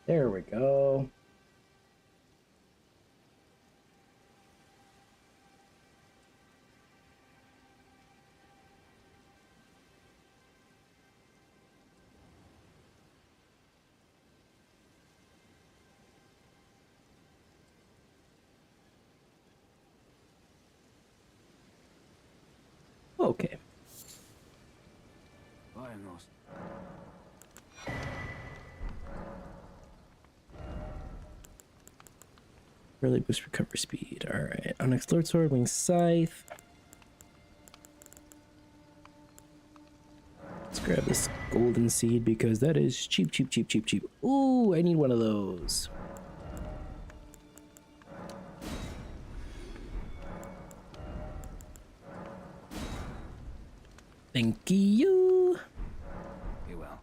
There we go. Okay. Vamos. Really boost recovery speed. All right. Unexplored sword, wing scythe. Let's grab this golden seed because that is cheap, cheap, cheap, cheap, cheap. Ooh, I need one of those. Thank you. Be well.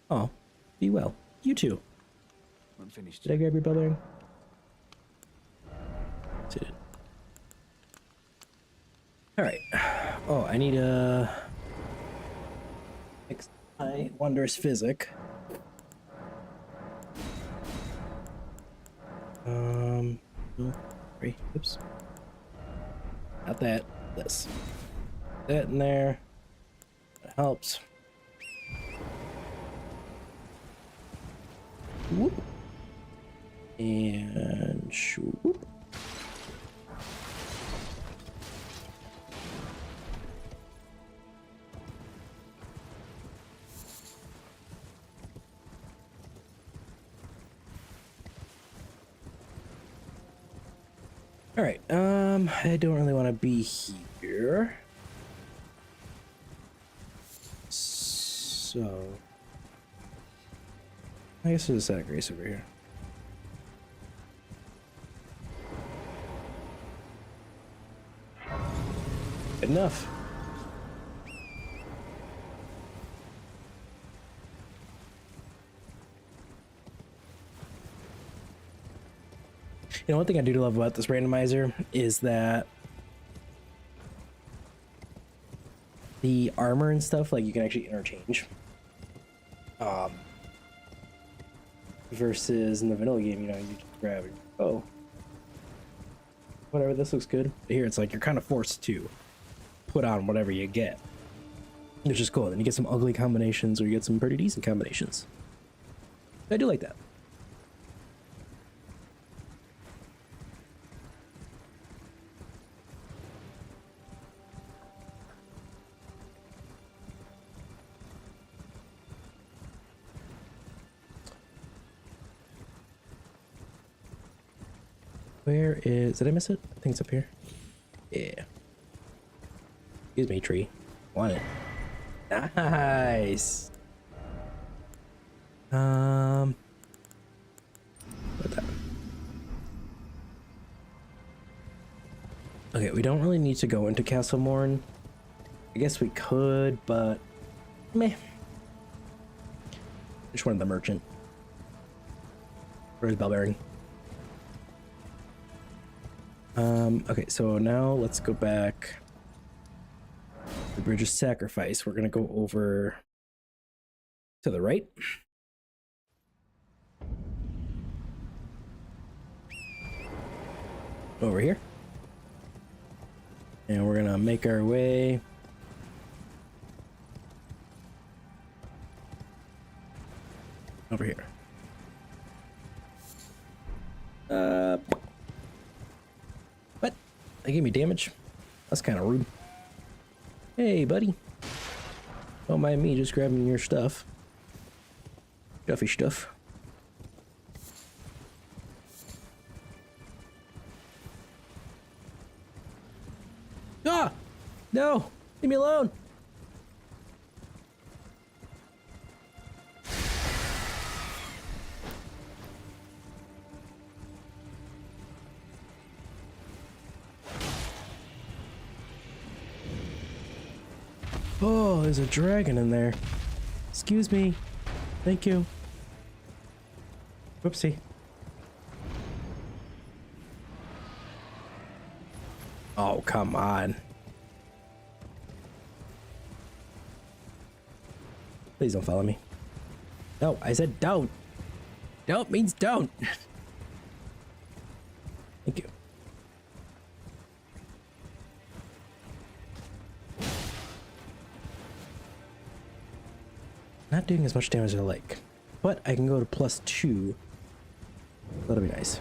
Oh, be well. You too. I'm finished. Did I grab your bell bearing? Did. All right. Oh, I need a fix my wondrous physic. No, sorry. Oops. Not that. This. That in there. That helps. Whoop. And shoop. All right. I don't really want to be here. So I guess there's a sack race over here. Good enough. You know, one thing I do love about this randomizer is that the armor and stuff, like, you can actually interchange. Versus in the vanilla game, you know, you just grab it. Oh, whatever, this looks good. But here it's like you're kind of forced to put on whatever you get, which is cool. Then you get some ugly combinations or you get some pretty decent combinations. I do like that. Where is... Did I miss it? I think it's up here. Yeah. Excuse me, tree. Want it. Nice. What that? Okay, we don't really need to go into Castle Morn. I guess we could, but meh. Just wanted the merchant. Where's Bellbearing? Okay, so now let's go back. The Bridge of Sacrifice. We're gonna go over to the right. Over here. And we're gonna make our way over here. What? They gave me damage? That's kind of rude. Hey, buddy. Don't mind me just grabbing your stuff. Stuffy stuff. Ah! No! Leave me alone! Oh, there's a dragon in there. Excuse me. Thank you. Whoopsie. Oh, come on. Please don't follow me. No, I said don't. Don't means don't. Thank you. Not doing as much damage as I like, but I can go to +2. That'll be nice.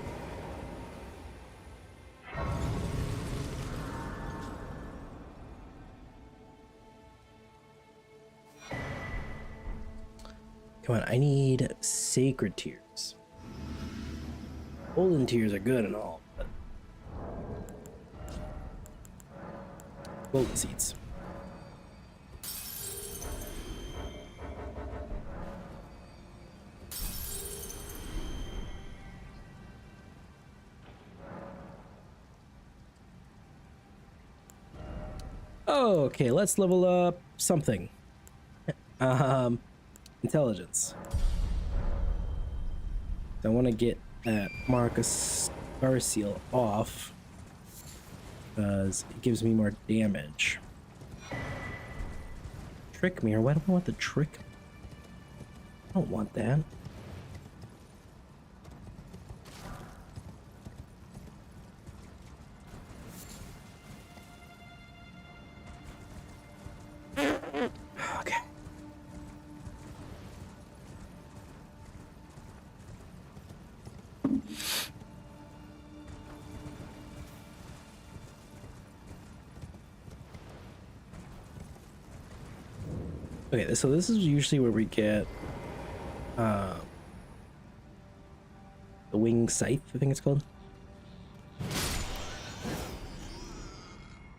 Come on, I need sacred tears. Golden tears are good and all, but golden seeds. Okay, let's level up something. Intelligence. I want to get that Marcus Star Seal off because it gives me more damage. Trick me, or why do I want the trick? I don't want that. Okay. Okay, so this is usually where we get the wing scythe, I think it's called.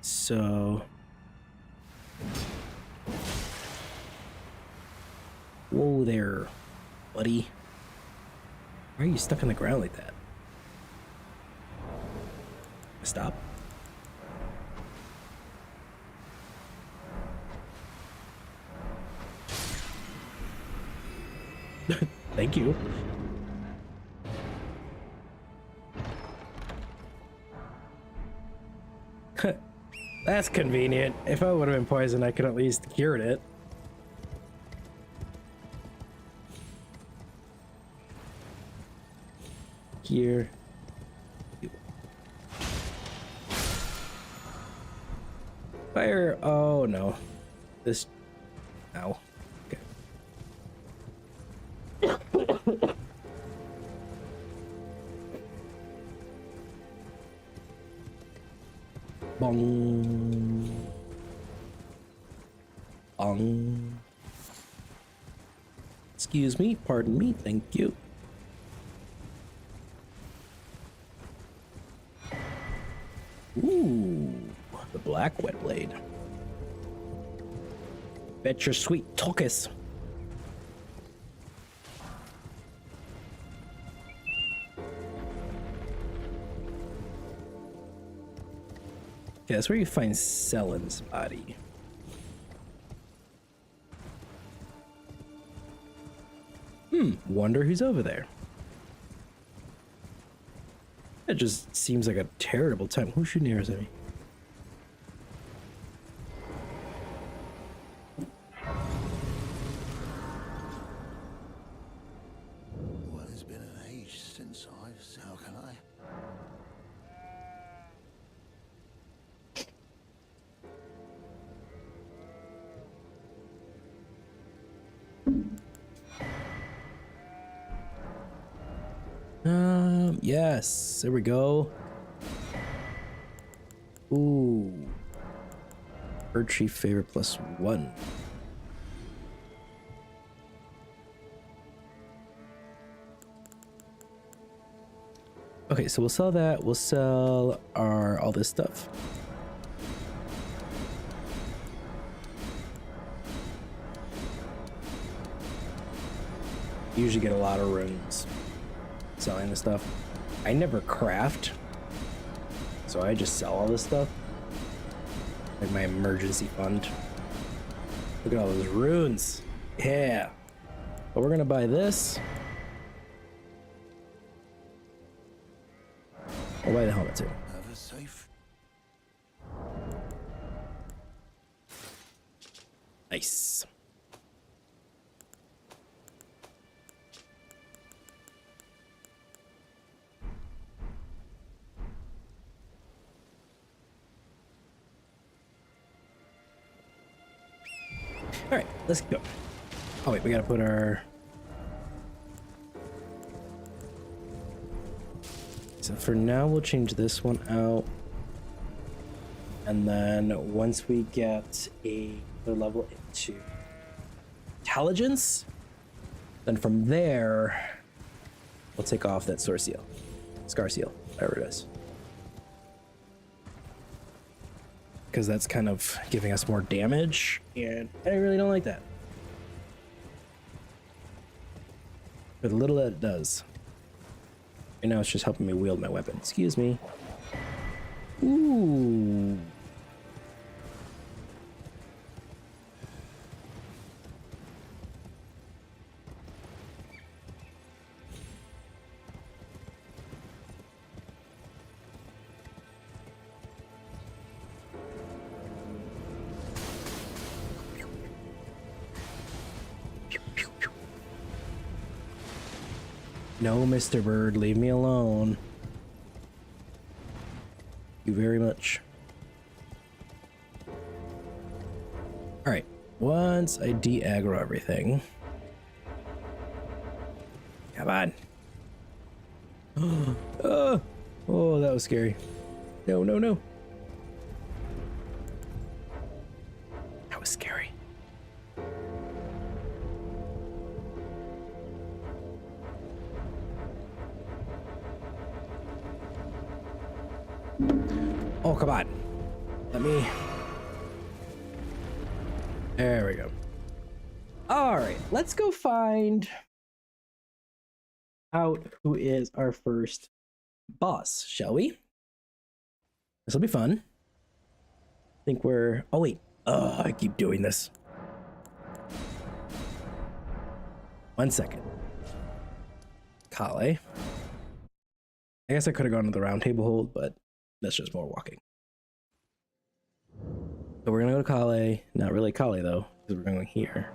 So whoa there, buddy. Why are you stuck on the ground like that? Stop. Thank you. That's convenient. If I would have been poisoned, I could at least cured it. Here. Fire. Oh no. This. Ow. Okay. Bong. Bong. Excuse me, pardon me, thank you. Ooh, the black wet blade. Bet your sweet Tulkus. Yeah, that's where you find Selen's body. Wonder who's over there. It just seems like a terrible time. Who's shooting arrows at me? Well, it's been an age since how can I? Yes, there we go. Ooh. Bird favorite +1. Okay, so we'll sell that. We'll sell all this stuff. Usually get a lot of runes selling this stuff. I never craft, so I just sell all this stuff. Like my emergency fund. Look at all those runes. Yeah. But we're gonna buy this. I'll buy the helmet too. Have a safe. Nice. All right, let's go. Oh wait, we gotta put our. So for now, we'll change this one out. And then once we get a level into intelligence, then from there, we'll take off that Scar Seal, whatever it is. Because that's kind of giving us more damage, and I really don't like that. But the little that it does. Right now it's just helping me wield my weapon. Excuse me. Ooh. No, Mr. Bird, leave me alone. Thank you very much. Alright, once I de-aggro everything. Come on. Oh, that was scary. No, no, no. That was scary. Oh, come on. Let me... There we go. All right, let's go find out who is our first boss, shall we? This will be fun. I think we're... Oh, wait. Oh, I keep doing this. 1 second. Kale. I guess I could have gone to the round table hold, but that's just more walking. So we're gonna go to Kale. Not really Kale though, because we're going here.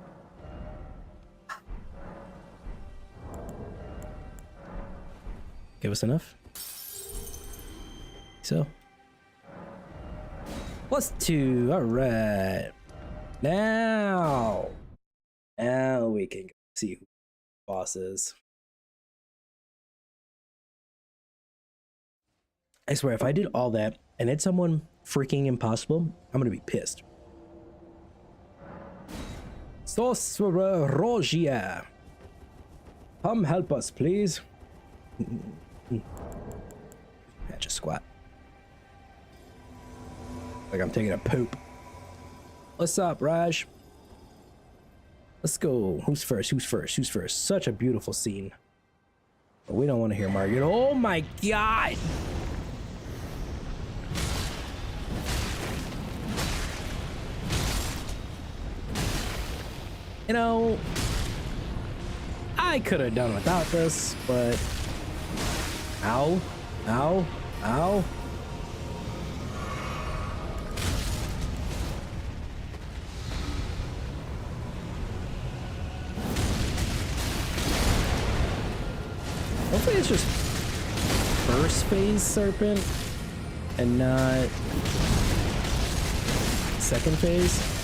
Give us enough. So. +2. All right. Now we can see who the boss is. I swear, if I did all that and it's someone freaking impossible, I'm gonna be pissed. Sorcerer Rogia, come help us, please. Yeah, just squat. Like I'm taking a poop. What's up, Raj? Let's go. Who's first? Who's first? Who's first? Such a beautiful scene. But we don't want to hear Margaret. Oh my god! You know, I could have done without this, but... Ow. Ow. Ow. Hopefully it's just first phase serpent and not second phase.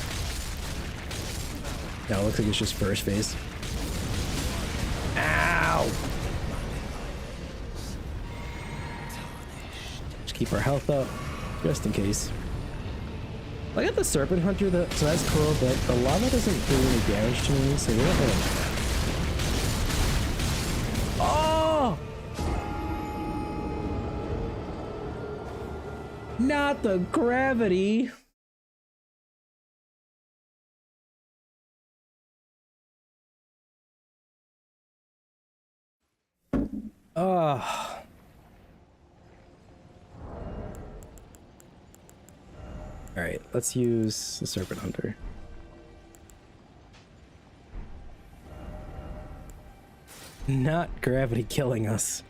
No, it looks like it's just first phase. Ow! Just keep our health up, just in case. I got the Serpent Hunter, so that's cool, but the lava doesn't do any damage to me, so we don't really... Oh! Not the gravity! Oh. Alright, let's use the Serpent Hunter. Not gravity killing us.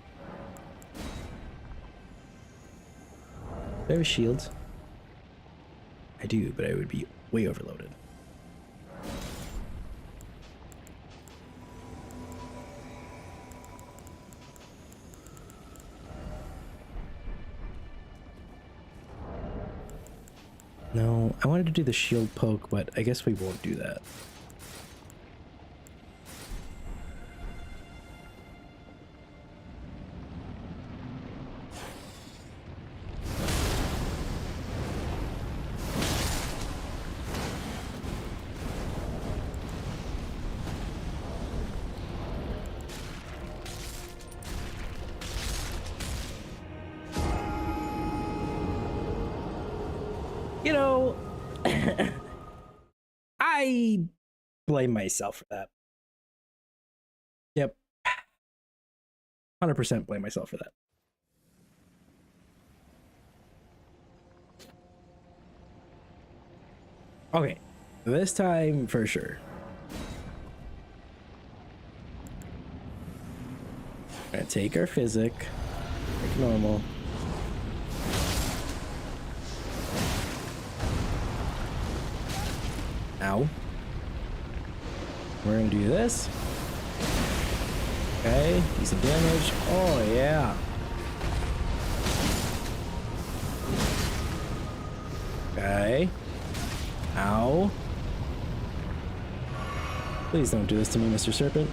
Do I have a shield? I do, but I would be way overloaded. No, I wanted to do the shield poke, but I guess we won't do that. You know, I blame myself for that. Yep. 100% blame myself for that. Okay, this time for sure. We're gonna take our physic, make normal. Ow. We're gonna do this. Okay, decent damage. Oh yeah. Okay. Ow. Please don't do this to me, Mr. Serpent.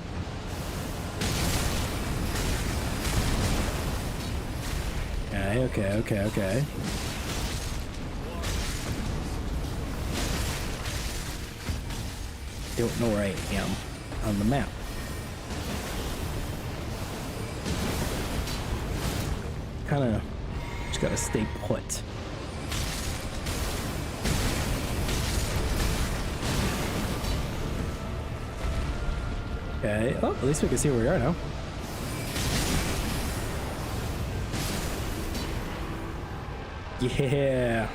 Okay. Don't know where I am on the map. Kinda just gotta stay put. Okay. Oh, at least we can see where we are now. Yeah.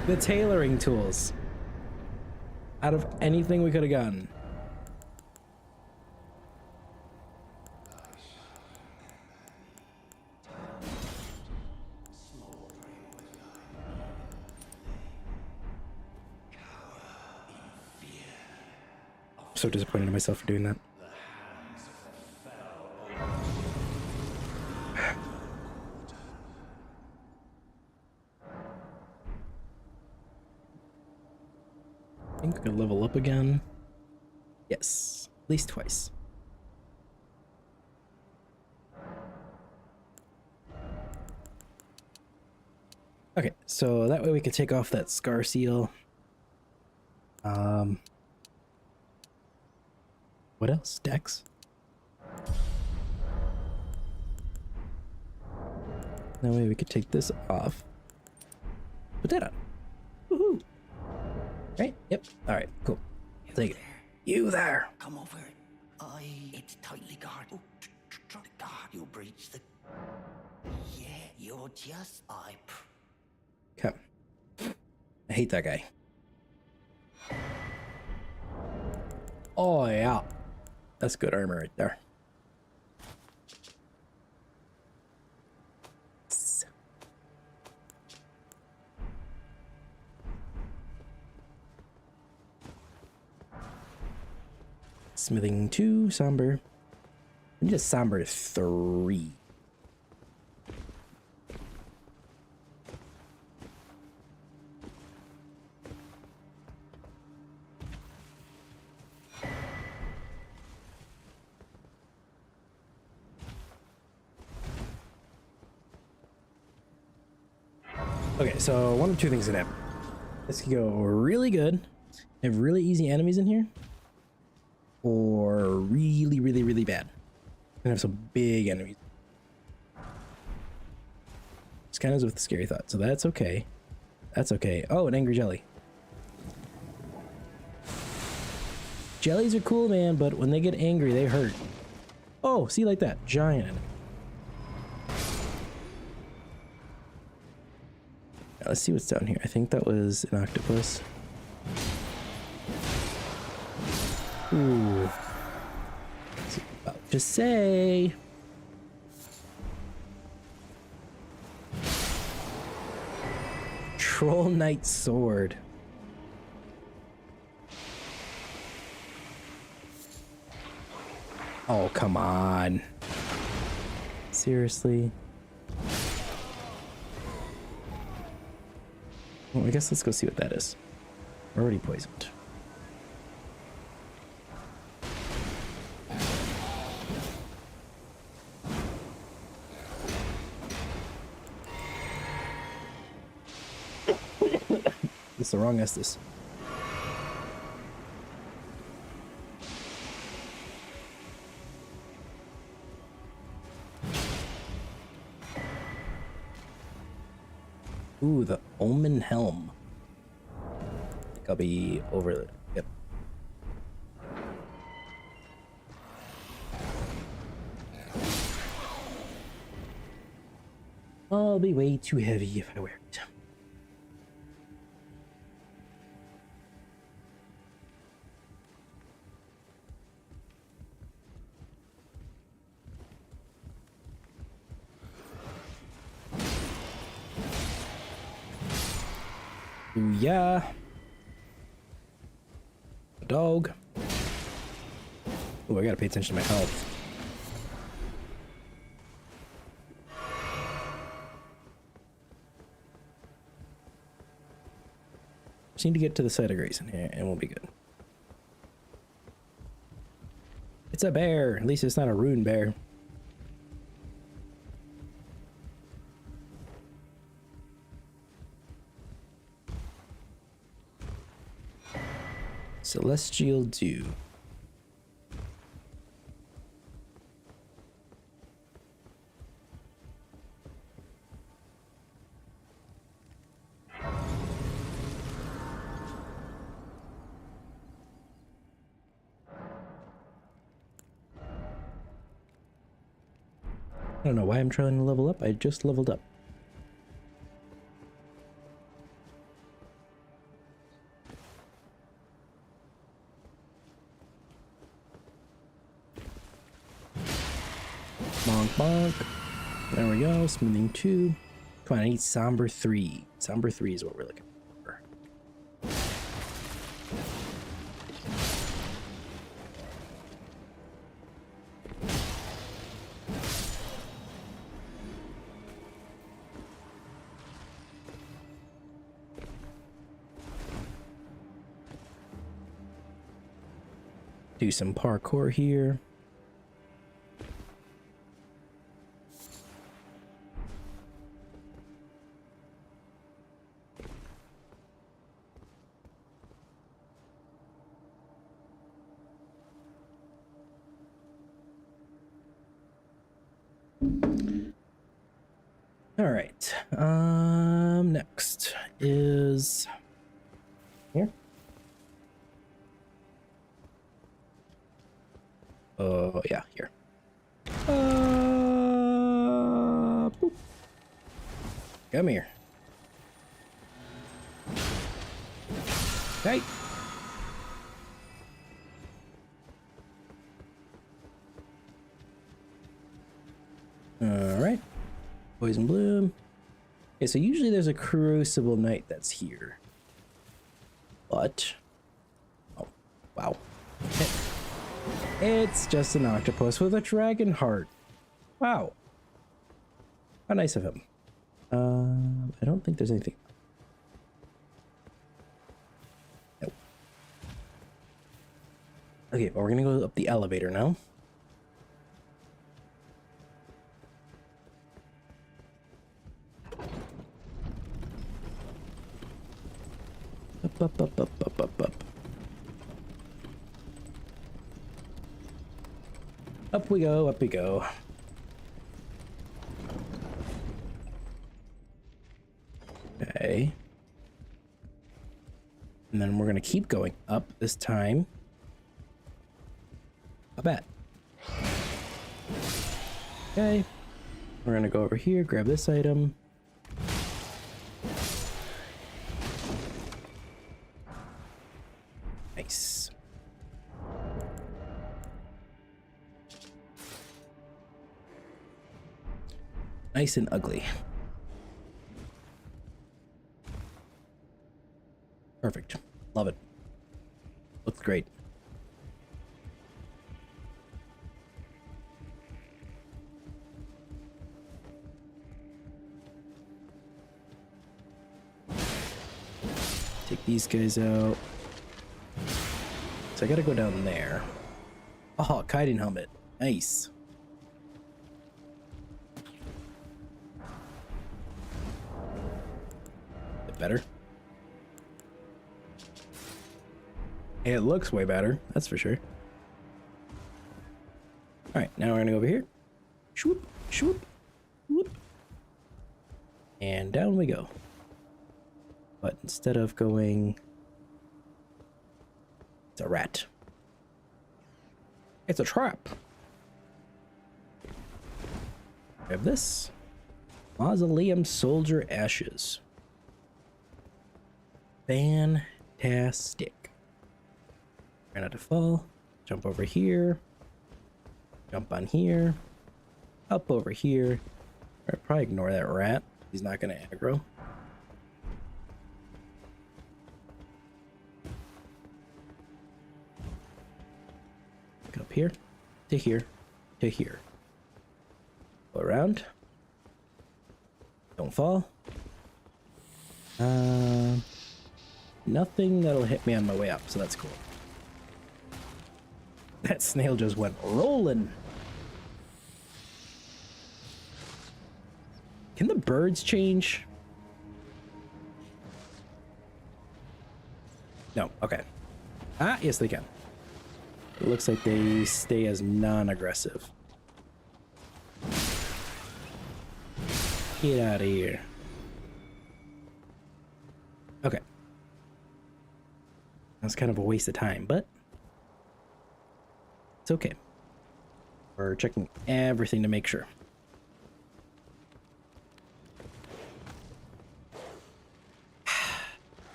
The tailoring tools. Out of anything we could have gotten. So disappointed in myself for doing that. I think we could level up again. Yes, at least twice. Okay, so that way we can take off that scar seal. What else? Dex? That way we could take this off. Put that on. Woohoo! Right? Yep. Alright, cool. Take it. You there! Come over. It's tightly guarded. Guard. You breach the... Yeah, you're just... Okay. I hate that guy. Oh, yeah. That's good armor right there. Smithing 2, somber. We need a somber 3. Okay, so one of two things can happen. This could go really good, have really easy enemies in here, or really, really, really bad. And have some big enemies. It's kind of with the scary thought, so that's okay. That's okay. Oh, an angry jelly. Jellies are cool, man, but when they get angry, they hurt. Oh, see, like that. Giant enemy. Now, let's see what's down here. I think that was an octopus. Ooh. About to say. Troll Knight Sword. Oh, come on. Seriously? Well, I guess let's go see what that is. We're already poisoned. It's the wrong Estus. Ooh, the Omen Helm. I think I'll be over the. Yep. I'll be way too heavy if I wear it. Ooh, yeah. A dog. Ooh, I gotta pay attention to my health. Just need to get to the side of Grayson here and we'll be good. It's a bear. At least it's not a rune bear. Celestial Dew. I don't know why I'm trying to level up. I just leveled up. Bonk, bonk. There we go. Smoothing 2. Come on, I need Somber 3. Somber 3 is what we're looking for. Do some parkour here. All right. Next is here. Oh yeah, here. Boop. Come here. Hey. All right. Poison Bloom. Okay, so usually there's a Crucible Knight that's here. But... oh, wow. It's just an octopus with a dragon heart. Wow. How nice of him. I don't think there's anything. Nope. Okay, well, we're gonna go up the elevator now. Up. Up we go, up we go. Okay. And then we're gonna keep going up this time. I bet. Okay. We're gonna go over here, grab this item. Nice. Nice and ugly. Perfect. Love it. Looks great. Take these guys out. So I gotta go down there. Oh, kiting helmet. Nice. Bit better. It looks way better, that's for sure. Alright, now we're gonna go over here. Shoop, shoop, whoop. And down we go. But instead of going... It's a rat. It's a trap. We have this. Mausoleum Soldier Ashes. Fantastic. Try not to fall. Jump over here. Jump on here. Up over here. I'd probably ignore that rat. He's not going to aggro. Up here. To here. To here. Go around. Don't fall. Nothing that'll hit me on my way up, so that's cool. That snail just went rolling. Can the birds change? No, okay. Ah, yes they can. It looks like they stay as non-aggressive. Get out of here. Okay. That's kind of a waste of time, but it's okay. We're checking everything to make sure.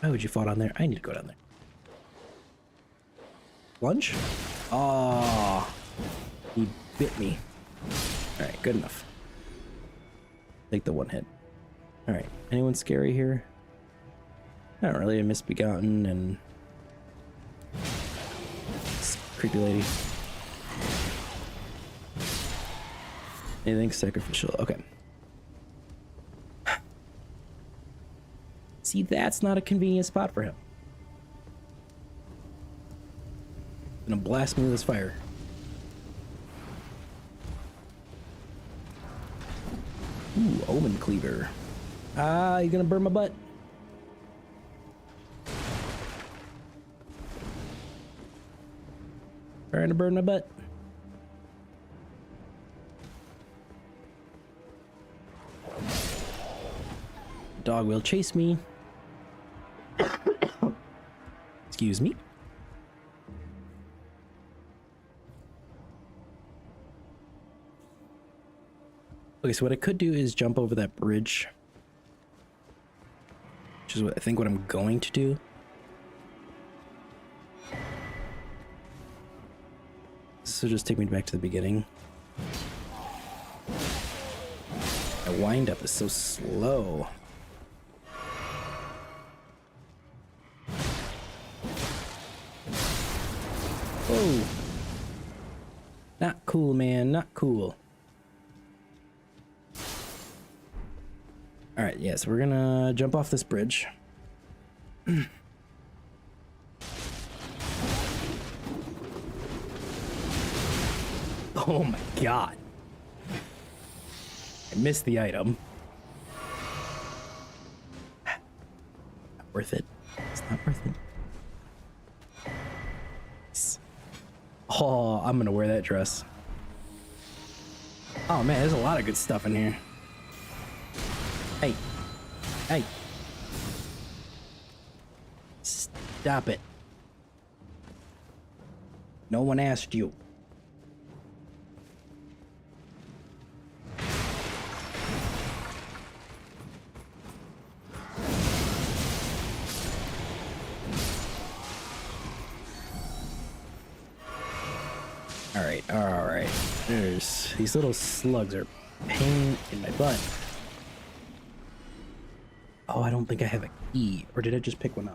Why would you fall down there? I need to go down there. Lunge? Oh, he bit me. Alright, good enough. Take the one hit. Alright, anyone scary here? Not really. A misbegotten and this creepy lady. Anything sacrificial? Okay. See, that's not a convenient spot for him. Gonna blast me with his fire. Ooh, Omen Cleaver. Ah, you're gonna burn my butt. Trying to burn my butt. Dog will chase me. Excuse me. Okay, so what I could do is jump over that bridge, which is what I think what I'm going to do. This will just take me back to the beginning. My wind up is so slow. Whoa. Not cool, man. Not cool. Alright, yeah, so we're gonna jump off this bridge. Oh my god. I missed the item. Not worth it. It's not worth it. Oh, I'm gonna wear that dress. Oh man, there's a lot of good stuff in here. Hey. Hey. Stop it. No one asked you. Alright. There's these little slugs are pain in my butt. Oh, I don't think I have a key. Or did I just pick one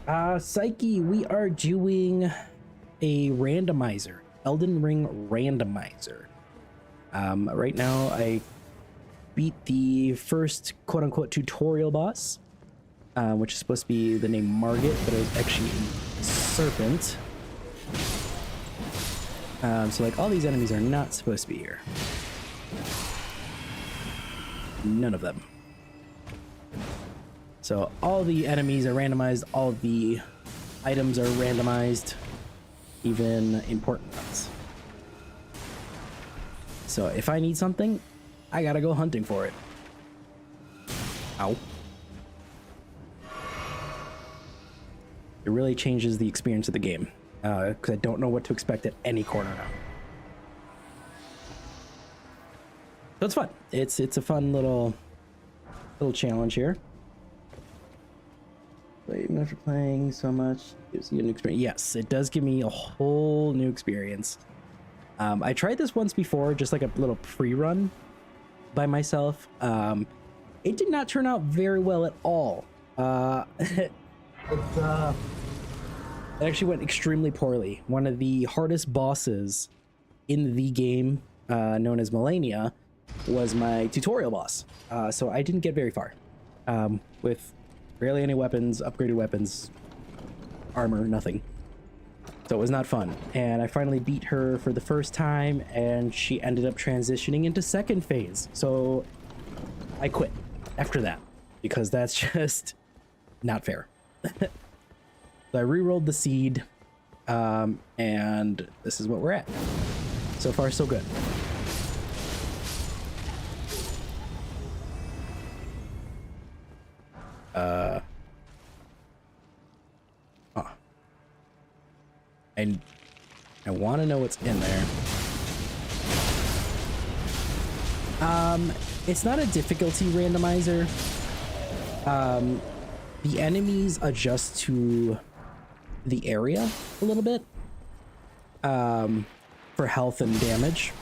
up? Psyche, we are doing a randomizer. Elden Ring randomizer. Right now I beat the first quote-unquote tutorial boss. which is supposed to be the name Margit, but it was actually Serpent. So like all these enemies are not supposed to be here. None of them. So all the enemies are randomized, all the items are randomized, even important ones. So if I need something, I gotta go hunting for it. Ow. It really changes the experience of the game, because I don't know what to expect at any corner now. So it's fun. It's a fun little challenge here. But even after playing so much, it gives you a new experience. Yes, it does give me a whole new experience. I tried this once before, just like a little pre-run by myself. It did not turn out very well at all. It actually went extremely poorly. One of the hardest bosses in the game, known as Melania, was my tutorial boss. So I didn't get very far. With barely any weapons, upgraded weapons, armor, nothing. So it was not fun. And I finally beat her for the first time, and she ended up transitioning into second phase. So I quit after that, because that's just not fair. So I re-rolled the seed, and this is what we're at. So far, so good. I want to know what's in there. It's not a difficulty randomizer. The enemies adjust to the area a little bit, for health and damage.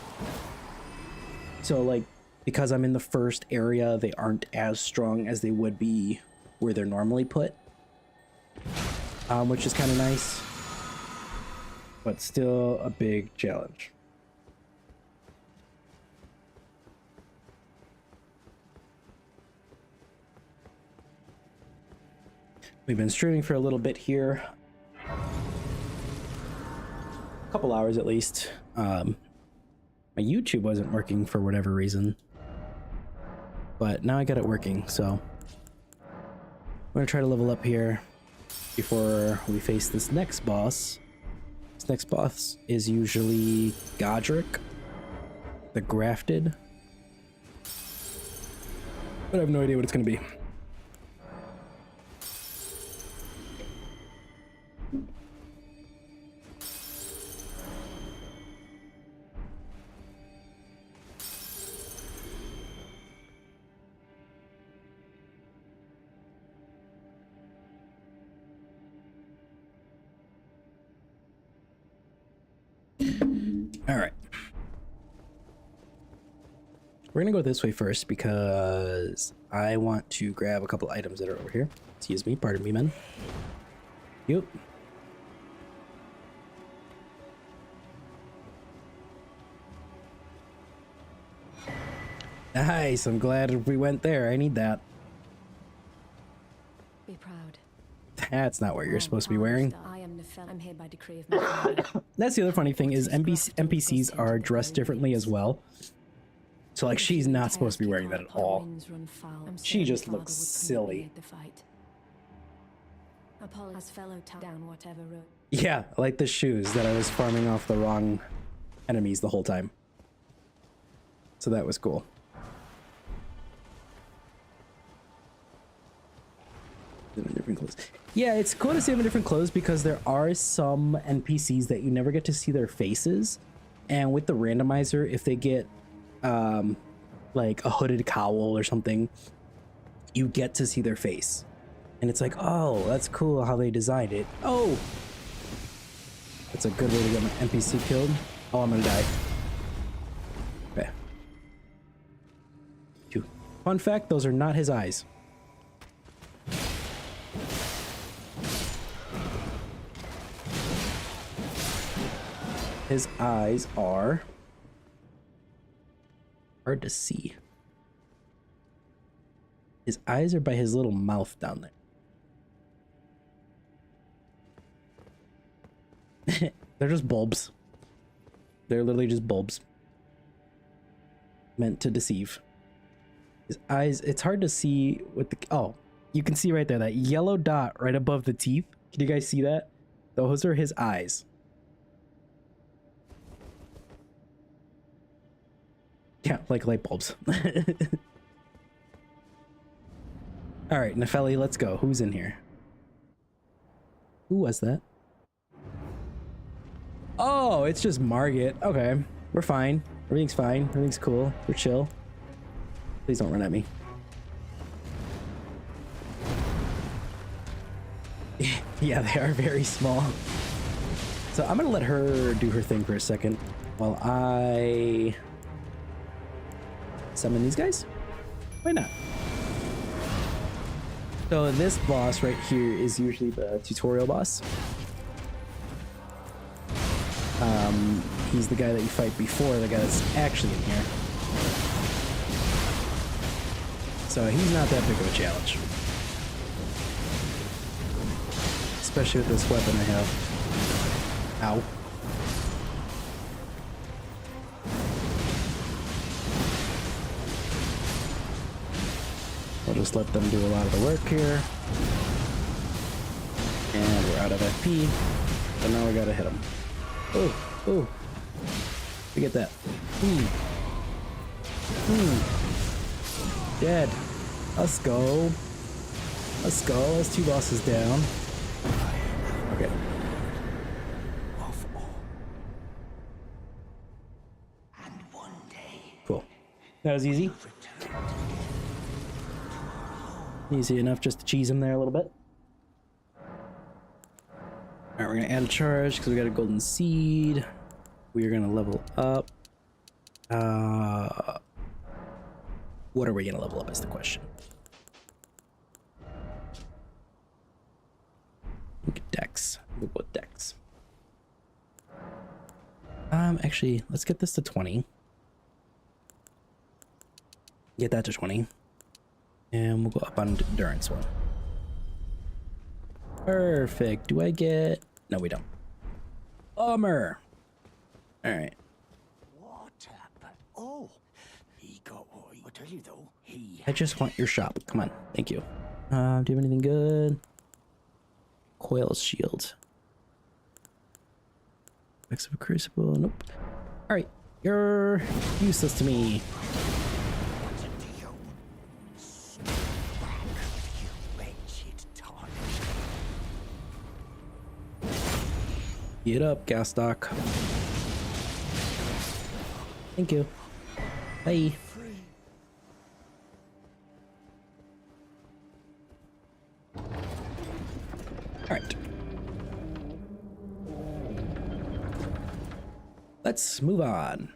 So like, because I'm in the first area, they aren't as strong as they would be where they're normally put, which is kind of nice, but still a big challenge. We've been streaming for a little bit here, a couple hours at least. My YouTube wasn't working for whatever reason, but now I got it working, so I'm gonna try to level up here before we face this next boss. This next boss is usually Godric, the Grafted, but I have no idea what it's gonna be. All right. We're gonna go this way first because I want to grab a couple items that are over here. Excuse me, pardon me, men. Yep. Nice, I'm glad we went there. I need that. Be proud. That's not what you're supposed to be wearing. I am I'm here by decree of my father. That's the other funny thing is NPCs are dressed differently as well. So like she's not supposed to be wearing that at all. She just looks silly. Yeah, like the shoes that I was farming off the wrong enemies the whole time. So that was cool. Different clothes. Yeah, it's cool to see them in different clothes because there are some NPCs that you never get to see their faces, and with the randomizer, if they get like a hooded cowl or something, you get to see their face, and it's like, oh, that's cool how they designed it. Oh, that's a good way to get my NPC killed. Oh, I'm gonna die. Okay. Fun fact: those are not his eyes. His eyes are hard to see. His eyes are by his little mouth down there. They're just bulbs. They're literally just bulbs. Meant to deceive. His eyes, it's hard to see with the... Oh, you can see right there, that yellow dot right above the teeth. Can you guys see that? Those are his eyes. Yeah, like light bulbs. Alright, Nefeli, let's go. Who's in here? Who was that? Oh, it's just Margit. Okay, we're fine. Everything's fine. Everything's cool. We're chill. Please don't run at me. Yeah, they are very small. So I'm gonna let her do her thing for a second while I summon these guys. Why not? So this boss right here is usually the tutorial boss. He's the guy that you fight before the guy that's actually in here. So he's not that big of a challenge. Especially with this weapon I have. Ow. We'll just let them do a lot of the work here. And we're out of FP. So now we gotta hit them. Oh, oh. We get that. Dead. Let's go. Let's go. That's 2 bosses down. Okay. Of all. And one day, Cool. That was easy. return. Easy enough just to cheese him there a little bit. Alright, we're gonna add a charge because we got a golden seed. We are gonna level up. What are we gonna level up is the question. Look at Dex. We'll go with Dex. Actually, let's get this to 20. Get that to 20. And we'll go up on endurance one. Perfect. Do I get... No, we don't. Bummer. Alright. What happened? Oh, he got what I tell you though. He I just want your shop. Come on. Thank you. Do you have anything good? Coil shield. Effects of a crucible. Nope. Alright. You're useless to me. wanted to you. Back, you wretched target. Get up, Gastock. Thank you. Bye. Alright. Let's move on.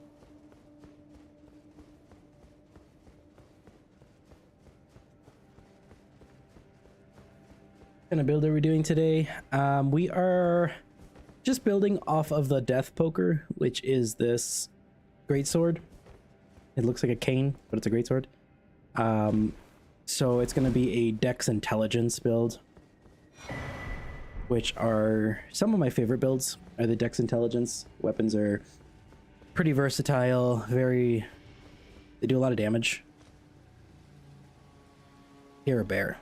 What kind of build are we doing today? We are just building off of the Death Poker, which is this greatsword. It looks like a cane, but it's a greatsword. So it's going to be a Dex Intelligence build, which are some of my favorite builds. Are the Dex Intelligence weapons are pretty versatile. They do a lot of damage. You're a bear.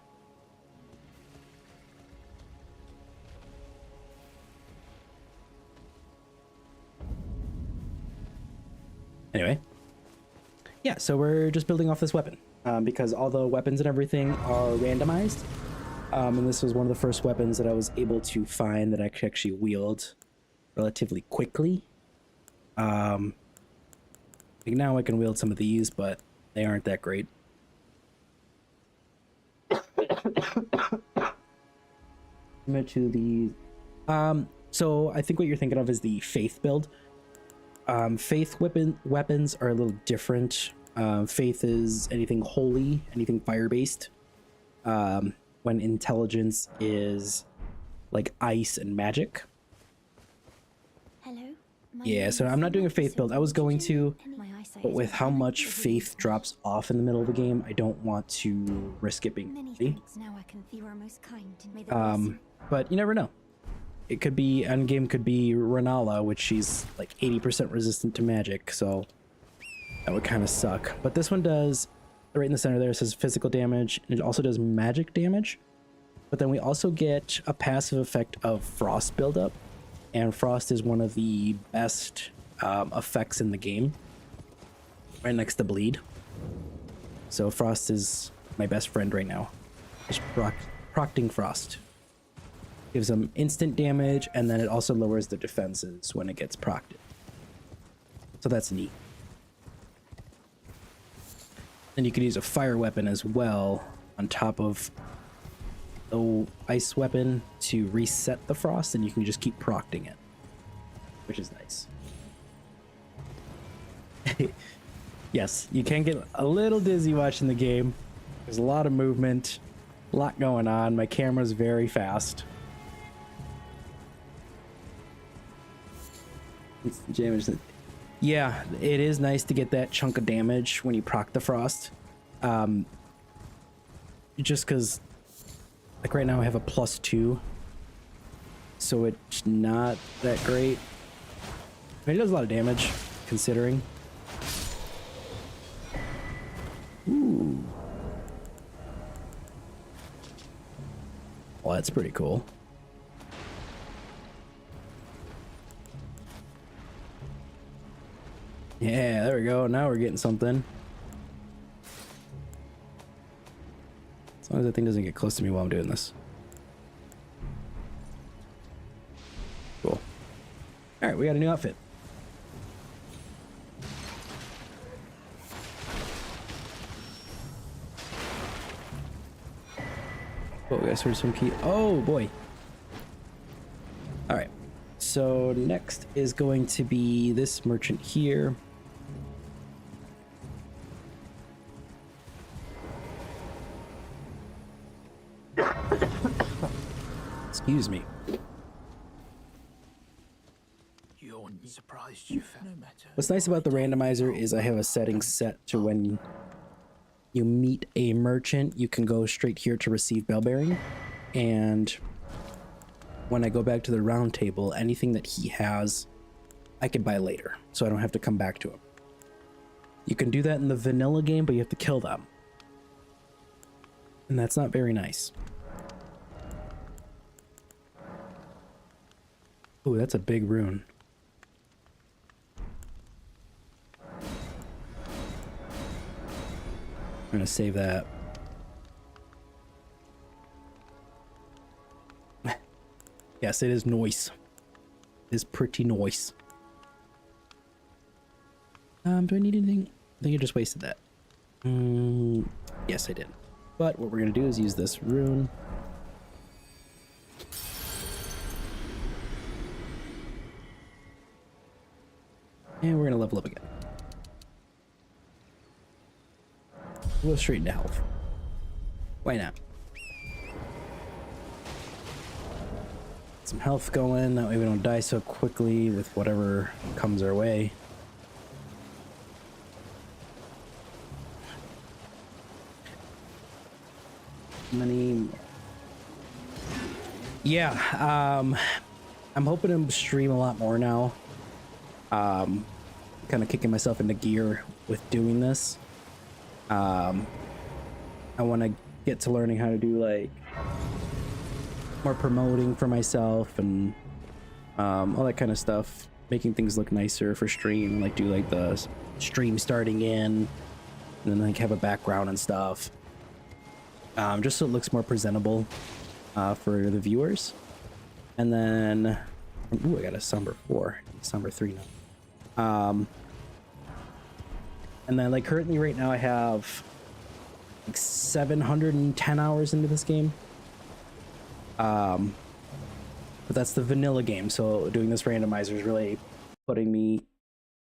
Anyway, yeah, so we're just building off this weapon because all the weapons and everything are randomized. And this was one of the first weapons that I was able to find that I could actually wield relatively quickly. Like now I can wield some of these, but they aren't that great. Similar to the... so I think what you're thinking of is the Faith build. Faith weapons are a little different. Faith is anything holy, anything fire-based. When intelligence is like ice and magic. Hello? Yeah, so I'm not doing a Faith build. I was going to, but with how much Faith drops off in the middle of the game, I don't want to risk it being Many free. thanks. Now I can. You are most kind. May the But you never know. it could be endgame, could be Renala, which she's like 80% resistant to magic, so that would kind of suck. But this one does, right in the center there, it says physical damage, and it also does magic damage. But then we also get a passive effect of frost buildup, and frost is one of the best effects in the game, right next to bleed. So frost is my best friend right now. Just procting frost. Gives them instant damage, and then it also lowers the defenses when it gets procted. So that's neat. Then you could use a fire weapon as well on top of the ice weapon to reset the frost, and you can just keep procting it, which is nice. Yes, you can get a little dizzy watching the game. There's a lot of movement, a lot going on. My camera's very fast. Yeah, it is nice to get that chunk of damage when you proc the frost. Just because, like right now I have a +2, so it's not that great. I mean, it does a lot of damage, considering. Ooh. Well, that's pretty cool. Yeah, there we go. Now we're getting something. As long as that thing doesn't get close to me while I'm doing this. Cool. All right, we got a new outfit. Oh, we got sort of some key. Oh boy. All right. So next is going to be this merchant here. Excuse me. You're surprised you found no matter. What's nice about the randomizer is I have a setting set to when you meet a merchant, you can go straight here to receive bellbearing, and when I go back to the round table, anything that he has, I can buy later, so I don't have to come back to him. You can do that in the vanilla game, but you have to kill them, and that's not very nice. Ooh, that's a big rune. I'm gonna save that. Yes, it is noise. It is pretty noise. Do I need anything? I think I just wasted that. Yes, I did. But what we're gonna do is use this rune. And we're gonna level up again. We'll go straight into health. Why not? Some health going, that way we don't die so quickly with whatever comes our way. Money. Yeah, I'm hoping to stream a lot more now. Kind of kicking myself into gear with doing this. I want to get to learning how to do like more promoting for myself and all that kind of stuff, making things look nicer for stream, like do like the stream starting in and then like have a background and stuff, just so it looks more presentable for the viewers. And then ooh, I got a Somber 4, Somber 3 now. And then like currently right now I have like 710 hours into this game. But that's the vanilla game, so doing this randomizer is really putting me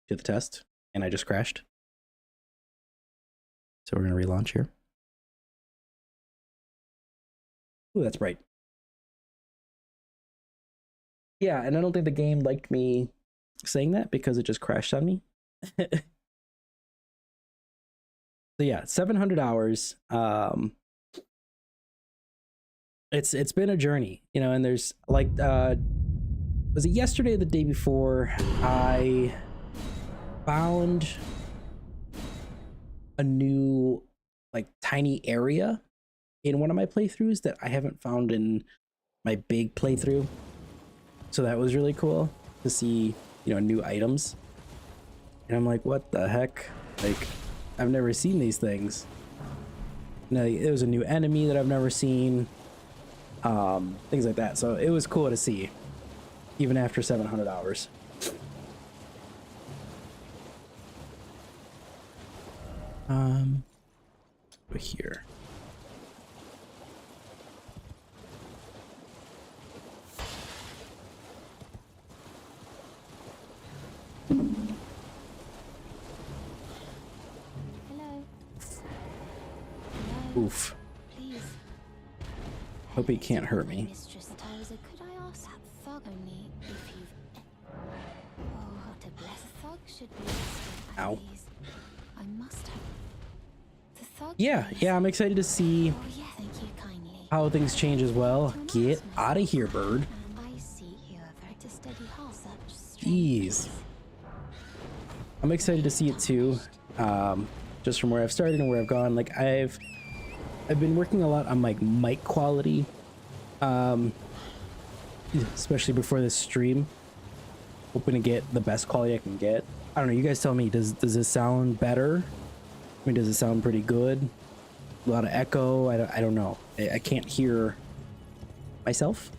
to the test, and I just crashed. So we're gonna relaunch here. Ooh, that's bright. Yeah, and I don't think the game liked me saying that because it just crashed on me. So yeah, 700 hours. It's been a journey, you know, and there's like Was it yesterday or the day before? I found a new like tiny area in one of my playthroughs that I haven't found in my big playthrough. So that was really cool to see, you know, new items. And I'm like, what the heck? Like, I've never seen these things. You know, it was a new enemy that I've never seen. Things like that. So it was cool to see, even after 700 hours. Over here. Hello. Oof. Please. Hope he can't hurt me. Mistress Tozer, could I ask that thug only if you've... Oh, to bless a thug should be rescued, Ow. please. I must have... The thug, Yeah, please. yeah, I'm excited to see Oh, yeah, thank you kindly. how things change as well. To Get announce out of myself, here, bird. I see you have very to steady heart, such Jeez. strange. I'm excited to see it too. Just from where I've started and where I've gone. Like I've been working a lot on like mic quality. Especially before this stream. Hoping to get the best quality I can get. I don't know, you guys tell me, does this sound better? I mean, does it sound pretty good? A lot of echo. I don't know. I can't hear myself.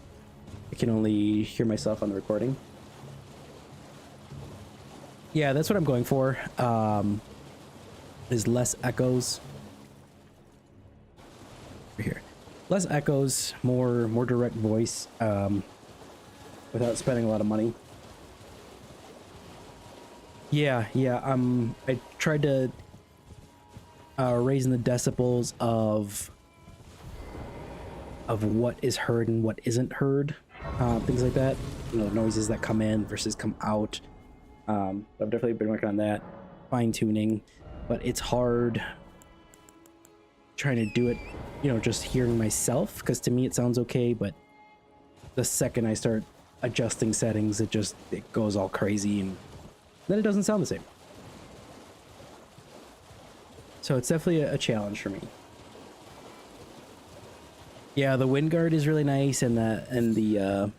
I can only hear myself on the recording. Yeah, that's what I'm going for. Is less echoes. Over here. Less echoes, more direct voice, without spending a lot of money. Yeah, I tried to raising the decibels of what is heard and what isn't heard, things like that. You know, noises that come in versus come out. I've definitely been working on that, fine tuning, but it's hard trying to do it, you know, just hearing myself, because to me it sounds okay, but the second I start adjusting settings, it goes all crazy and then it doesn't sound the same. So it's definitely a challenge for me. Yeah, the wind guard is really nice, and the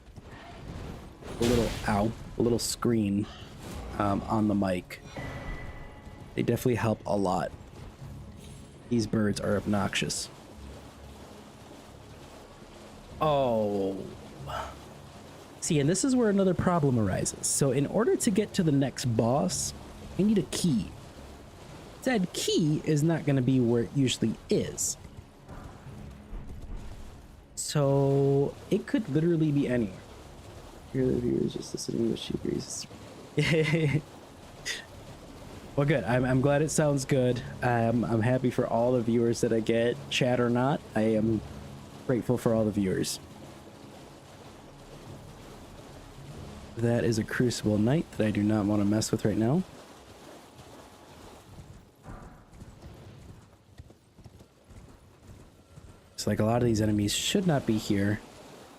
little screen on the mic. They definitely help a lot. These birds are obnoxious. Oh. See, and this is where another problem arises. So in order to get to the next boss, I need a key. Said key is not going to be where it usually is. So it could literally be anywhere. Here the viewers just listening to she breezes. Well, good. I'm glad it sounds good. I'm happy for all the viewers that I get, chat or not. I am grateful for all the viewers. That is a Crucible Knight that I do not want to mess with right now. It's like a lot of these enemies should not be here,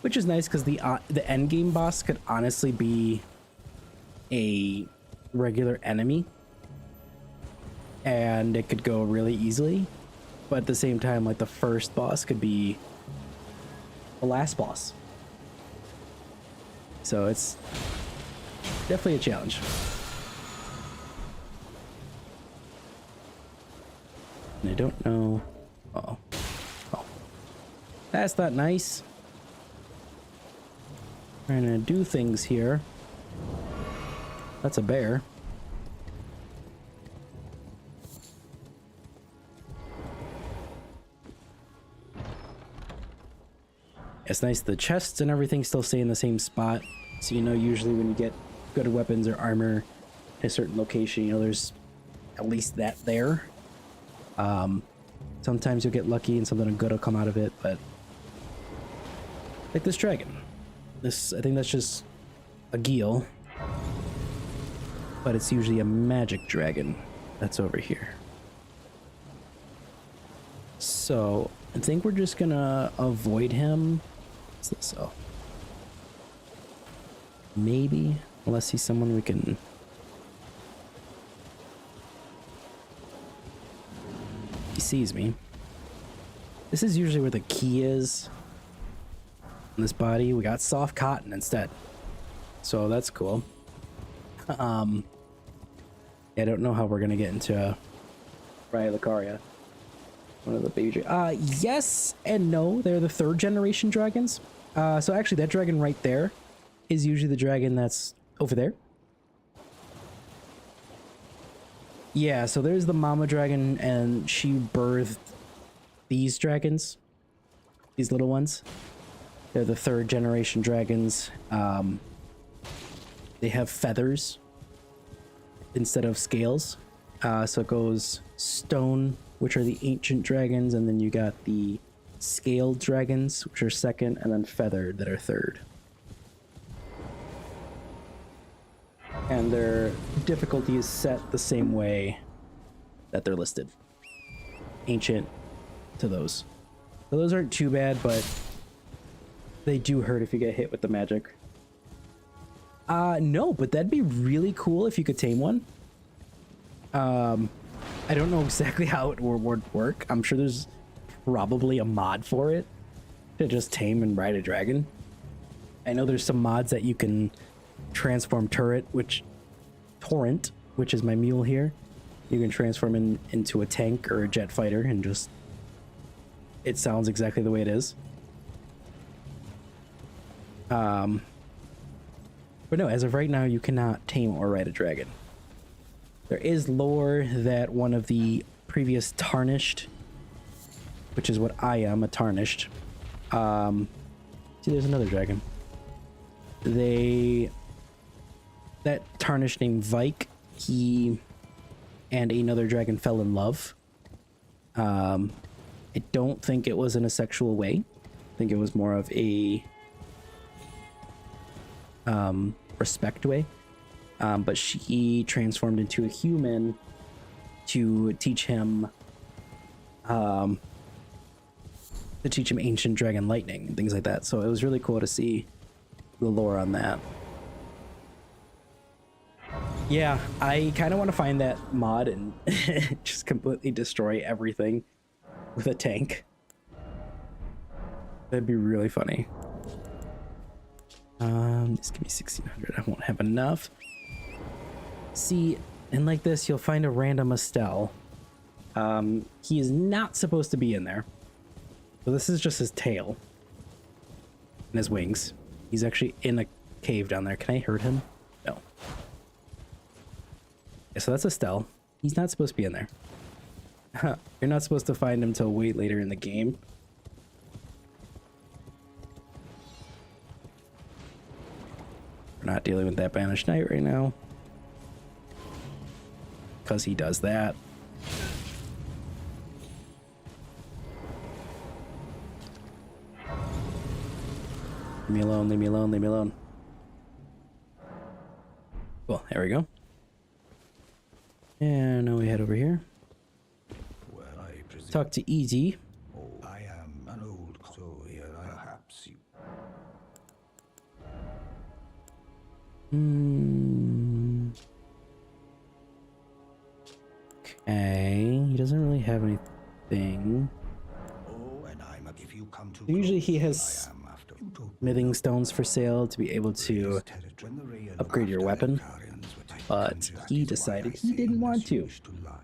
which is nice because the end game boss could honestly be a regular enemy, and it could go really easily. But at the same time, like the first boss could be the last boss. So it's definitely a challenge. And I don't know. Uh-oh. Oh. That's not nice. Trying to do things here. That's a bear. It's nice the chests and everything still stay in the same spot. So you know usually when you get good weapons or armor in a certain location, you know there's at least that there. Sometimes you'll get lucky and something good will come out of it, but like this dragon. This, I think that's just a Geel, but it's usually a magic dragon that's over here. So I think we're just gonna avoid him. What's this? Oh. Maybe, unless he's someone we can... He sees me. This is usually where the key is. In this body, we got soft cotton instead. So that's cool. Yeah, I don't know how we're gonna get into Raya Lucaria. One of the baby yes and no. They're the 3rd generation dragons. So actually that dragon right there is usually the dragon that's over there. Yeah, so there's the mama dragon, and she birthed these dragons. These little ones. They're the 3rd generation dragons. They have feathers instead of scales. So it goes stone, which are the ancient dragons, and then you got the scaled dragons, which are 2nd, and then feathered, that are 3rd. And their difficulty is set the same way that they're listed. Ancient to those. So those aren't too bad, but they do hurt if you get hit with the magic. No, but that'd be really cool if you could tame one. I don't know exactly how it would work. I'm sure there's probably a mod for it to just tame and ride a dragon. I know there's some mods that you can transform Torrent, which is my mule here. You can transform into a tank or a jet fighter, and just it sounds exactly the way it is. But no, as of right now, you cannot tame or ride a dragon. There is lore that one of the previous Tarnished, which is what I am, a Tarnished. See, there's another dragon. That Tarnished named Vike, he and another dragon fell in love. I don't think it was in a sexual way. I think it was more of a respect way. But she transformed into a human to teach him ancient dragon lightning and things like that. So it was really cool to see the lore on that. Yeah, I kind of want to find that mod and just completely destroy everything with a tank. That'd be really funny. Just give me 1600. I won't have enough. See, and like this, you'll find a random Estelle. He is not supposed to be in there. So this is just his tail and his wings. He's actually in a cave down there. Can I hurt him? No. Yeah, so that's Estelle. He's not supposed to be in there. You're not supposed to find him till way later in the game. We're not dealing with that Banished Knight right now, because he does that. Leave me alone, leave me alone, leave me alone. Cool, there we go. And now we head over here. Well, Talk to Easy. I am an old, so here perhaps you. Okay, he doesn't really have anything. Oh, and I'm a, if you come to Usually he close, has I am after you to smithing stones for sale to be able to when the Rayan upgrade your after weapon, Elcarians were taken but to, that he is why decided I he say didn't want unless you to. wish lie.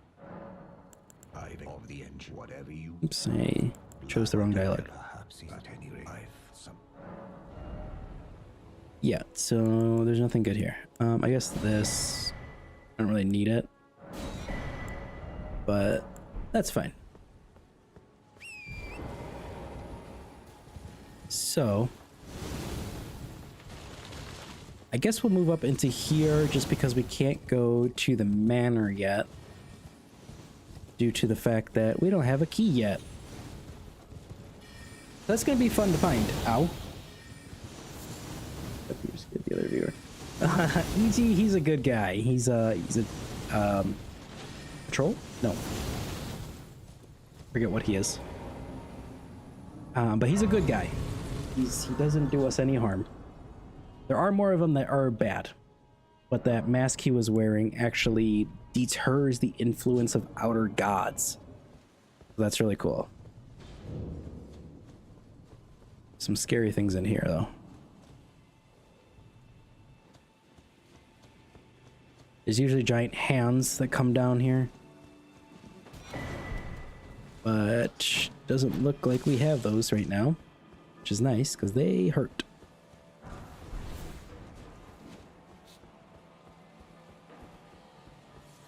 I of the engine, whatever you Oops, I chose the wrong dialogue. perhaps at any rate, some Yeah, so there's nothing good here. I guess this, I don't really need it, but that's fine. So I guess we'll move up into here just because we can't go to the manor yet due to the fact that we don't have a key yet. That's gonna be fun to find. Ow. Just get the other viewer. E.G., he's a good guy. He's a troll? No. Forget what he is. But he's a good guy. He doesn't do us any harm. There are more of them that are bad, but that mask he was wearing actually deters the influence of outer gods. So that's really cool. Some scary things in here, though. There's usually giant hands that come down here. But doesn't look like we have those right now, which is nice because they hurt.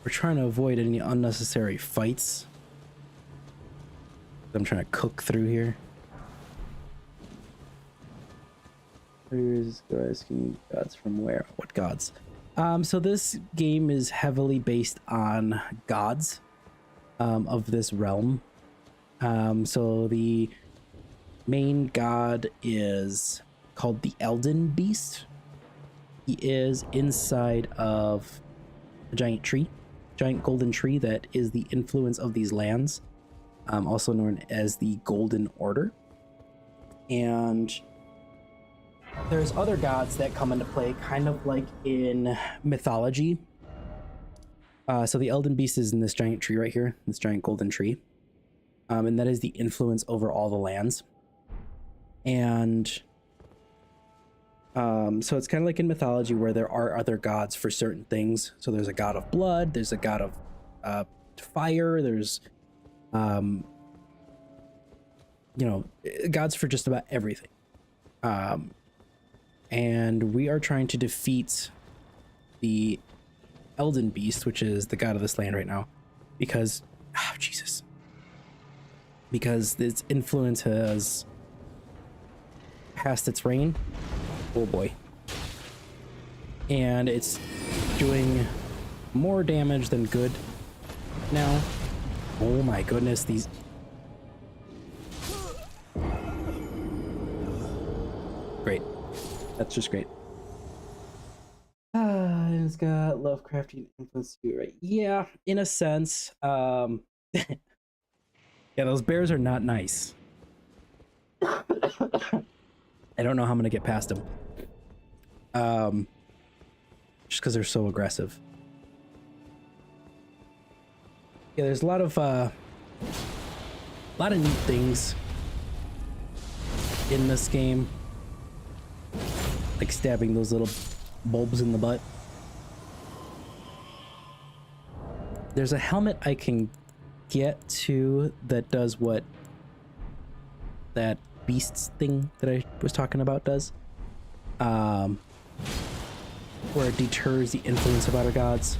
We're trying to avoid any unnecessary fights. I'm trying to cook through here. Where's asking gods from where? What gods? So this game is heavily based on gods of this realm. So the main god is called the Elden Beast. He is inside of a giant tree, giant golden tree that is the influence of these lands, also known as the Golden Order. And there's other gods that come into play, kind of like in mythology. So the Elden Beast is in this giant tree right here, this giant golden tree. And that is the influence over all the lands. And so it's kind of like in mythology where there are other gods for certain things. So there's a god of blood, there's a god of fire, there's gods for just about everything. And we are trying to defeat the Elden Beast, which is the god of this land right now, because because its influence has passed its reign. Oh boy. And it's doing more damage than good now. Oh my goodness, these... Great. That's just great. It's got Lovecraftian influence too, right? Yeah, in a sense. Yeah, those bears are not nice. I don't know how I'm gonna get past them. Just because they're so aggressive. Yeah, there's a lot of neat things in this game, like stabbing those little bulbs in the butt. There's a helmet I can get to that does what that beasts thing that I was talking about does, where it deters the influence of outer gods,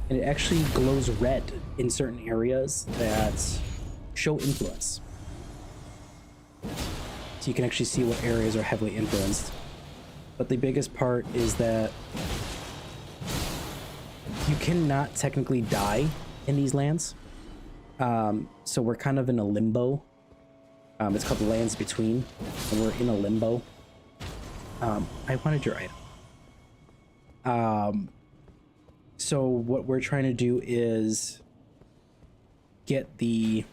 and it actually glows red in certain areas that show influence, so you can actually see what areas are heavily influenced. But the biggest part is that you cannot technically die in these lands. So we're kind of in a limbo. It's called the Lands Between, and we're in a limbo. I wanted your item. So what we're trying to do is get the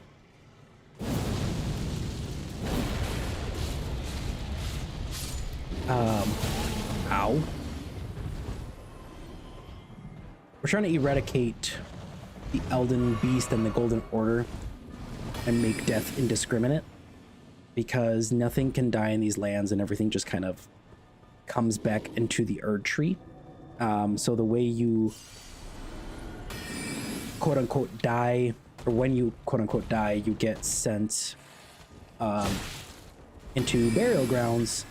ow. We're trying to eradicate the Elden Beast and the Golden Order and make death indiscriminate, because nothing can die in these lands and everything just kind of comes back into the Erd Tree. So the way you quote-unquote die, or when you quote-unquote die, you get sent into burial grounds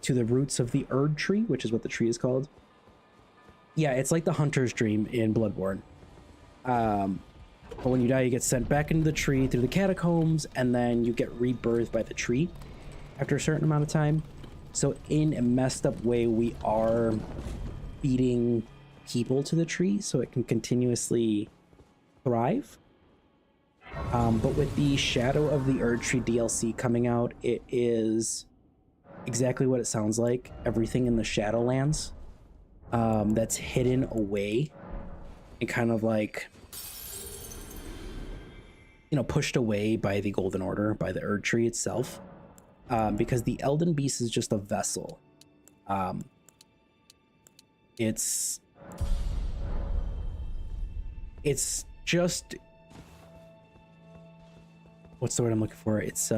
to the roots of the Erd Tree, which is what the tree is called. Yeah, it's like the Hunter's Dream in Bloodborne. But when you die, you get sent back into the tree through the catacombs, and then you get rebirthed by the tree after a certain amount of time. So in a messed up way, we are feeding people to the tree so it can continuously thrive. But with the Shadow of the Erd Tree DLC coming out, it is exactly what it sounds like. Everything in the Shadowlands that's hidden away and kind of like, pushed away by the Golden Order, by the Erd Tree itself, because the Elden Beast is just a vessel. It's just, what's the word I'm looking for? It's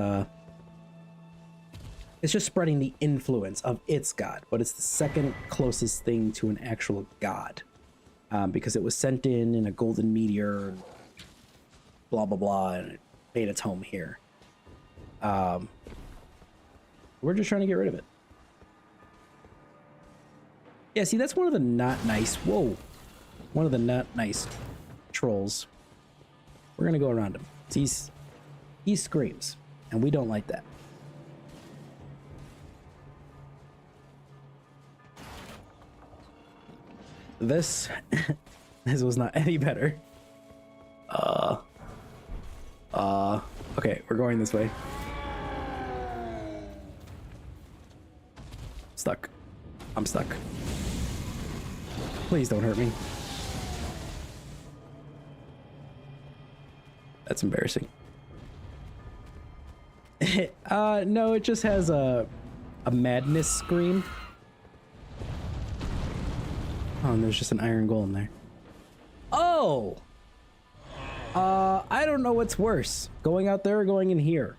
just spreading the influence of its god, but it's the second closest thing to an actual god, because it was sent in a golden meteor, blah blah blah, and it made its home here. We're just trying to get rid of it. Yeah, see, that's one of the not nice. Whoa, one of the not nice trolls. We're gonna go around him. He screams, and we don't like that. This was not any better. Okay, we're going this way. Stuck. I'm stuck. Please don't hurt me. That's embarrassing. No, it just has a madness scream. Oh, and there's just an iron golem there. Oh! I don't know what's worse. Going out there or going in here?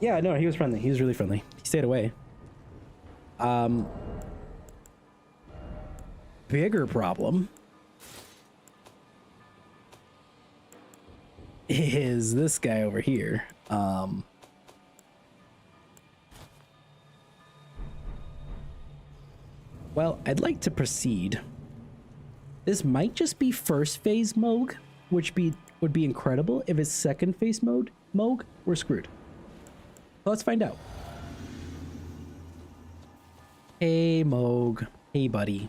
Yeah, no, he was friendly. He was really friendly. He stayed away. Bigger problem is this guy over here. Well, I'd like to proceed. This might just be first phase Moog, which would be incredible. If it's second phase Moog, we're screwed. Let's find out. Hey, Moog. Hey, buddy.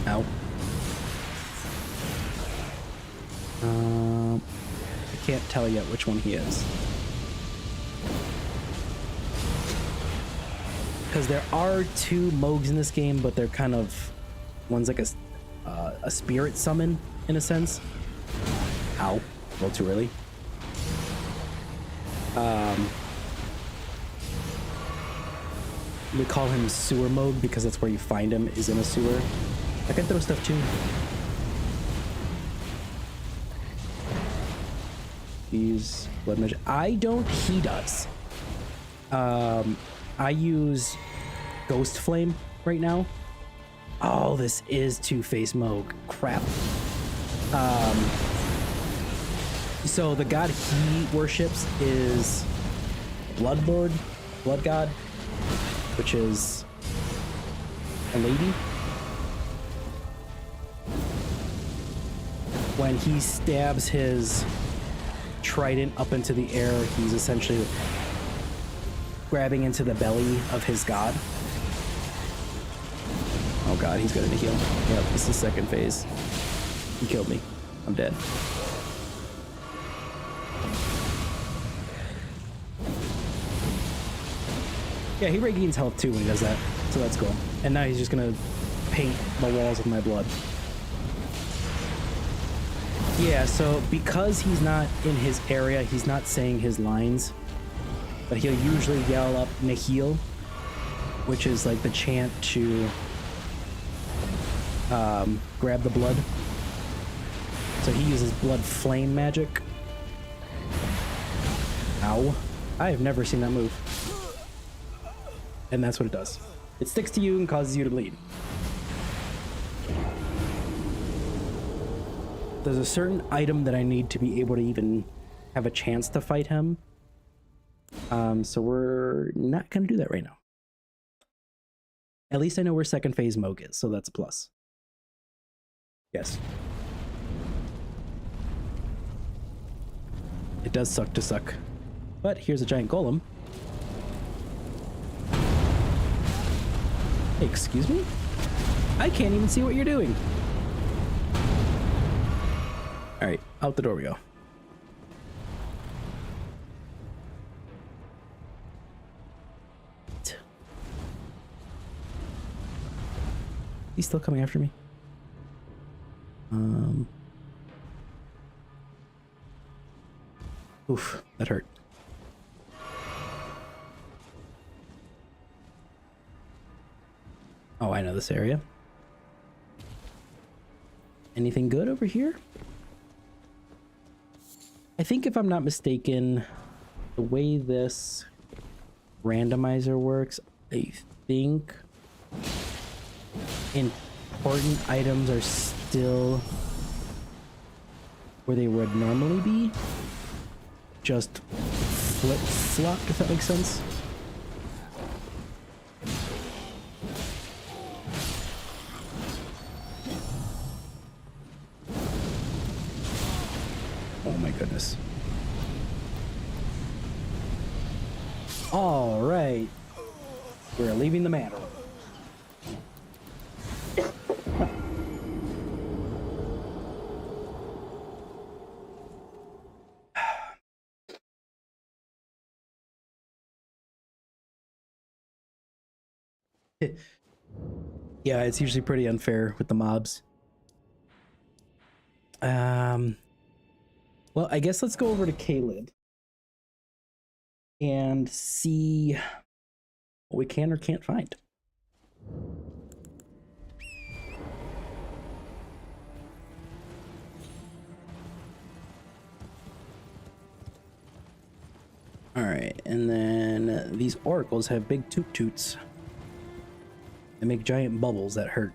Ow. I can't tell yet which one he is. Because there are two Moogs in this game, but they're kind of... One's like a spirit summon, in a sense. Ow. A little too early. We call him Sewer Moog because that's where you find him, is in a sewer. I can throw stuff too. Use blood magic. I don't, he does. I use Ghost Flame right now. Oh, this is two-face Moog. Crap. So the god he worships is Blood Lord, Blood God, which is a lady. When he stabs his trident up into the air, he's essentially grabbing into the belly of his god. Oh god, he's gonna heal. Yep, this is second phase. He killed me. I'm dead. Yeah, he regains health too when he does that, so that's cool. And now he's just gonna paint the walls with my blood. Yeah, so because he's not in his area, he's not saying his lines, but he'll usually yell up Nihil, which is like the chant to grab the blood. So he uses blood flame magic. Ow. I have never seen that move. And that's what it does. It sticks to you and causes you to bleed. There's a certain item that I need to be able to even have a chance to fight him. So we're not gonna do that right now. At least I know where second phase Moog is, so that's a plus. Yes. It does suck to suck. But here's a giant golem. Hey, excuse me? I can't even see what you're doing. Alright, out the door we go. He's still coming after me. Oof, that hurt. Oh, I know this area. Anything good over here? I think if I'm not mistaken, the way this randomizer works, I think important items are still where they would normally be. Just flip-flopped, if that makes sense. Oh my goodness. All right. We're leaving the manor. Yeah, it's usually pretty unfair with the mobs. Well, I guess let's go over to Caelid and see what we can or can't find. All right, and then these oracles have big toot toots. They make giant bubbles that hurt.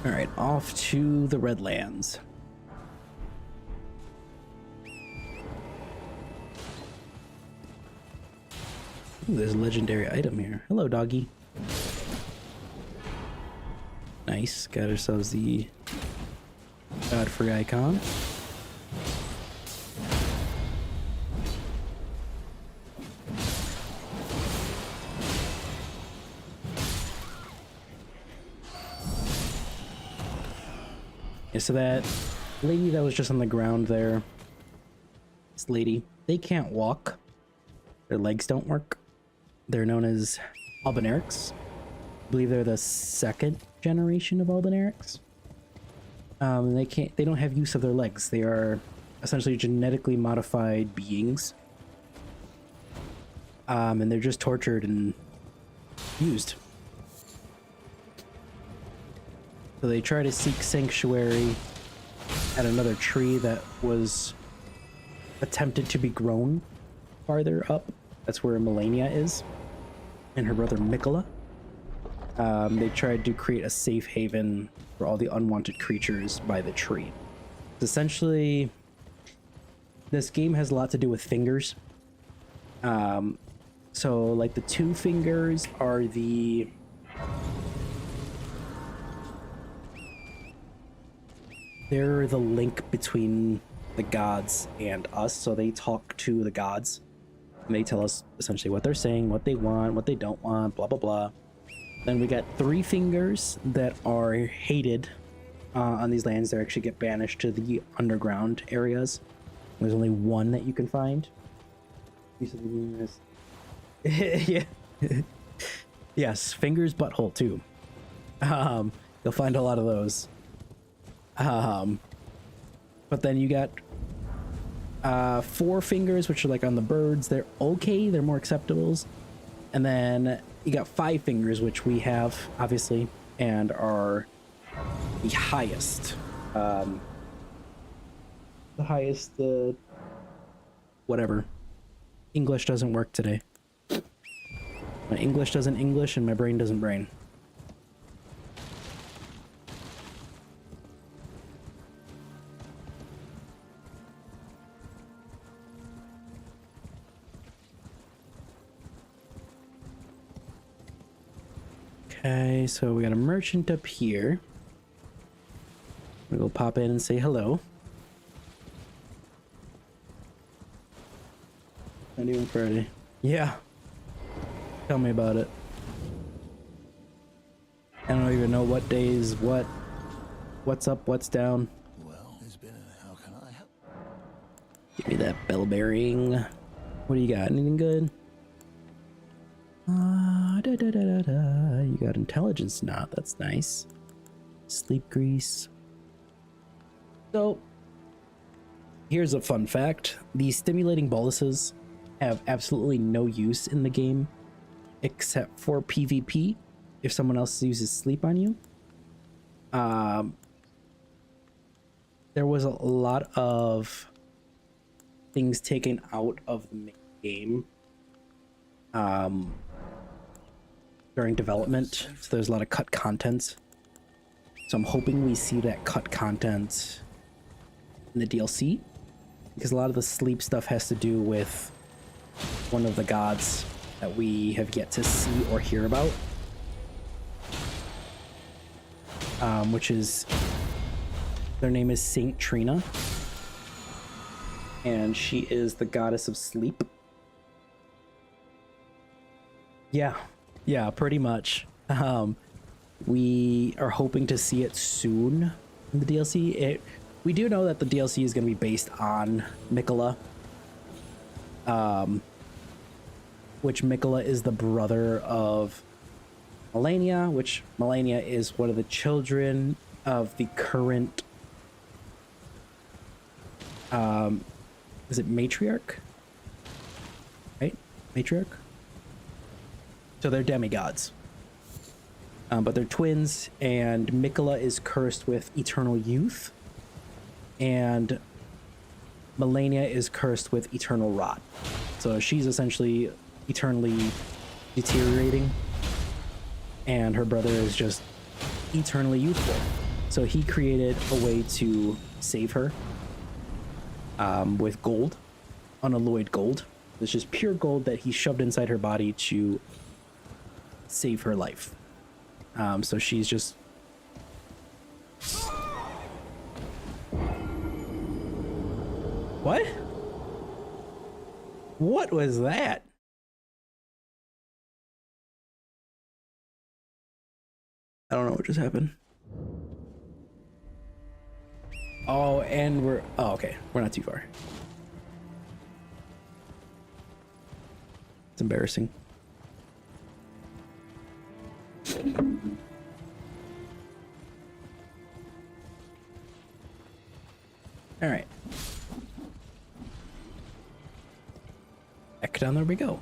All right, off to the Redlands. Ooh, there's a legendary item here. Hello, doggy. Nice. Got ourselves the Godfrey icon. Yeah, so that lady that was just on the ground there, this lady, they can't walk. Their legs don't work. They're known as Albinaurics. I believe they're the second generation of Albinaurics. They don't have use of their legs. They are essentially genetically modified beings. And they're just tortured and used. So they try to seek sanctuary at another tree that was attempted to be grown farther up. That's where Melania is, and her brother Mikola. They tried to create a safe haven for all the unwanted creatures by the tree. Essentially, this game has a lot to do with fingers. So like the two fingers are they're the link between the gods and us. So they talk to the gods and they tell us essentially what they're saying, what they want, what they don't want, blah blah blah. Then we got three fingers that are hated on these lands. They actually get banished to the underground areas. There's only one that you can find. Yeah. Yes, fingers, butthole too. You'll find a lot of those. But then you got four fingers, which are like on the birds. They're okay. They're more acceptables. And then you got five fingers, which we have obviously, and are the highest. Whatever. English doesn't work today. My English doesn't English and my brain doesn't brain. Okay, so we got a merchant up here. We'll pop in and say hello. How you doing, Friday? Yeah. Tell me about it. I don't even know what day is what. What's up? What's down? Well, there's been a... How can I help? Give me that bell bearing. What do you got? Anything good? You got intelligence knot. That's nice. Sleep grease. So, here's a fun fact. These stimulating boluses have absolutely no use in the game except for PvP if someone else uses sleep on you. There was a lot of things taken out of the main game during development, so there's a lot of cut content. So I'm hoping we see that cut content in the DLC, because a lot of the sleep stuff has to do with one of the gods that we have yet to see or hear about, which is, their name is Saint Trina, and she is the goddess of sleep. Yeah, pretty much. We are hoping to see it soon in the DLC. We do know that the DLC is going to be based on Mikola, which Mikola is the brother of Melania, which Melania is one of the children of the current, is it matriarch? Right? Matriarch? So they're demigods. But they're twins, and Mikola is cursed with eternal youth, and Melania is cursed with eternal rot. So she's essentially eternally deteriorating, and her brother is just eternally youthful. So he created a way to save her with gold, unalloyed gold. It's just pure gold that he shoved inside her body to save her life. So she's just... What? What was that? I don't know what just happened. Oh, and we're... Oh, okay. We're not too far. It's embarrassing. All right. Back down, there we go.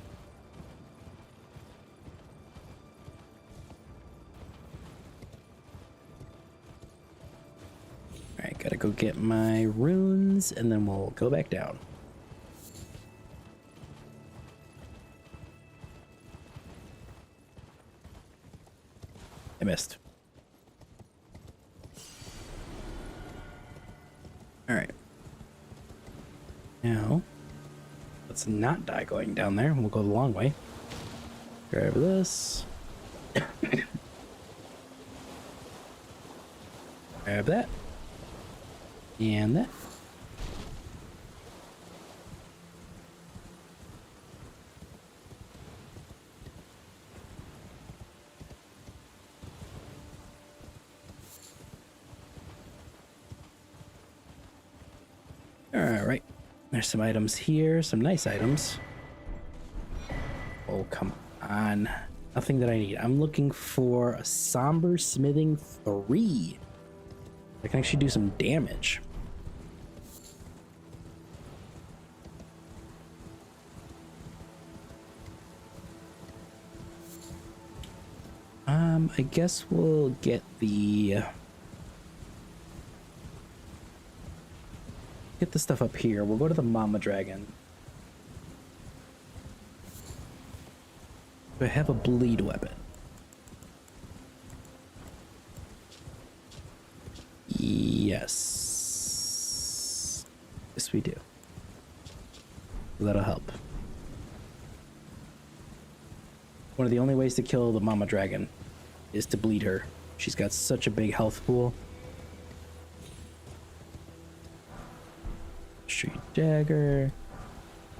All right, gotta go get my runes, and then we'll go back down. I missed. All right. Now, let's not die going down there. We'll go the long way. Grab this. Grab that. And that. Alright, there's some items here, some nice items. Oh, come on. Nothing that I need. I'm looking for a Somber Smithing 3. I can actually do some damage. I guess we'll get the... Get the stuff up here. We'll go to the Mama Dragon. Do I have a bleed weapon? Yes. Yes, we do. That'll help. One of the only ways to kill the Mama Dragon is to bleed her. She's got such a big health pool. Street Dagger.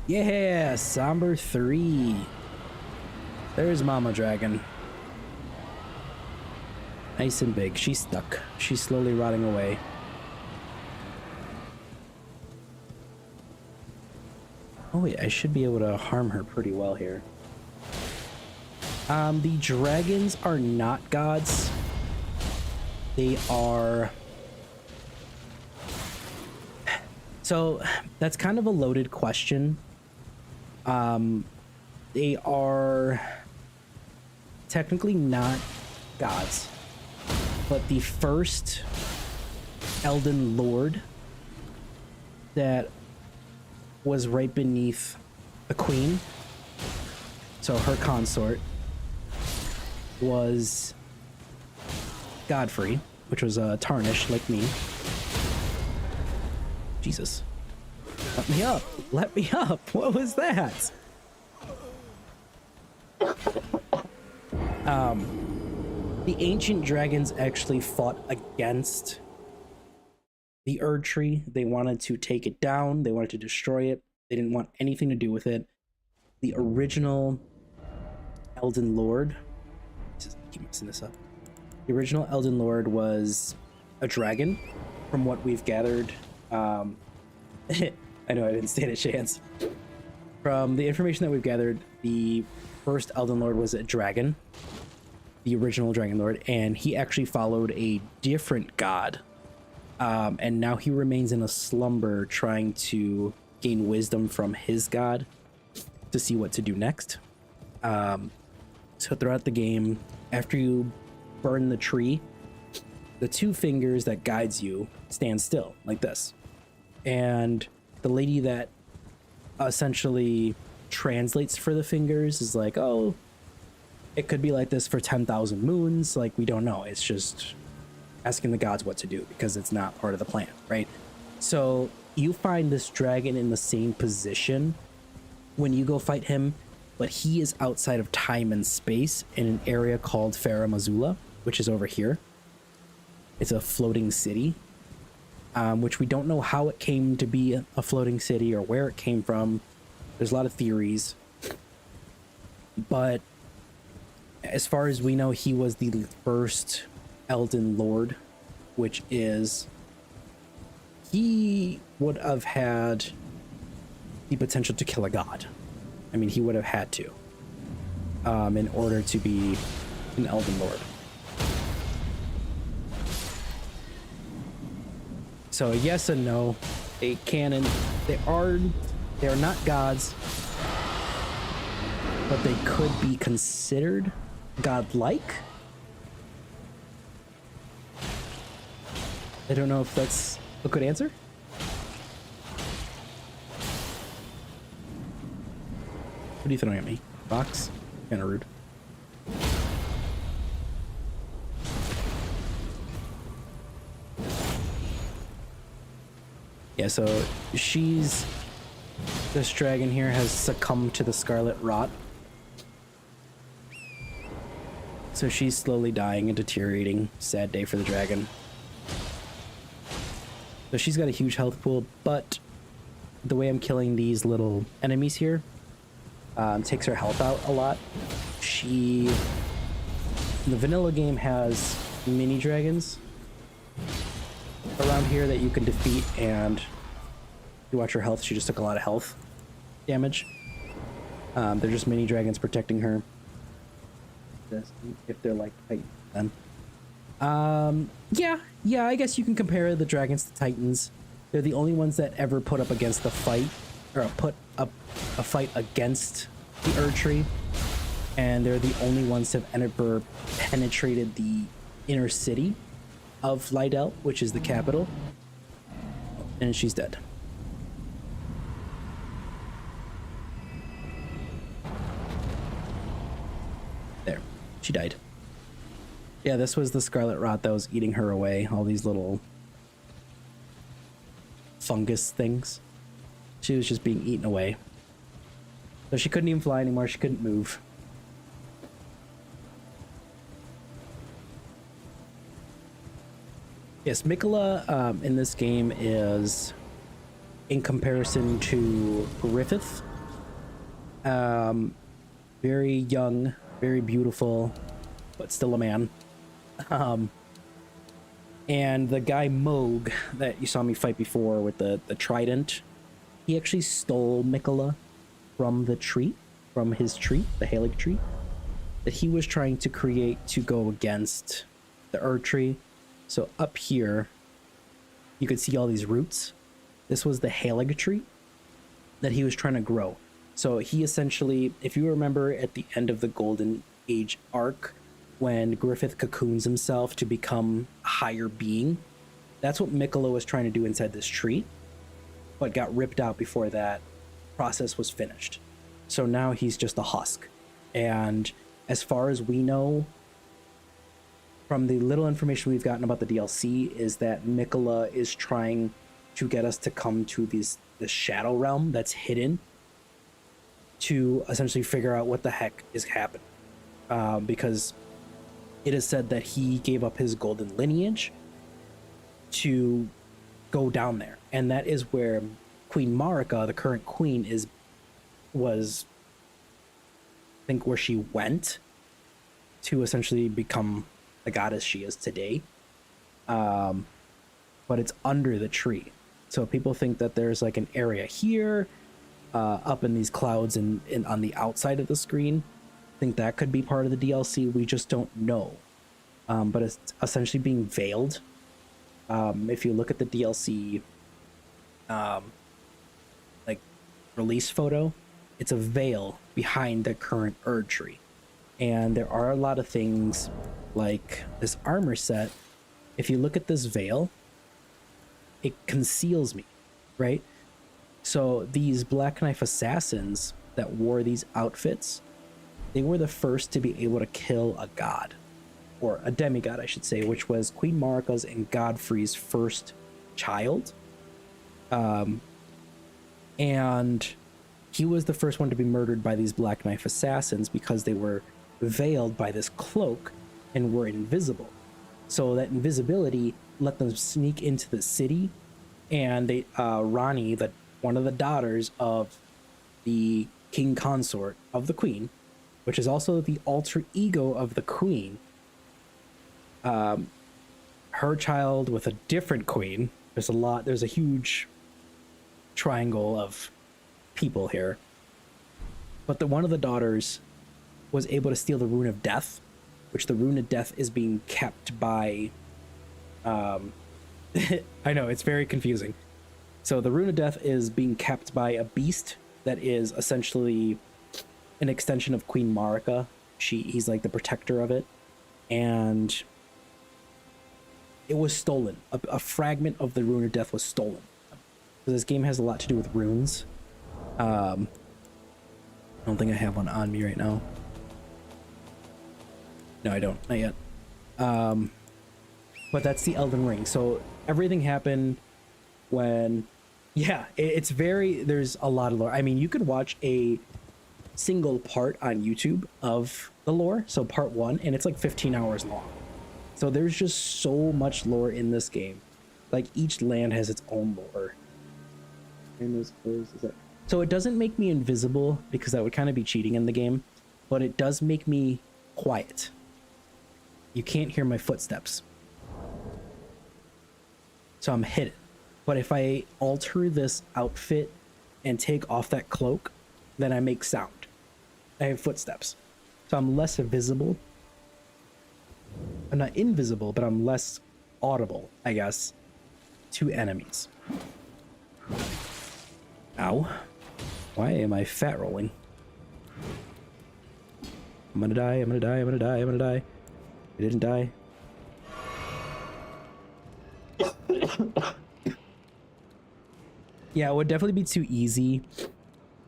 Yeah, Somber 3. There's Mama Dragon. Nice and big. She's stuck. She's slowly rotting away. Oh wait, I should be able to harm her pretty well here. The dragons are not gods. They are... So, that's kind of a loaded question. They are technically not gods. But the first Elden Lord that was right beneath the queen, so her consort, was Godfrey, which was a tarnished like me. Jesus. Let me up. Let me up. What was that? The ancient dragons actually fought against the Erd Tree. They wanted to take it down. They wanted to destroy it. They didn't want anything to do with it. The original Elden Lord... I keep messing this up. The original Elden Lord was a dragon, from what we've gathered. I know I didn't stand a chance. From the information that we've gathered, the first Elden Lord was a dragon, the original Dragon Lord, and he actually followed a different god. And now he remains in a slumber trying to gain wisdom from his god to see what to do next. So throughout the game, after you burn the tree, the two fingers that guides you stand still like this. And the lady that essentially translates for the fingers is like, oh, it could be like this for 10,000 moons. Like, we don't know. It's just asking the gods what to do because it's not part of the plan, right? So you find this dragon in the same position when you go fight him, but he is outside of time and space in an area called Farum Azula, which is over here. It's a floating city, which we don't know how it came to be a floating city or where it came from. There's a lot of theories, but as far as we know, he was the first Elden Lord, which is, he would have had the potential to kill a god. I mean, he would have had to, in order to be an Elden Lord. So yes and no. They are not gods, but they could be considered godlike. I don't know if that's a good answer. What are you throwing at me? Box? Kinda rude. Yeah, so this dragon here has succumbed to the scarlet rot. So she's slowly dying and deteriorating. Sad day for the dragon. So she's got a huge health pool, but the way I'm killing these little enemies here takes her health out a lot. The vanilla game has mini dragons around here that you can defeat, and you watch her health. She just took a lot of health damage. They're just mini dragons protecting her. If they're like Titans, then yeah, I guess you can compare the dragons to Titans. They're the only ones that ever put up against the fight, or put up a fight against the Erd Tree, and they're the only ones that have ever penetrated the inner city of Lydell, which is the capital. And she's dead. There, she died. Yeah, this was the scarlet rot that was eating her away. All these little fungus things. She was just being eaten away. So she couldn't even fly anymore. She couldn't move. Yes, Miquella in this game is, in comparison to Griffith, very young, very beautiful, but still a man. And the guy Moog that you saw me fight before with the trident, he actually stole Mikola from the tree, from his tree, the Halig tree, that he was trying to create to go against the Erd tree. So up here, you could see all these roots. This was the Halig tree that he was trying to grow. So he essentially, if you remember at the end of the Golden Age arc, when Griffith cocoons himself to become a higher being, that's what Mikola was trying to do inside this tree, but got ripped out before that process was finished. So now he's just a husk. And as far as we know, from the little information we've gotten about the DLC, is that Mikola is trying to get us to come to this shadow realm that's hidden to essentially figure out what the heck is happening. Because it is said that he gave up his golden lineage to go down there. And that is where Queen Marika, the current queen, was I think where she went to essentially become the goddess she is today. But it's under the tree. So people think that there's like an area here, up in these clouds and on the outside of the screen. I think that could be part of the DLC. We just don't know. But it's essentially being veiled. If you look at the DLC like release photo, it's a veil behind the current Erd tree. And there are a lot of things like this armor set. If you look at this veil, it conceals me, right? So these Black Knife assassins that wore these outfits, they were the first to be able to kill a god, or a demigod, I should say, which was Queen Marika's and Godfrey's first child. And he was the first one to be murdered by these Black Knife assassins because they were veiled by this cloak and were invisible. So that invisibility let them sneak into the city, and they Rani, one of the daughters of the king consort of the queen, which is also the alter ego of the queen, her child with a different queen. There's a huge triangle of people here. But one of the daughters was able to steal the Rune of Death, which the Rune of Death is being kept by... I know, it's very confusing. So the Rune of Death is being kept by a beast that is essentially an extension of Queen Marika. He's like the protector of it. And it was stolen. A fragment of the Rune of Death was stolen. So this game has a lot to do with runes. I don't think I have one on me right now. No, I don't. Not yet. But that's the Elden Ring. So everything happened when... Yeah, it's very... There's a lot of lore. I mean, you could watch a single part on YouTube of the lore. So part 1, and it's like 15 hours long. So there's just so much lore in this game. Like, each land has its own lore. So it doesn't make me invisible, because that would kind of be cheating in the game. But it does make me quiet. You can't hear my footsteps. So I'm hidden. But if I alter this outfit and take off that cloak, then I make sound. I have footsteps. So I'm less visible. I'm not invisible, but I'm less audible, I guess, to enemies. Ow. Why am I fat rolling? I'm gonna die, I'm gonna die, I'm gonna die, I'm gonna die. I didn't die. Yeah, it would definitely be too easy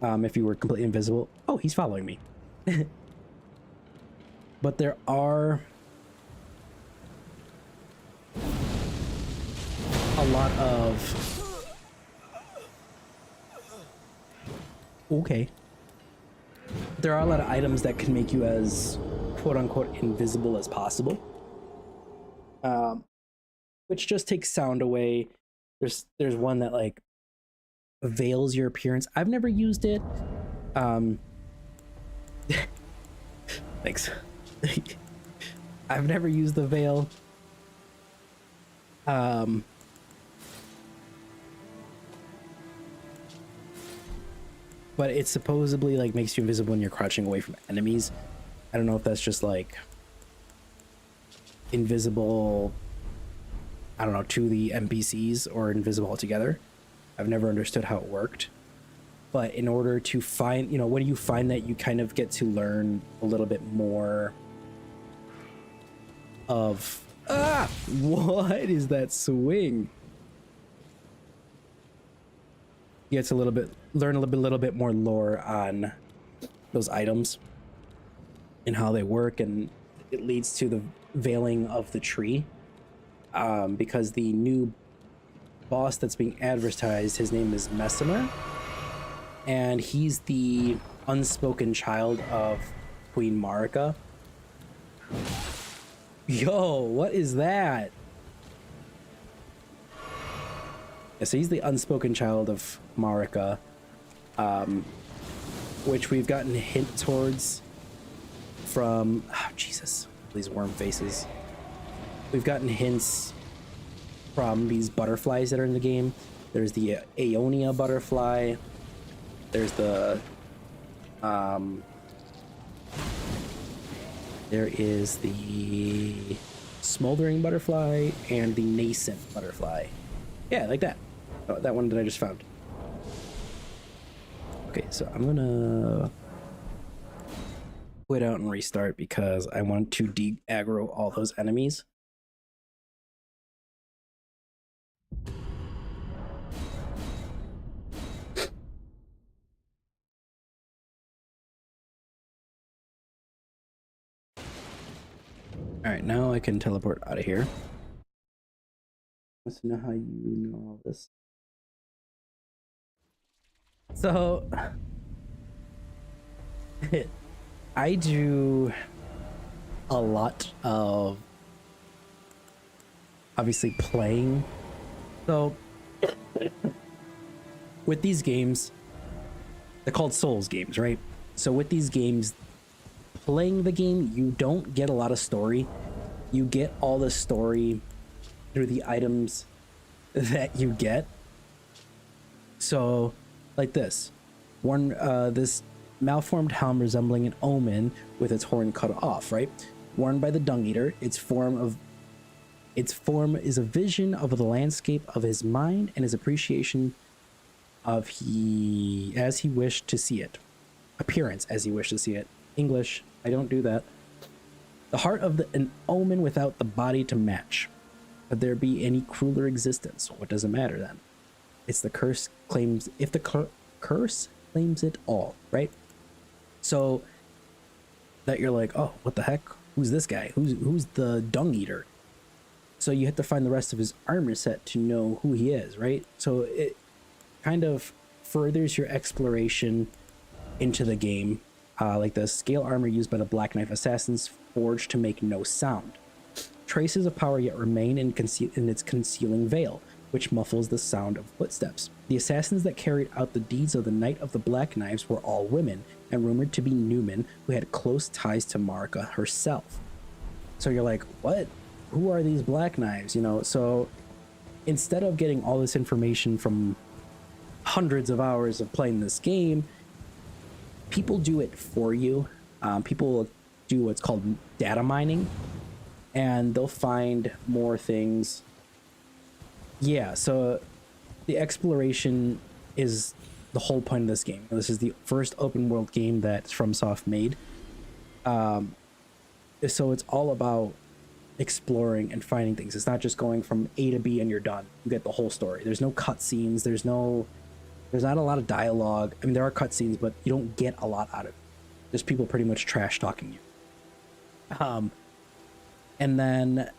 if you were completely invisible. Oh, he's following me. But there are a lot of... Okay. There are a lot of items that can make you as quote-unquote invisible as possible. Which just takes sound away. There's one that like veils your appearance. I've never used it. Thanks. I've never used the veil. But it supposedly like makes you invisible when you're crouching away from enemies. I don't know if that's just like invisible, I don't know, to the NPCs or invisible altogether. I've never understood how it worked. But in order to find, you know, when you find that, you kind of get to learn a little bit more of, what is that swing? You get to learn a little bit more lore on those items and how they work, and it leads to the veiling of the tree, because the new boss that's being advertised, his name is Messimer, and he's the unspoken child of Queen Marika. Yo, what is that? Yeah, so he's the unspoken child of Marika, which we've gotten a hint towards from, Jesus, these worm faces. We've gotten hints from these butterflies that are in the game. There's the Aeonia butterfly. There's the, there is the smoldering butterfly and the nascent butterfly. Yeah, like that. Oh, that one that I just found. Okay, so I'm gonna quit out and restart because I want to de-aggro all those enemies. All right, now I can teleport out of here. Let's know how you know all this. So, I do a lot of obviously playing. So, with these games, they're called Souls games, right? So with these games, playing the game, you don't get a lot of story. You get all the story through the items that you get. So, like this malformed helm resembling an omen with its horn cut off, right? Worn by the Dung Eater, its form is a vision of the landscape of his mind and his appreciation of as he wished to see it. Appearance as he wished to see it. English, I don't do that. The heart of an omen without the body to match. Could there be any crueler existence? What does it matter then? It's the curse claims, if the curse claims it all, right? So that you're like, oh, what the heck? Who's this guy? Who's the Dung Eater? So you have to find the rest of his armor set to know who he is, right? So it kind of furthers your exploration into the game. Like the scale armor used by the Black Knife assassins, forged to make no sound. Traces of power yet remain in its concealing veil, which muffles the sound of footsteps. The assassins that carried out the deeds of the Knight of the Black Knives were all women, and rumored to be Numen, who had close ties to Marika herself. So you're like, what? Who are these Black Knives? You know, so instead of getting all this information from hundreds of hours of playing this game, people do it for you. People do what's called data mining, and they'll find more things. Yeah, so the exploration is the whole point of this game. This is the first open world game that FromSoft made. So it's all about exploring and finding things. It's not just going from A to B and you're done. You get the whole story. There's no cutscenes. There's not a lot of dialogue. I mean, there are cutscenes, but you don't get a lot out of it. There's people pretty much trash talking you. And then,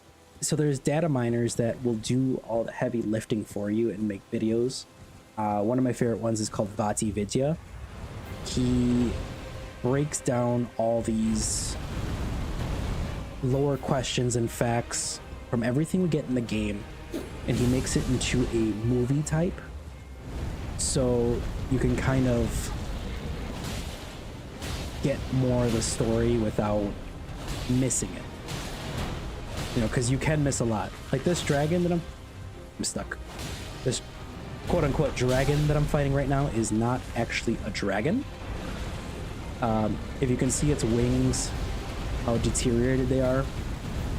so there's data miners that will do all the heavy lifting for you and make videos. One of my favorite ones is called Vati Vidya. He breaks down all these lore questions and facts from everything we get in the game, and he makes it into a movie type. So you can kind of get more of the story without missing it. You know, because you can miss a lot. Like this dragon that I'm stuck. This quote unquote dragon that I'm fighting right now is not actually a dragon. If you can see its wings, how deteriorated they are,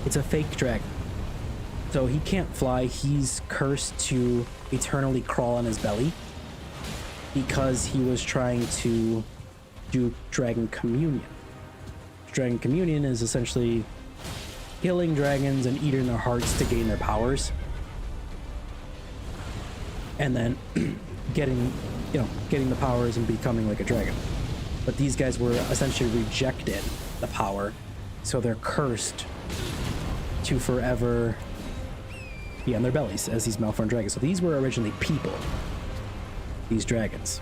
it's a fake dragon. So he can't fly. He's cursed to eternally crawl on his belly because he was trying to do Dragon Communion. Dragon Communion is essentially killing dragons and eating their hearts to gain their powers. And then getting the powers and becoming like a dragon. But these guys were essentially rejected the power, so they're cursed to forever be on their bellies as these malformed dragons. So these were originally people, these dragons.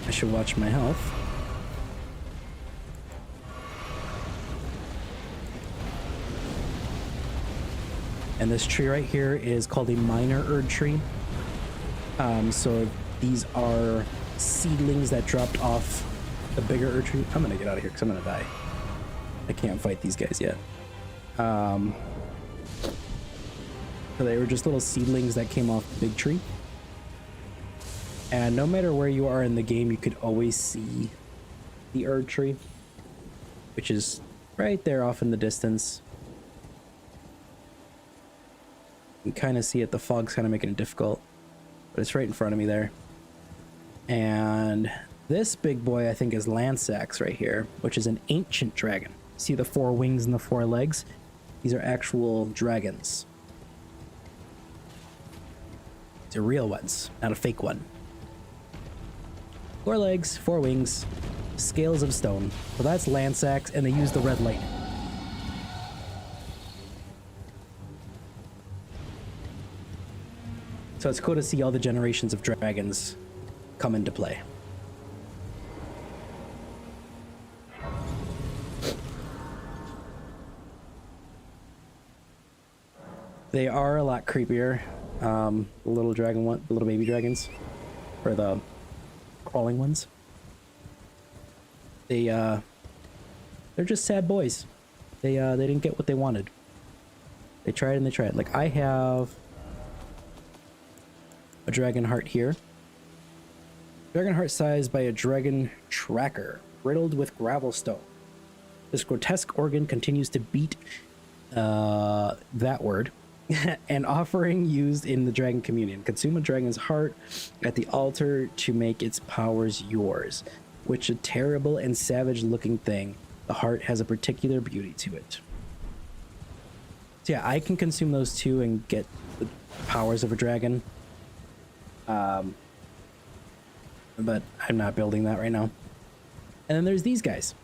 I should watch my health. And this tree right here is called a minor Erd tree. So these are seedlings that dropped off the bigger Erd tree. I'm gonna get out of here because I'm gonna die. I can't fight these guys yet. So they were just little seedlings that came off the big tree. And no matter where you are in the game, you could always see the Erd tree, which is right there off in the distance. You can kind of see it. The fog's kind of making it difficult, but it's right in front of me there. And this big boy, I think, is Lansax right here, which is an ancient dragon. See the 4 wings and the 4 legs? These are actual dragons. They're real ones, not a fake one. 4 legs, 4 wings, scales of stone. So that's Lansax, and they use the red lightning. So it's cool to see all the generations of dragons come into play. They are a lot creepier. The little dragon one, the little baby dragons, or the crawling ones. They're just sad boys. They didn't get what they wanted. They tried and they tried. Like I have a dragon heart here. Dragon heart sized by a dragon tracker, riddled with gravel stone. This grotesque organ continues to beat that word. An offering used in the Dragon Communion. Consume a dragon's heart at the altar to make its powers yours. Which a terrible and savage looking thing. The heart has a particular beauty to it. So yeah, I can consume those 2 and get the powers of a dragon. But I'm not building that right now. And then there's these guys.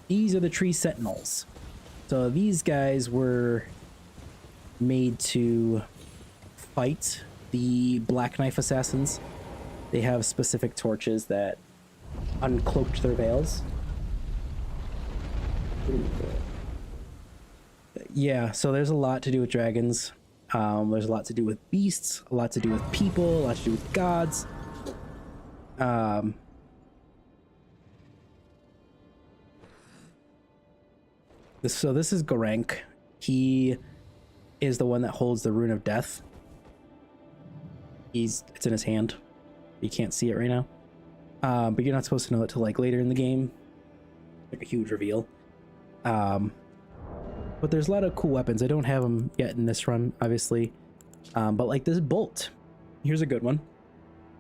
These are the tree sentinels. So these guys were made to fight the Black Knife assassins. They have specific torches that uncloaked their veils. Yeah, so there's a lot to do with dragons. There's a lot to do with beasts, a lot to do with people, a lot to do with gods. So this is Gorank. He is the one that holds the Rune of Death. It's in his hand. You can't see it right now. But you're not supposed to know it till like later in the game. Like a huge reveal. But there's a lot of cool weapons. I don't have them yet in this run, obviously. But like this bolt. Here's a good one.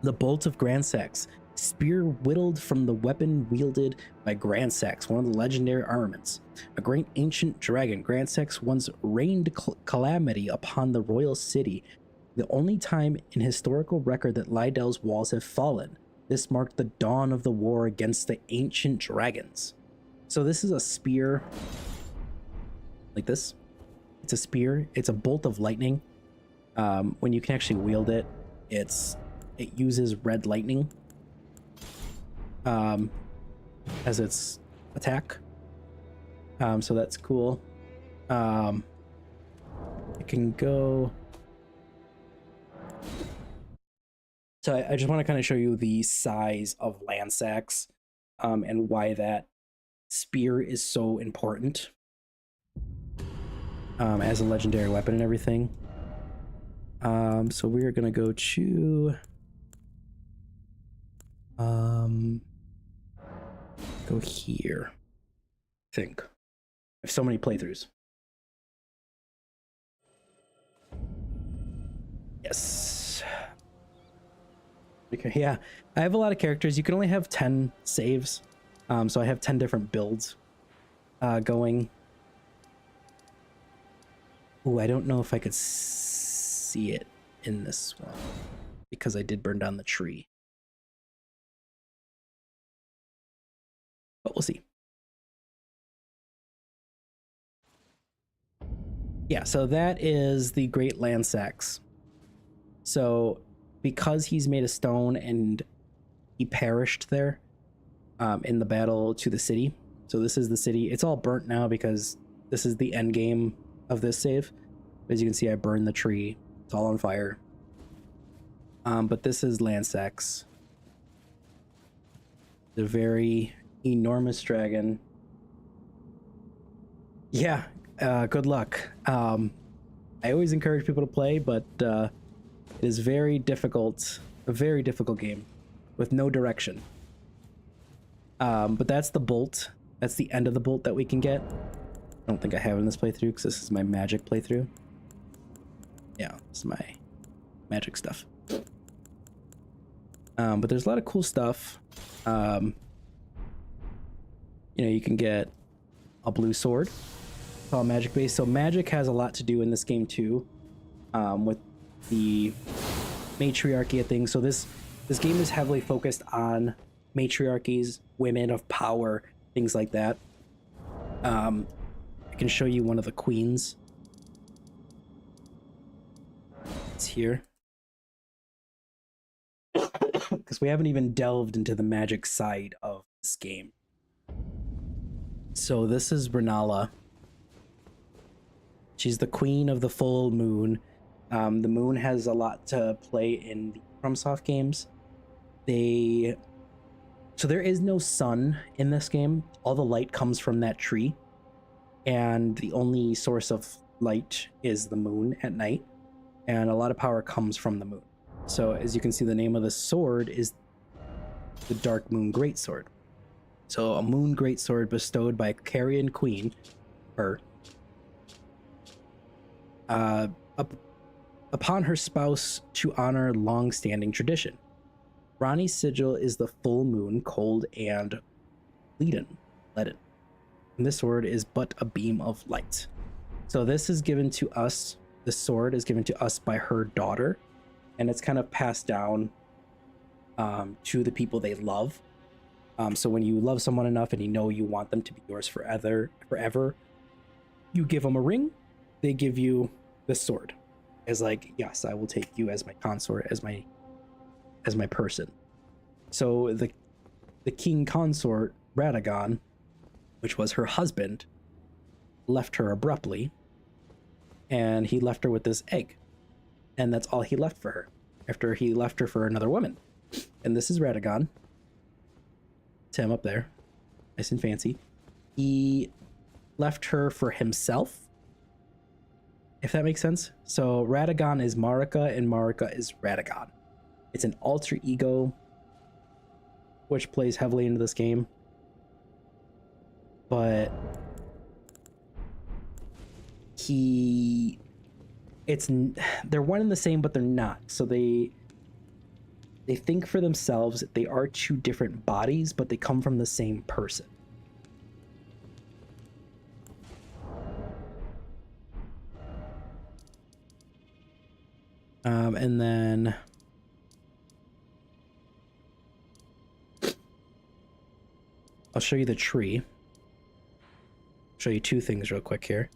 The Bolt of Gransax. Spear whittled from the weapon wielded by Gransax, one of the legendary armaments. A great ancient dragon, Gransax once rained calamity upon the royal city. The only time in historical record that Lydell's walls have fallen. This marked the dawn of the war against the ancient dragons. So this is a spear. Like this. It's a spear. It's a bolt of lightning. When you can actually wield it, it uses red lightning as its attack. So that's cool. It can go So I just want to kind of show you the size of Lansax, and why that spear is so important as a legendary weapon and everything. So we are gonna go to go here. I think I have so many playthroughs. Yes. Okay, yeah, I have a lot of characters. You can only have 10 saves, so I have 10 different builds going. Ooh, I don't know if I could see it in this one because I did burn down the tree, but we'll see. Yeah, so that is the Great Lansax. So because he's made of stone and he perished there in the battle to the city. So this is the city. It's all burnt now because this is the end game of this save. As you can see, I burned the tree. It's all on fire. But this is Lansax. The very enormous dragon. Yeah, good luck. I always encourage people to play, but it is very difficult, a very difficult game with no direction. But that's the bolt. That's the end of the bolt that we can get. I don't think I have in this playthrough because this is my magic playthrough. Yeah, this is my magic stuff. But there's a lot of cool stuff. You know, you can get a blue sword. It's all magic based. So magic has a lot to do in this game too, with the matriarchy of things. So this game is heavily focused on matriarchies, women of power, things like that. I can show you one of the queens. It's here. Because we haven't even delved into the magic side of this game. So this is Renala. She's the queen of the full moon. The moon has a lot to play in the FromSoft games. So there is no sun in this game. All the light comes from that tree. And the only source of light is the moon at night. And a lot of power comes from the moon. So as you can see, the name of the sword is the Dark Moon Greatsword. So a moon greatsword bestowed by Carian Queen, upon her spouse to honor long-standing tradition. Ranni's sigil is the full moon, cold and leaden. And this sword is but a beam of light. So this is given to us. This sword is given to us by her daughter, and it's kind of passed down to the people they love. So when you love someone enough and you know you want them to be yours forever, you give them a ring. They give you this sword. As like, yes, I will take you as my consort, as my person. So the king consort Radagon, which was her husband, left her abruptly, and he left her with this egg, and that's all he left for her after he left her for another woman. And this is Radagon. It's him up there, nice and fancy. He left her for himself, if that makes sense. So Radagon is Marika and Marika is Radagon. It's an alter ego which plays heavily into this game, but they're one and the same, but they're not. So they think for themselves. They are two different bodies, but they come from the same person. And then I'll show you the tree. Show you two things real quick here.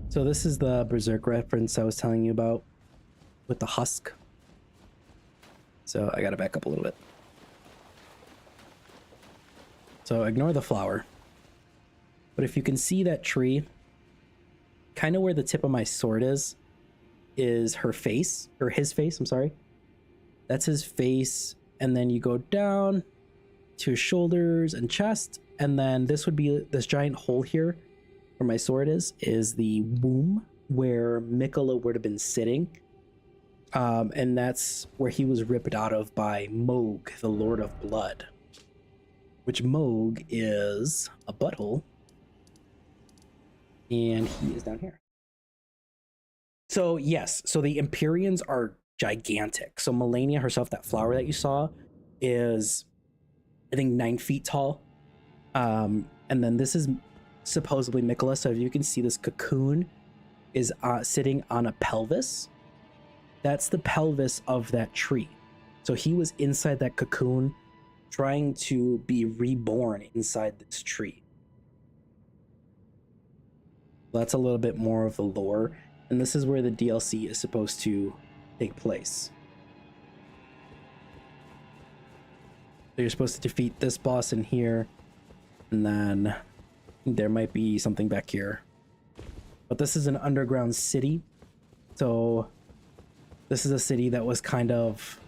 So this is the Berserk reference I was telling you about with the husk. So I gotta back up a little bit. So ignore the flower. But if you can see that tree, kind of where the tip of my sword is her face, or his face, I'm sorry. That's his face. And then you go down to his shoulders and chest. And then this would be this giant hole here where my sword is the womb where Mikola would have been sitting. And that's where he was ripped out of by Mohg, the Lord of Blood. Which Mohg is a butthole. And he is down here. So yes, so the Empyreans are gigantic. So Melania herself, that flower that you saw, is I think 9 feet tall. And then this is supposedly Mikola. So if you can see, this cocoon is sitting on a pelvis. That's the pelvis of that tree. So he was inside that cocoon trying to be reborn inside this tree. That's a little bit more of the lore. And this is where the DLC is supposed to take place. So you're supposed to defeat this boss in here. And then there might be something back here. But this is an underground city. So this is a city that was kind of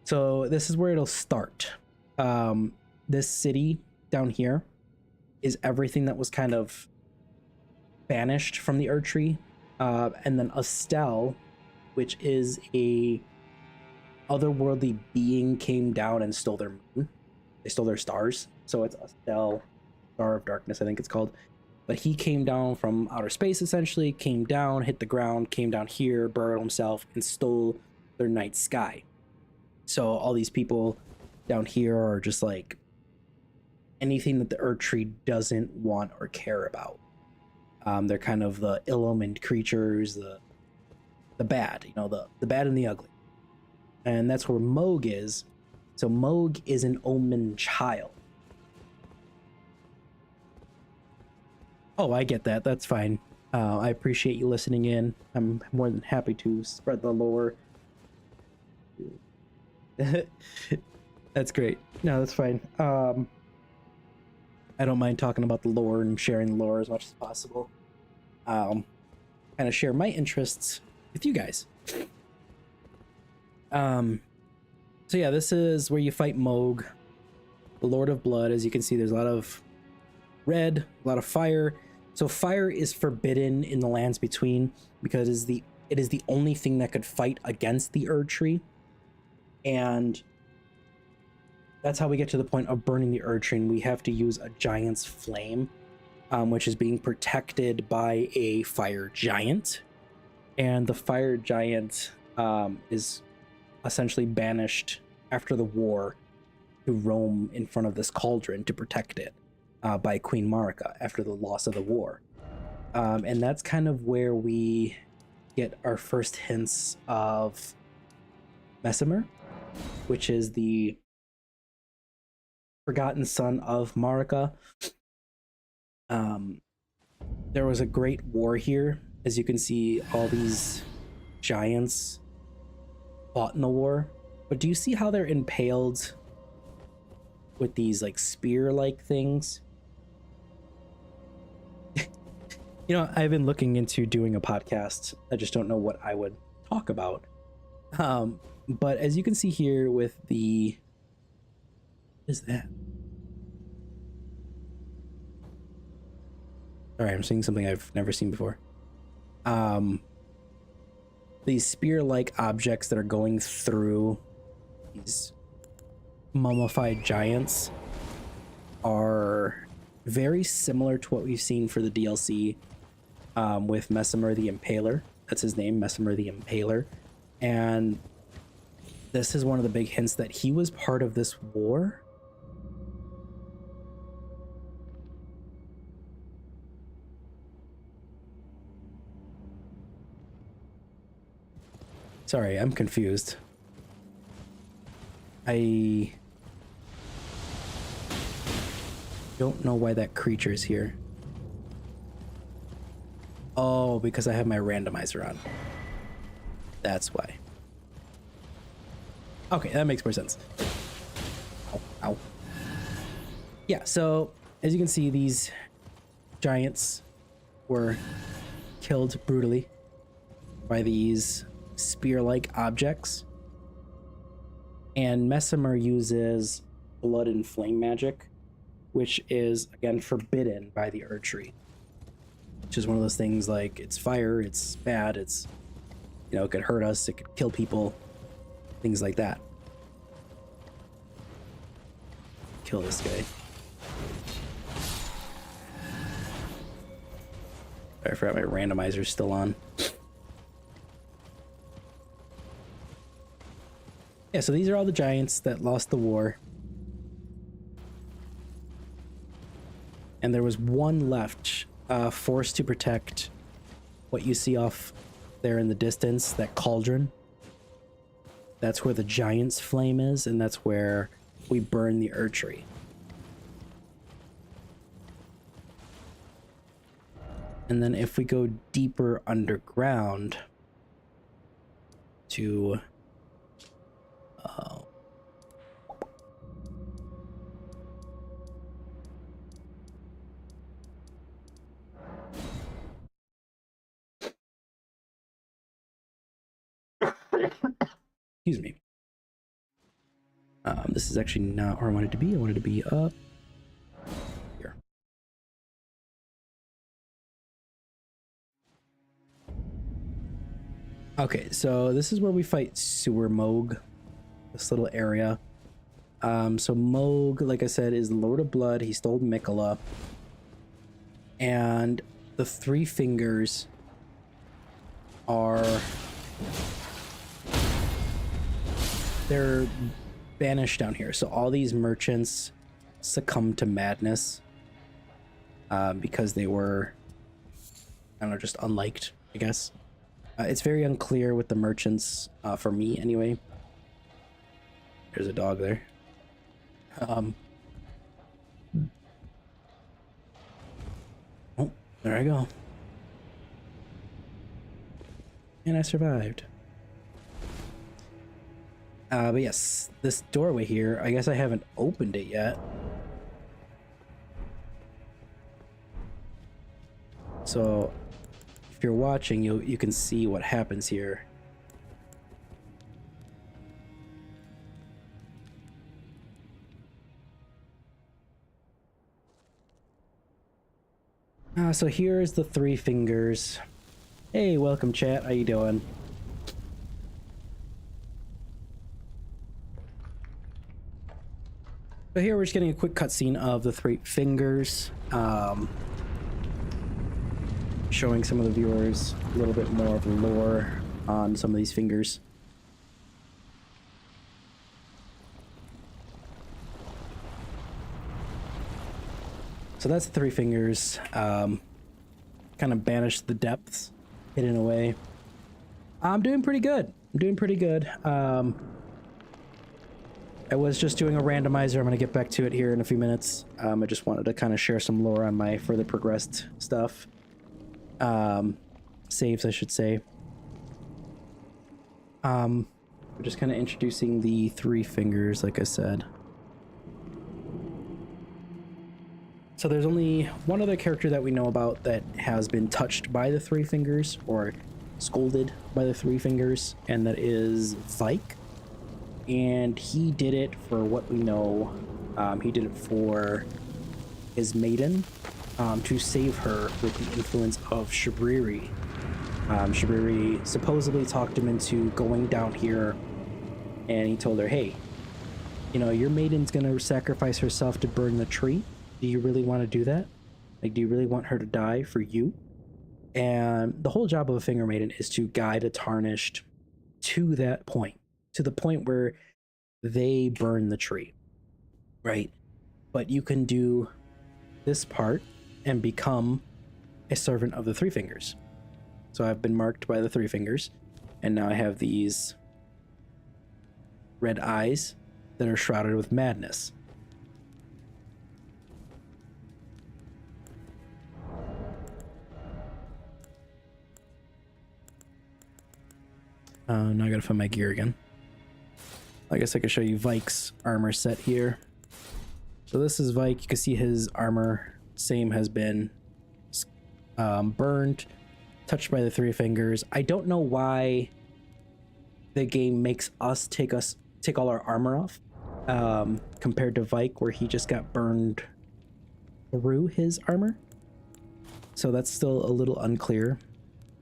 so this is where it'll start. This city down here is everything that was kind of banished from the Erdtree. And then Astel, which is a otherworldly being, came down and stole their moon. They stole their stars. So it's Astel, Star of Darkness, I think it's called. But he came down from outer space, essentially, came down, hit the ground, came down here, buried himself, and stole their night sky. So all these people down here are just like anything that the Erdtree doesn't want or care about. They're kind of the ill-omened creatures, the bad, you know, the bad and the ugly. And that's where Mohg is. So Mohg is an omen child. Oh, I get that. That's fine. I appreciate you listening in. I'm more than happy to spread the lore. That's great. No, that's fine. I don't mind talking about the lore and sharing the lore as much as possible. Kind of share my interests with you guys. So yeah, this is where you fight Mohg, the Lord of Blood. As you can see, there's a lot of red, a lot of fire. So fire is forbidden in the lands between because it is the only thing that could fight against the Erdtree. And that's how we get to the point of burning the Erdtree. And we have to use a giant's flame, which is being protected by a fire giant. And the fire giant is essentially banished after the war to roam in front of this cauldron to protect it by Queen Marika after the loss of the war. And that's kind of where we get our first hints of Mesmer, which is the forgotten son of Marika. There was a great war here. As you can see, all these giants fought in the war. But do you see how they're impaled with these like spear-like things? You know, I've been looking into doing a podcast. I just don't know what I would talk about. But as you can see here with the... What is that? Sorry, I'm seeing something I've never seen before. These spear-like objects that are going through these mummified giants are very similar to what we've seen for the DLC with Mesmer the Impaler. That's his name, Mesmer the Impaler. And this is one of the big hints that he was part of this war. Sorry, I'm confused. I don't know why that creature is here. Oh, because I have my randomizer on. That's why. Okay, that makes more sense. Ow, ow. Yeah, so as you can see, these giants were killed brutally by these spear-like objects. And Mesmer uses blood and flame magic, which is, again, forbidden by the Erdtree. Which is one of those things like, it's fire, it's bad, it's, you know, it could hurt us, it could kill people, things like that. Kill this guy. I forgot my randomizer's still on. Yeah, so these are all the giants that lost the war. And there was one left, forced to protect what you see off there in the distance, that cauldron. That's where the giant's flame is, and that's where we burn the Erdtree. And then if we go deeper underground to excuse me. This is actually not where I wanted to be. I wanted to be up here. Okay, so this is where we fight Sewer Mohg, this little area. So Mohg, like I said, is Lord of Blood. He stole Miquella. And the Three Fingers are... they're banished down here. So all these merchants succumbed to madness because they were, I don't know, just unliked, I guess. It's very unclear with the merchants, for me anyway. There's a dog there. Oh, there I go. And I survived. But yes, this doorway here, I guess I haven't opened it yet. So if you're watching, you can see what happens here. So here's the Three Fingers. Hey, welcome chat, how you doing? So here we're just getting a quick cutscene of the Three Fingers, showing some of the viewers a little bit more of the lore on some of these fingers. So that's the Three Fingers, kind of banished the depths, hidden away. I'm doing pretty good. I'm doing pretty good. I was just doing a randomizer. I'm going to get back to it here in a few minutes. I just wanted to kind of share some lore on my further progressed stuff. Saves, I should say. We're just kind of introducing the Three Fingers, like I said. So there's only one other character that we know about that has been touched by the Three Fingers, or scolded by the Three Fingers, and that is Vyke. And he did it for what we know. He did it for his maiden, to save her with the influence of Shabriri. Shabriri supposedly talked him into going down here, and he told her, hey, you know, your maiden's gonna sacrifice herself to burn the tree. Do you really want to do that? Like, do you really want her to die for you? And the whole job of a Finger Maiden is to guide a Tarnished to that point. To the point where they burn the tree, right? But you can do this part and become a servant of the Three Fingers. So I've been marked by the Three Fingers, and now I have these red eyes that are shrouded with madness. Now I gotta find my gear again. I guess I could show you Vike's armor set here. So this is Vike. You can see his armor, same, has been burned, touched by the three fingers. I don't know why the game makes us take all our armor off, compared to Vike, where he just got burned through his armor. So that's still a little unclear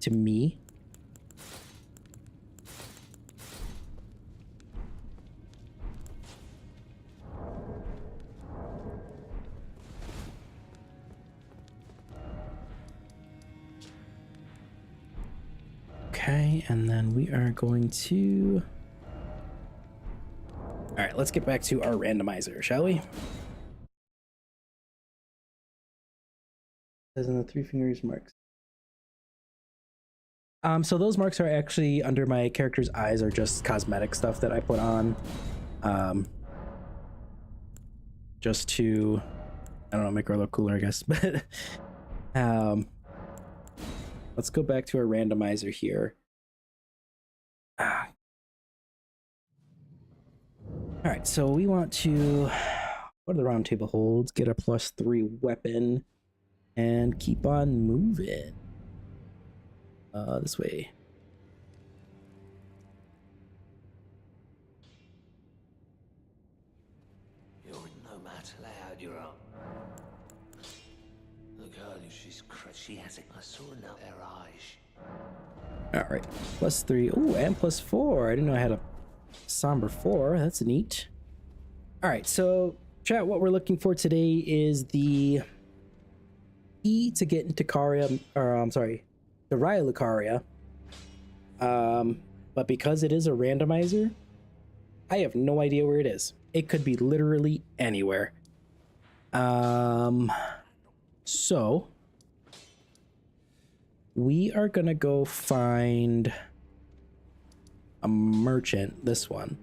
to me. Okay, and then we are going to... All right, let's get back to our randomizer, shall we? As in the three fingers marks. So those marks are actually under my character's eyes, are just cosmetic stuff that I put on. Just to, I don't know, make her look cooler, I guess. But let's go back to our randomizer here. All right, so we want to, what do the round table holds? Get a +3 weapon and keep on moving. This way. You're no matter loud, you're up. The girl, she's she has it. I saw enough her eyes. All right, +3. Oh, and +4. I didn't know I had a somber 4. That's neat. All right, so chat, what we're looking for today is the key to get into Caria, or I'm sorry, the Raya Lucaria. But because it is a randomizer, I have no idea where it is. It could be literally anywhere. So we are gonna go find a merchant, this one.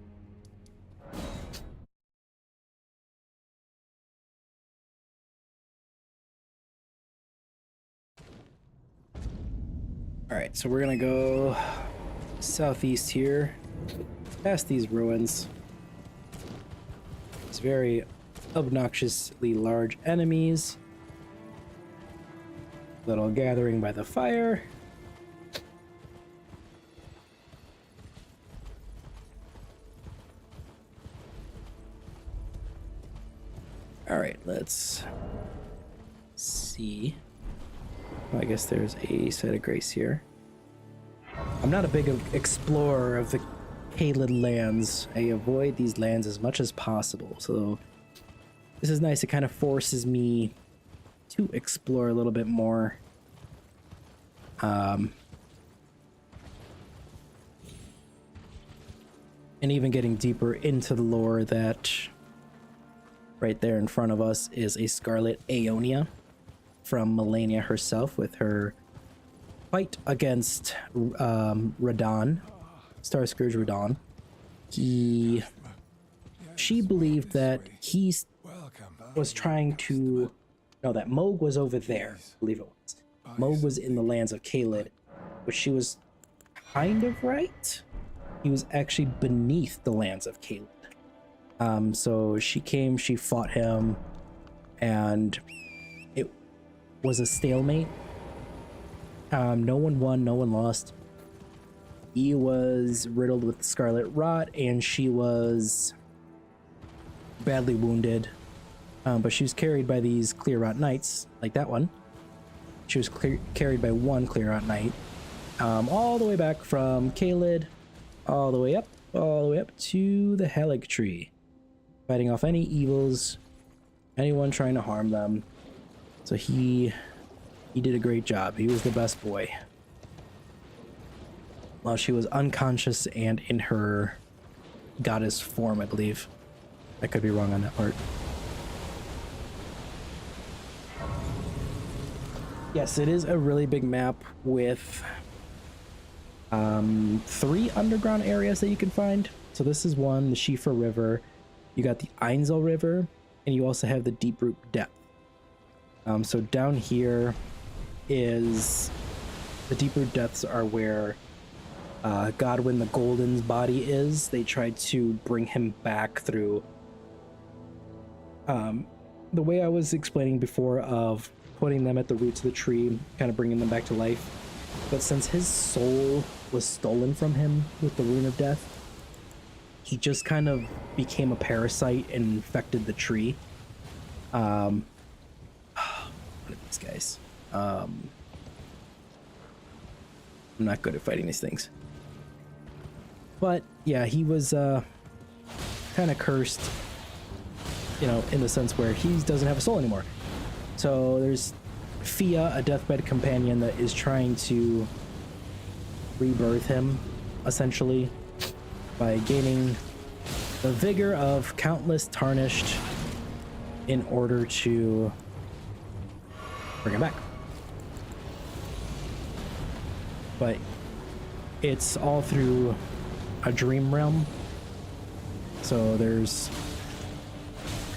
All right, so we're gonna go southeast here, past these ruins. It's very obnoxiously large enemies. Little gathering by the fire. All right, let's see. I guess there's a site of grace here. I'm not a big explorer of the Caelid lands. I avoid these lands as much as possible. So this is nice. It kind of forces me to explore a little bit more. And even getting deeper into the lore that right there in front of us is a Scarlet Aeonia from Melania herself with her fight against Radahn, Starscourge Radahn. She believed that he was trying to, no, that Mohg was over there, I believe it was. Mohg was in the lands of Caelid, but she was kind of right. He was actually beneath the lands of Caelid. So she came, she fought him, and it was a stalemate. No one won, no one lost. He was riddled with the Scarlet Rot, and she was badly wounded. But she was carried by these Clear Rot Knights, like that one. She was carried by one Clear Rot Knight, all the way back from Caelid, all the way up to the Halig Tree, fighting off any evils, anyone trying to harm them. So he did a great job. He was the best boy. While she was unconscious and in her goddess form, I believe. I could be wrong on that part. Yes, it is a really big map with 3 underground areas that you can find. So this is one, the Schiefer River. You got the Einzel River, and you also have the Deeproot Depth. So down here is the Deeproot Depths are where Godwyn the Golden's body is. They tried to bring him back through the way I was explaining before of putting them at the roots of the tree, kind of bringing them back to life. But since his soul was stolen from him with the Rune of Death, he just kind of became a parasite and infected the tree. What are these guys? I'm not good at fighting these things. But yeah, he was kind of cursed, you know, in the sense where he doesn't have a soul anymore. So there's Fia, a deathbed companion, that is trying to rebirth him, essentially, by gaining the vigor of countless tarnished in order to bring him back. But it's all through a dream realm. So there's,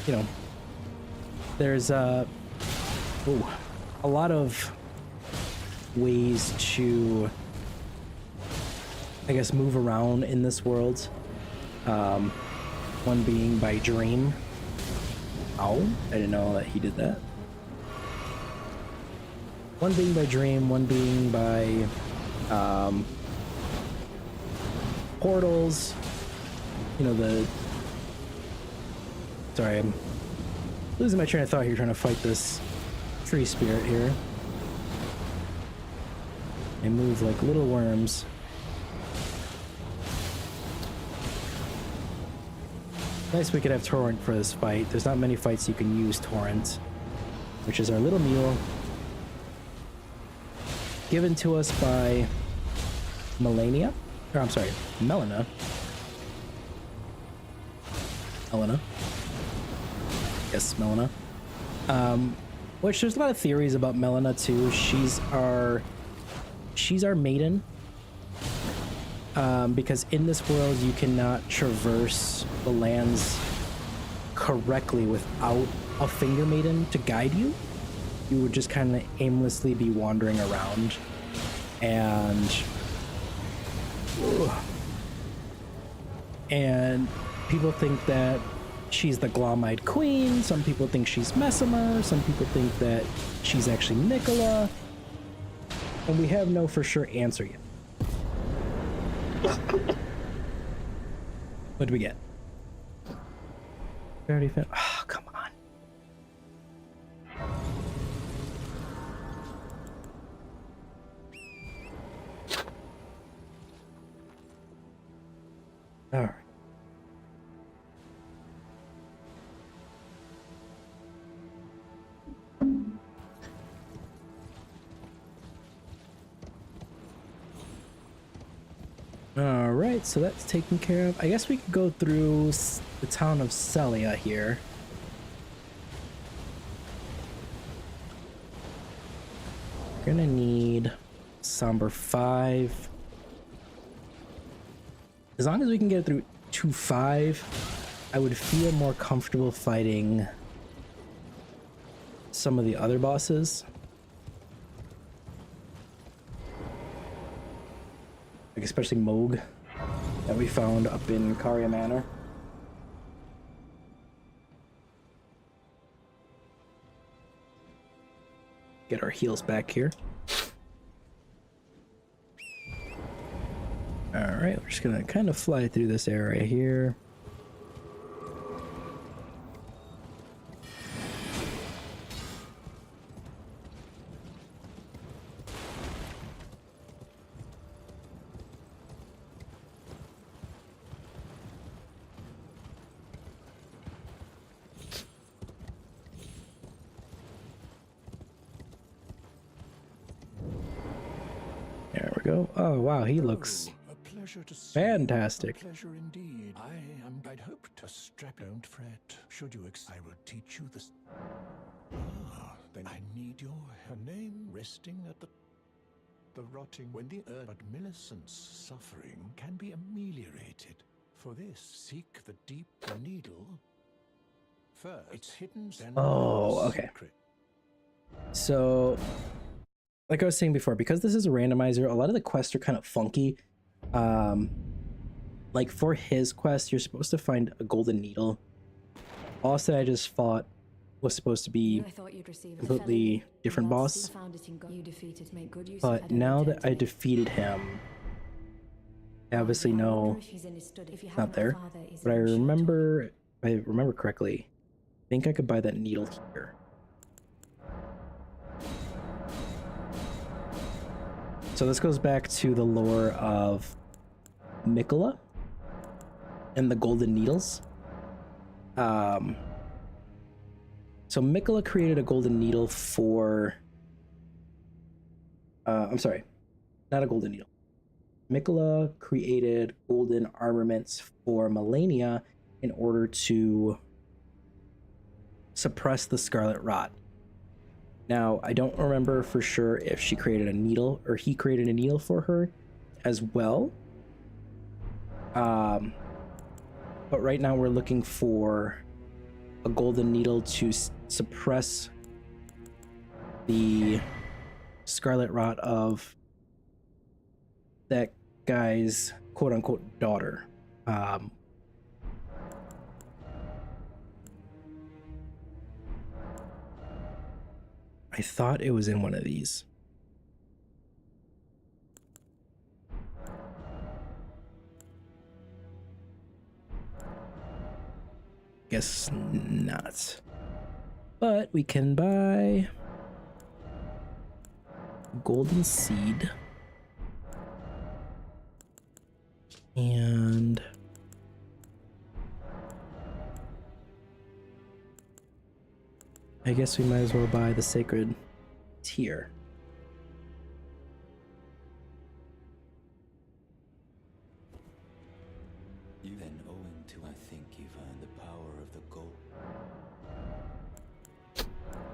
you know, there's a lot of ways to, I guess, move around in this world. One being by dream. Oh, I didn't know that he did that. One being by dream, one being by portals. You know, sorry, I'm losing my train of thought here trying to fight this tree spirit here. They move like little worms. Nice we could have Torrent for this fight. There's not many fights you can use Torrent, which is our little mule, given to us by Melania, or I'm sorry, Melina. Melina. Yes, Melina. Which there's a lot of theories about Melina too. She's our maiden. Because in this world you cannot traverse the lands correctly without a finger maiden to guide you. You would just kind of aimlessly be wandering around, and people think that she's the Glomide Queen. Some people think she's Messemer. Some people think that she's actually Nicola, and we have no for sure answer yet. What do we get? We already found. Oh, come on. All right. All right, so that's taken care of. I guess we could go through the town of Celia here. We're gonna need Somber 5. As long as we can get through 2-5, I would feel more comfortable fighting some of the other bosses. Like especially Moog that we found up in Caria Manor. Get our heals back here. Alright, we're just gonna kind of fly through this area here. There we go. Oh wow, he looks A pleasure to see fantastic. you. A pleasure indeed. I'd hope to strap. Don't fret. Should you I will teach you this. Then I need your name resting at the rotting when the earth. But Millicent's suffering can be ameliorated. For this, seek the deep needle. First, it's hidden. Oh, okay. So, like I was saying before, because this is a randomizer, a lot of the quests are kind of funky. Like for his quest, you're supposed to find a golden needle. Boss that I just fought was supposed to be I thought you'd receive a completely felony. different Glad to boss. see you found it in you defeated. Make good use of it. But I don't now that intend to I make- defeated him, I obviously Yeah, I know wonder if he's in his study. If you it's have not there. my father, he's But I in short. remember, if I remember correctly, I think I could buy that needle here. So this goes back to the lore of Mikola and the golden needles. So Mikola created a golden needle for I'm sorry, not a golden needle. Mikola created golden armaments for Melania in order to suppress the Scarlet Rot. Now, I don't remember for sure if she created a needle or he created a needle for her as well. But right now we're looking for a golden needle to suppress the Scarlet Rot of that guy's quote-unquote daughter. I thought it was in one of these. Guess not. But we can buy golden seed. And I guess we might as well buy the sacred tear. You then owing to, I think you've earned the power of the gold.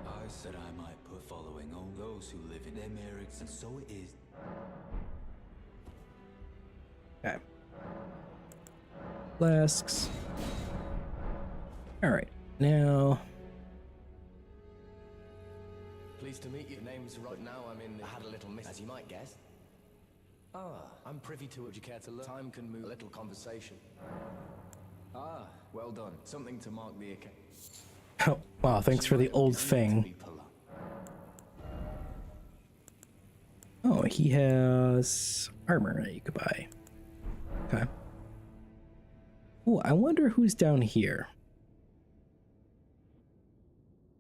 I said I might put following all those who live in them Erics, and so it is. Okay. Flasks. Alright, now Pleased to meet you. Name's right now. I had a little miss, as you might guess. I'm privy to it. Would you care to learn? Time can move. A little conversation. Well done. Something to mark the occasion. oh, wow, thanks for the old thing. Oh, he has armor that you could buy. Okay. Oh, I wonder who's down here.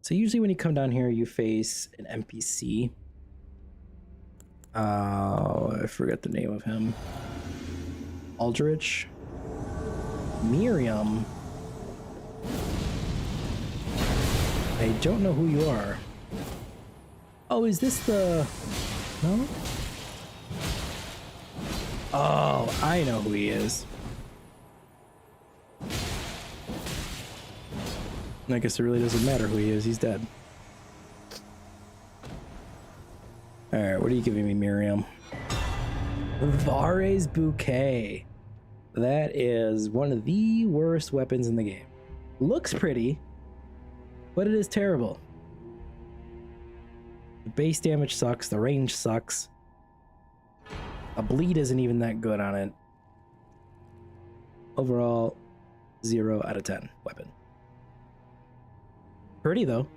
So usually when you come down here, you face an NPC. I forget the name of him. Aldrich. Miriam. I don't know who you are. Oh, is this the... No? Oh, I know who he is. I guess it really doesn't matter who he is. He's dead. Alright, what are you giving me, Miriam? Vare's Bouquet. That is one of the worst weapons in the game. Looks pretty, but it is terrible. The base damage sucks, the range sucks. A bleed isn't even that good on it. Overall, 0 out of 10 weapon. Pretty though.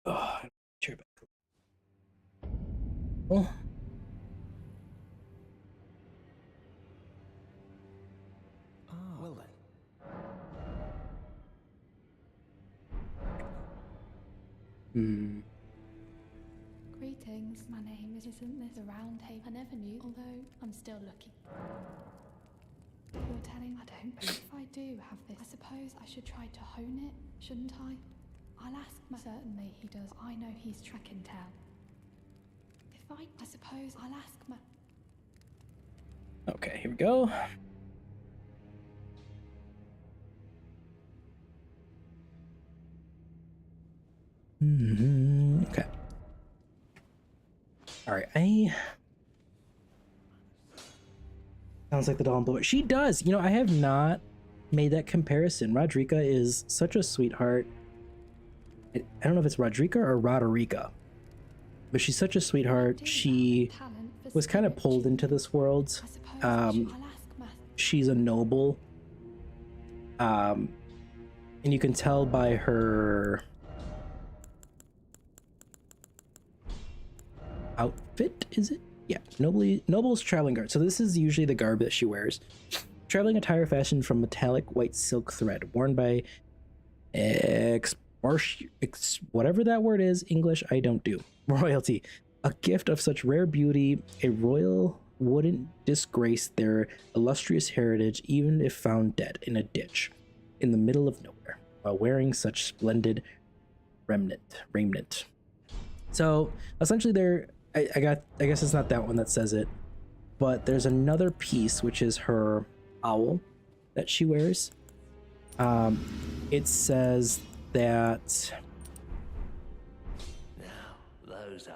Oh, chair back. Oh. Well then. Greetings, my name isn't this a round table? I never knew, although I'm still looking. You're telling I don't. If I do have this, I suppose I should try to hone it, shouldn't I? I'll ask my. Certainly he does. I know he's track and tell. If I suppose I'll ask my. Okay, here we go. Okay. All right, sounds like the Dawn Blower. She does. You know, I have not made that comparison. Rodrika is such a sweetheart. I don't know if it's Rodrika or Roderica, but she's such a sweetheart. She was kind of pulled into this world. She's a noble. And you can tell by her outfit, is it? Yeah, noble's traveling garb. So this is usually the garb that she wears. Traveling attire fashioned from metallic white silk thread, worn by whatever that word is, English I don't do. Royalty. A gift of such rare beauty, a royal wouldn't disgrace their illustrious heritage even if found dead in a ditch in the middle of nowhere while wearing such splendid raiment. So essentially I guess it's not that one that says it, but there's another piece which is her owl that she wears. It says that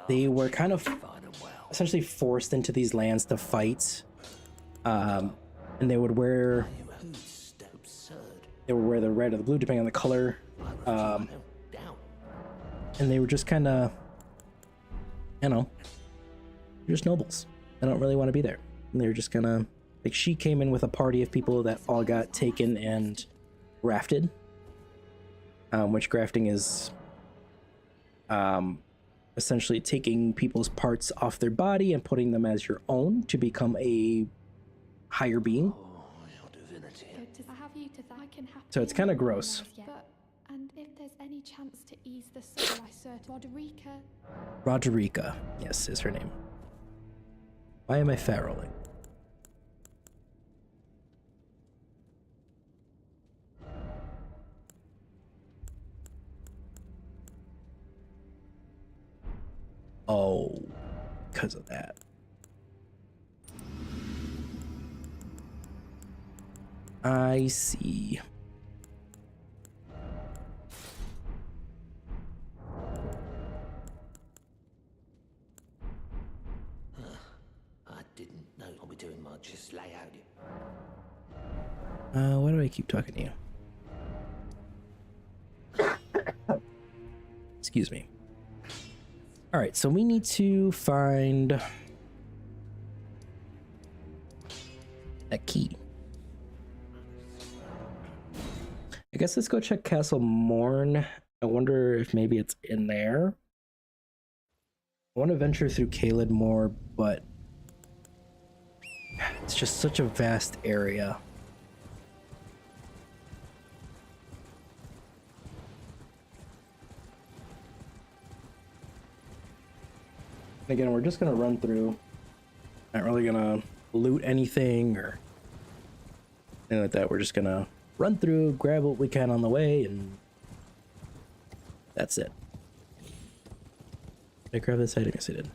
they were kind of essentially forced into these lands to fight, and they would wear the red or the blue depending on the color, and they were just kind of, you know, just nobles. They don't really want to be there, and they were just gonna, like, she came in with a party of people that all got taken and grafted, which grafting is essentially taking people's parts off their body and putting them as your own to become a higher being. So it's kind of gross. And if there's any chance to ease the soul, I certain Roderica, yes, is her name. Why am I fat rolling? Oh, because of that. I see. I didn't know I'll be doing much. Just lay out it. Why do I keep talking to you? Excuse me. All right, so we need to find that key. I guess let's go check Castle Morn. I wonder if maybe it's in there. I want to venture through Caelid more, but it's just such a vast area. Again, we're just gonna run through. Not really gonna loot anything or anything like that. We're just gonna run through, grab what we can on the way, and that's it. Did I grab this item? Yes, I did.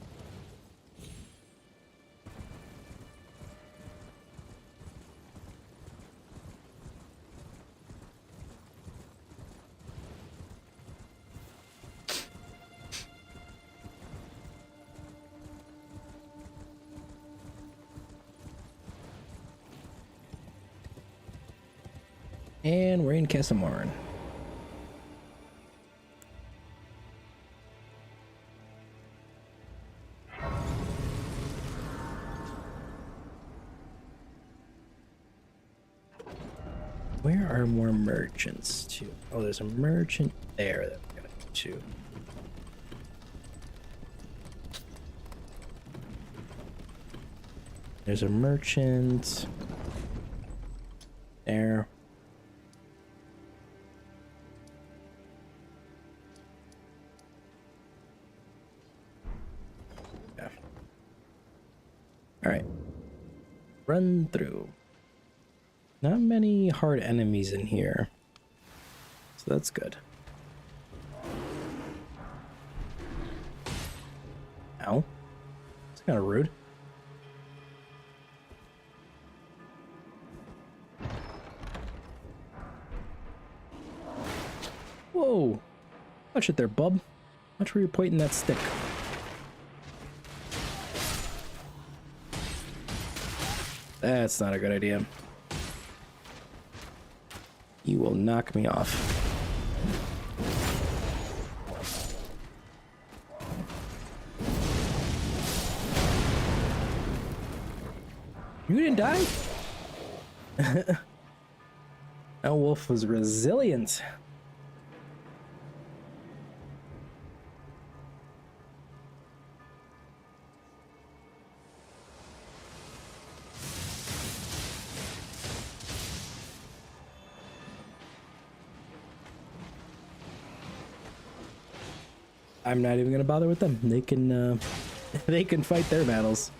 And we're in Castle Morn. Where are more merchants too? Oh, there's a merchant there that we gotta go to. There's a merchant there. All right, run through. Not many hard enemies in here, so that's good. Ow, it's kind of rude. Whoa, watch it there, bub. Watch where you're pointing that stick. That's not a good idea. You will knock me off. You didn't die? That wolf was resilient. I'm not even gonna bother with them. They can they can fight their battles.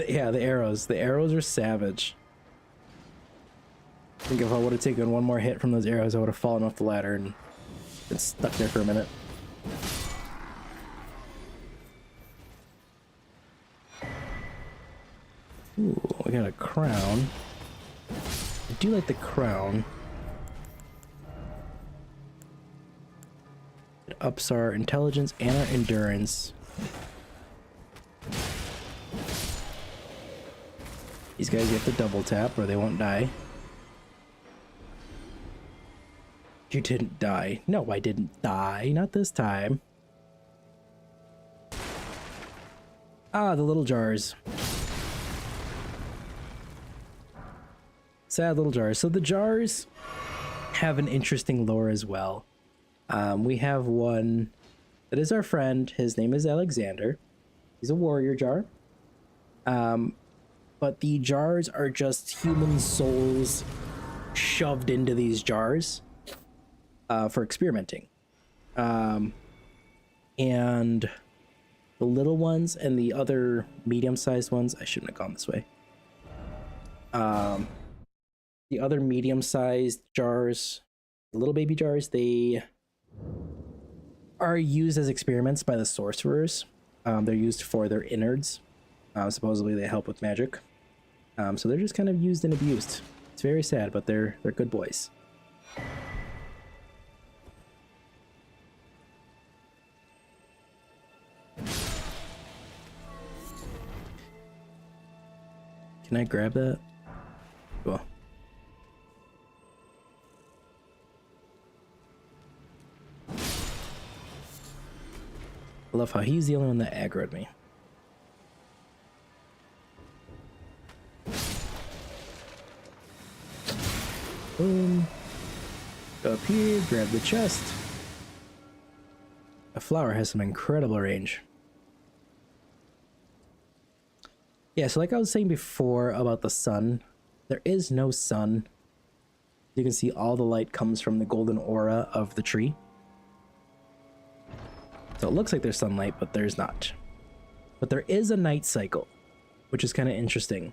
Yeah, the arrows. The arrows are savage. I think if I would have taken one more hit from those arrows, I would have fallen off the ladder and been stuck there for a minute. Ooh, we got a crown. I do like the crown. It ups our intelligence and our endurance. These guys get the double tap or they won't die. You didn't die. No, I didn't die. Not this time. Ah, the little jars. Sad little jars. So the jars have an interesting lore as well. We have one that is our friend. His name is Alexander. He's a warrior jar. But the jars are just human souls shoved into these jars for experimenting. And the little ones and the other medium-sized ones, I shouldn't have gone this way. The other medium-sized jars, the little baby jars, they are used as experiments by the sorcerers. They're used for their innards. Supposedly they help with magic. So they're just kind of used and abused. It's very sad, but they're good boys. Can I grab that? Cool. I love how he's the only one that aggroed me. Boom. Go up here, grab the chest. A flower has some incredible range. Yeah, so like I was saying before about the sun, there is no sun. You can see all the light comes from the golden aura of the tree. So it looks like there's sunlight, but there's not. But there is a night cycle, which is kind of interesting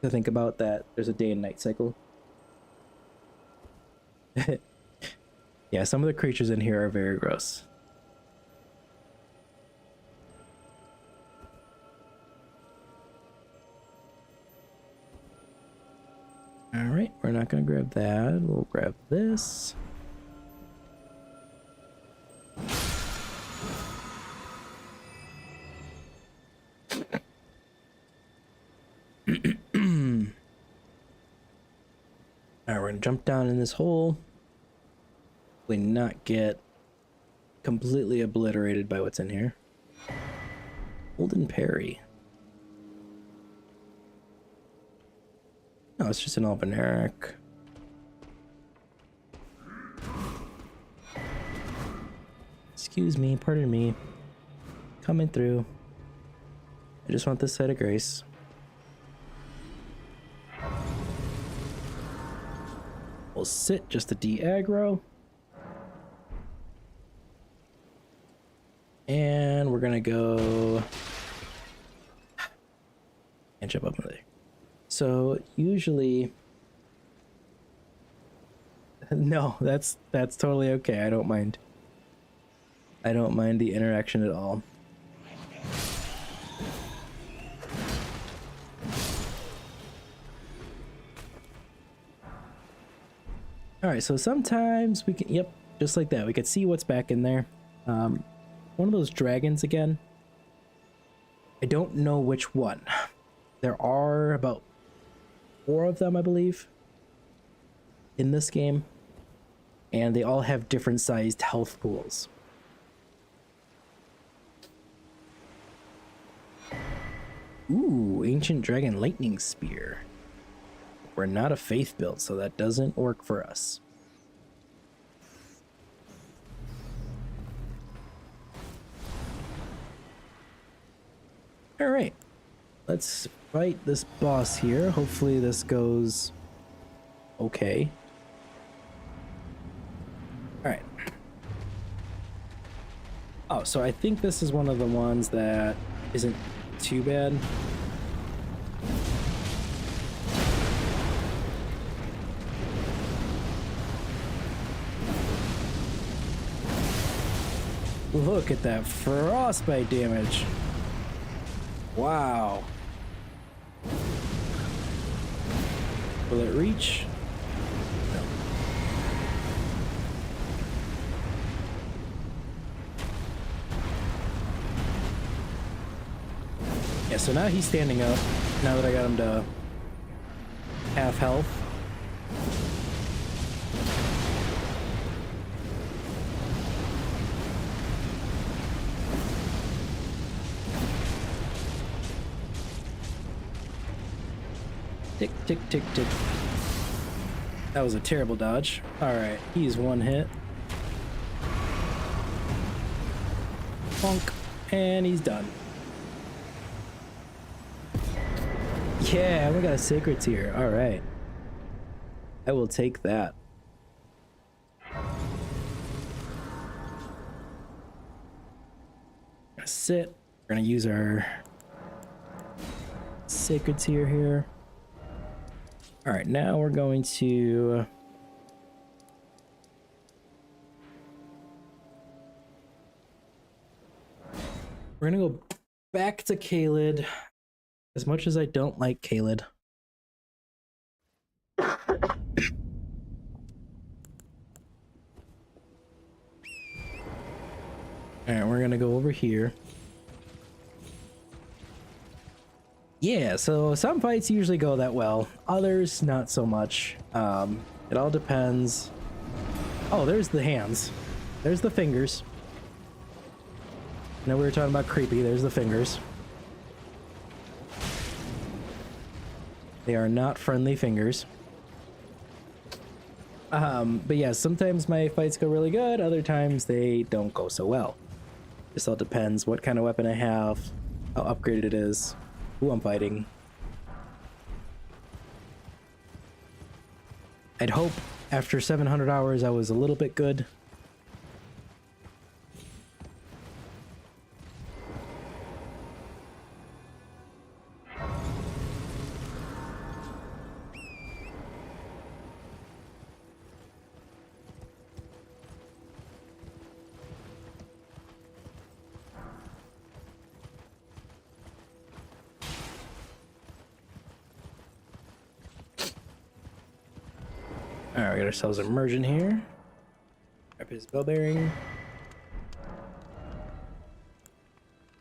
to think about, that there's a day and night cycle. Yeah, some of the creatures in here are very gross. Alright, we're not gonna grab that. We'll grab this. Alright, we're gonna jump down in this hole. Hopefully not get completely obliterated by what's in here. Golden Parry. No, it's just an albinauric. Excuse me, pardon me. Coming through. I just want this side of grace. We'll sit just to de-aggro. And we're gonna go and jump up there. So usually, no, that's totally okay. I don't mind. I don't mind the interaction at all. All right, so sometimes we can, yep, just like that. We could see what's back in there. One of those dragons again. I don't know which one. There are about 4 of them, I believe, in this game, and they all have different sized health pools. Ooh, Ancient Dragon Lightning Spear. We're not a faith build, so that doesn't work for us. Alright, let's fight this boss here. Hopefully this goes okay. Alright. Oh, so I think this is one of the ones that isn't too bad. Look at that frostbite damage. Wow. Will it reach? No. Yeah, so now he's standing up. Now that I got him to half health. Tick, tick, tick, tick. That was a terrible dodge. Alright, he's one hit. Bonk. And he's done. Yeah, we got a sacred tier. Alright. I will take that. Gonna sit. We're gonna use our sacred tier here. All right, now we're going to go back to Caelid. As much as I don't like Caelid. All right, we're gonna go over here. Yeah, so some fights usually go that well, others not so much. It all depends. Oh, there's the hands. There's the fingers. Now we were talking about creepy, there's the fingers. They are not friendly fingers. But yeah, sometimes my fights go really good, other times they don't go so well. This all depends what kind of weapon I have, how upgraded it is, who I'm fighting. I'd hope after 700 hours I was a little bit good. Alright, we got ourselves a Merchant here. Grab his bell bearing.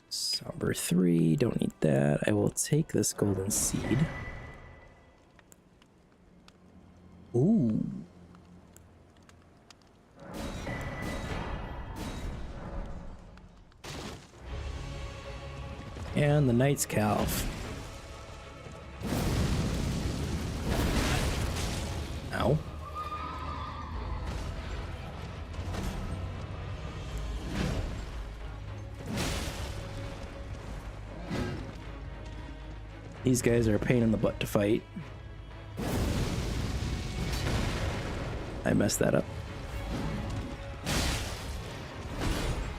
Somber 3, don't need that. I will take this golden seed. Ooh. And the Knight's Calf. Ow. These guys are a pain in the butt to fight. I messed that up.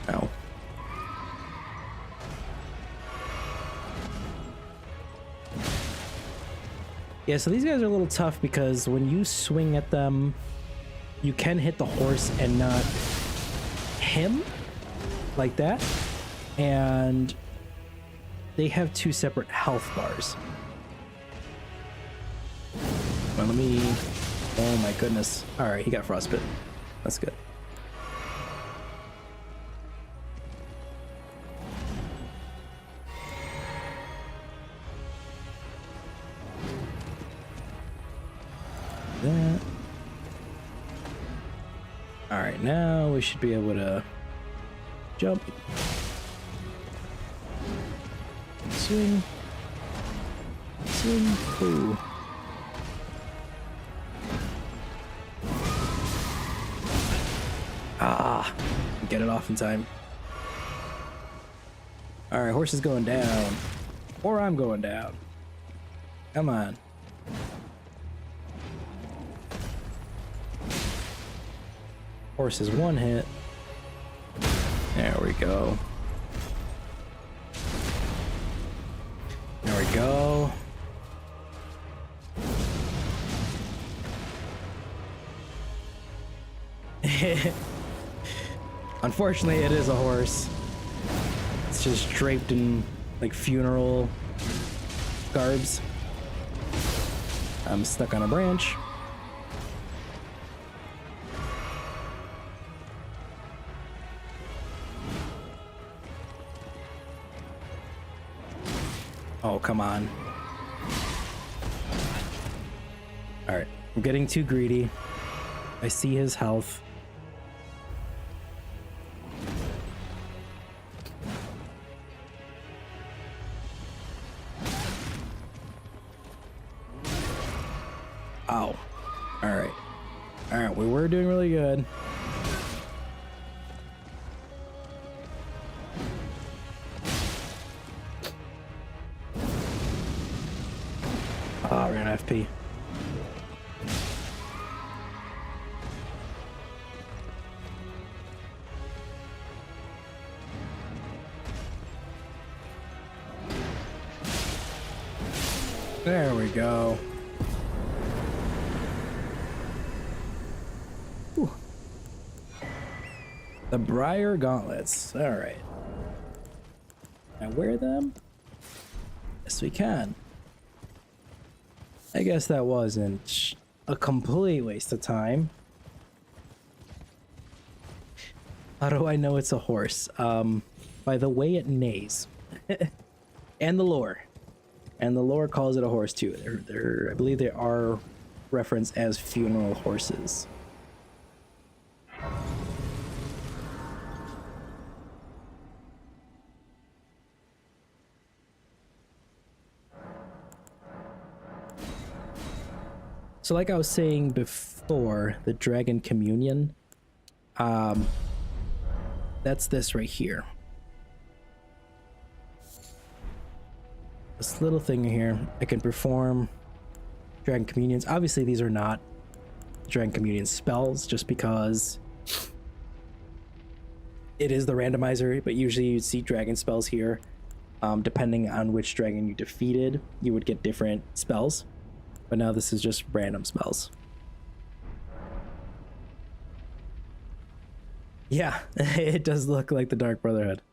Ow. Yeah, so these guys are a little tough because when you swing at them, you can hit the horse and not him like that. And they have 2 separate health bars. Well, let me... Oh my goodness. Alright, he got frostbit. That's good. that. Alright, now we should be able to jump. Swing. Swing. Ooh. Ah, get it off in time. Alright, horse is going down. Or I'm going down. Come on. Horse is one hit. There we go. There we go. Unfortunately, it is a horse. It's just draped in like funeral garbs. I'm stuck on a branch. Oh, come on. Alright, I'm getting too greedy. I see his health. Ow. Alright. Alright, we were doing really good. Ah, ran FP. There we go. Whew. The Briar Gauntlets. All right. Can I wear them? Yes, we can. I guess that wasn't a complete waste of time. How do I know it's a horse? By the way it neighs. And the lore. And the lore calls it a horse too. I believe they are referenced as funeral horses. So like I was saying before, the Dragon Communion, that's this right here. This little thing here, I can perform Dragon Communions. Obviously these are not Dragon Communion spells just because it is the randomizer, but usually you'd see dragon spells here. Depending on which dragon you defeated, you would get different spells. But now this is just random spells. Yeah, it does look like the Dark Brotherhood.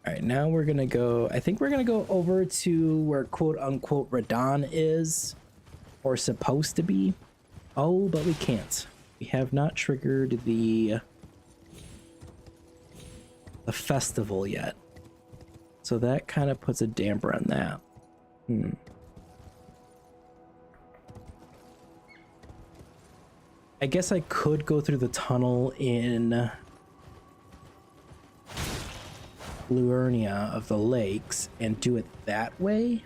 Alright, now we're gonna go, I think we're gonna go over to where quote unquote Radahn is, or supposed to be. Oh, but we can't. We have not triggered the festival yet. So that kind of puts a damper on that. I guess I could go through the tunnel in Liurnia of the Lakes and do it that way.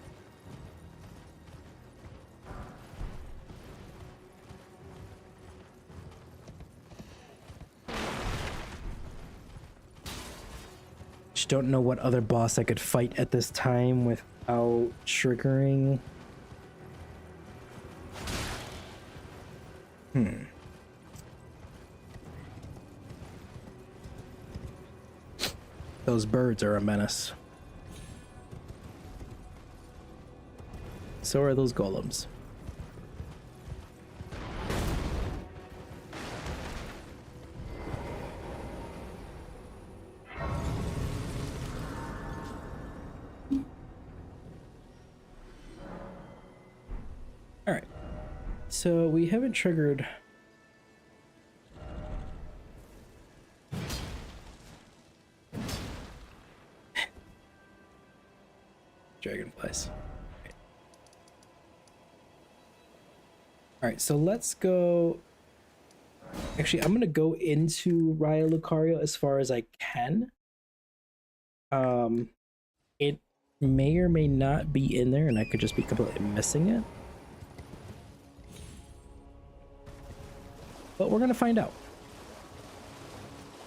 Just don't know what other boss I could fight at this time without triggering. Those birds are a menace. So are those golems. All right. So we haven't triggered dragonflies. All right, so let's go. Actually, I'm gonna go into Raya Lucario as far as I can. It may or may not be in there, and I could just be completely missing it. But we're gonna find out.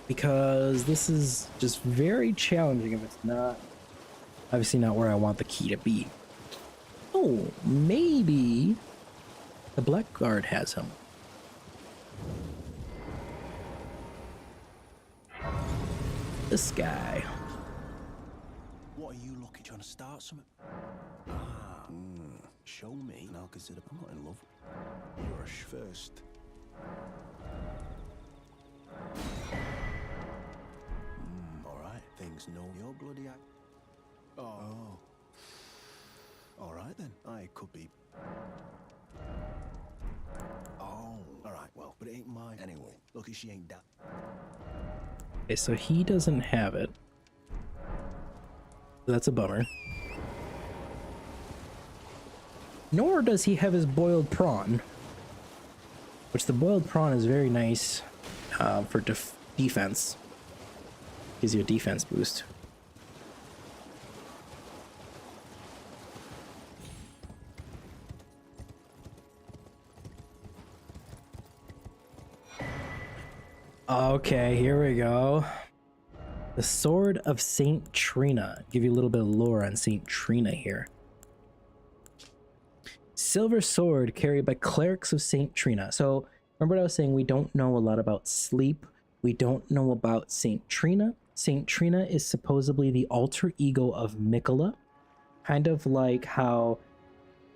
Because this is just very challenging if it's not, obviously not where I want the key to be. Oh, maybe the Blackguard has him. This guy. What are you looking, trying to start something? Show me, and I'll consider. I'm not in love. You're first. Alright, things know you're bloody act. Oh. Alright then, I could be. Oh, alright, well, but it ain't mine anyway. Lucky she ain't that. Okay, so he doesn't have it. That's a bummer. Nor does he have his boiled prawn. Which the boiled prawn is very nice for defense. Gives you a defense boost. Okay, here we go. The Sword of Saint Trina. Give you a little bit of lore on Saint Trina here. Silver sword carried by clerics of Saint Trina. So remember what I was saying? We don't know a lot about sleep. We don't know about Saint Trina. Saint Trina is supposedly the alter ego of Miquella. Kind of like how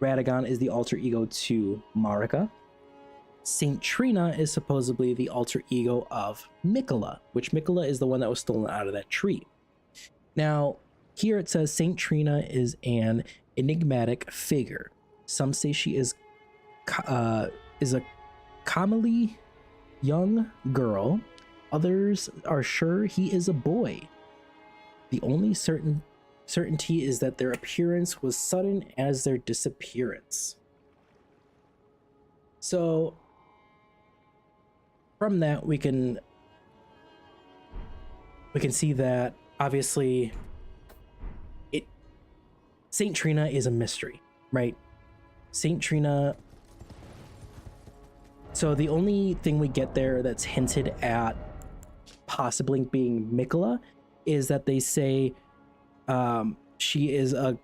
Radagon is the alter ego to Marika. Saint Trina is supposedly the alter ego of Miquella, which Miquella is the one that was stolen out of that tree. Now, here it says Saint Trina is an enigmatic figure. Some say she is a comely young girl. Others are sure he is a boy. The only certainty is that their appearance was sudden as their disappearance. So from that we can see that obviously Saint Trina is a mystery, right? Saint Trina. So the only thing we get there that's hinted at possibly being Miquella is that they say she is a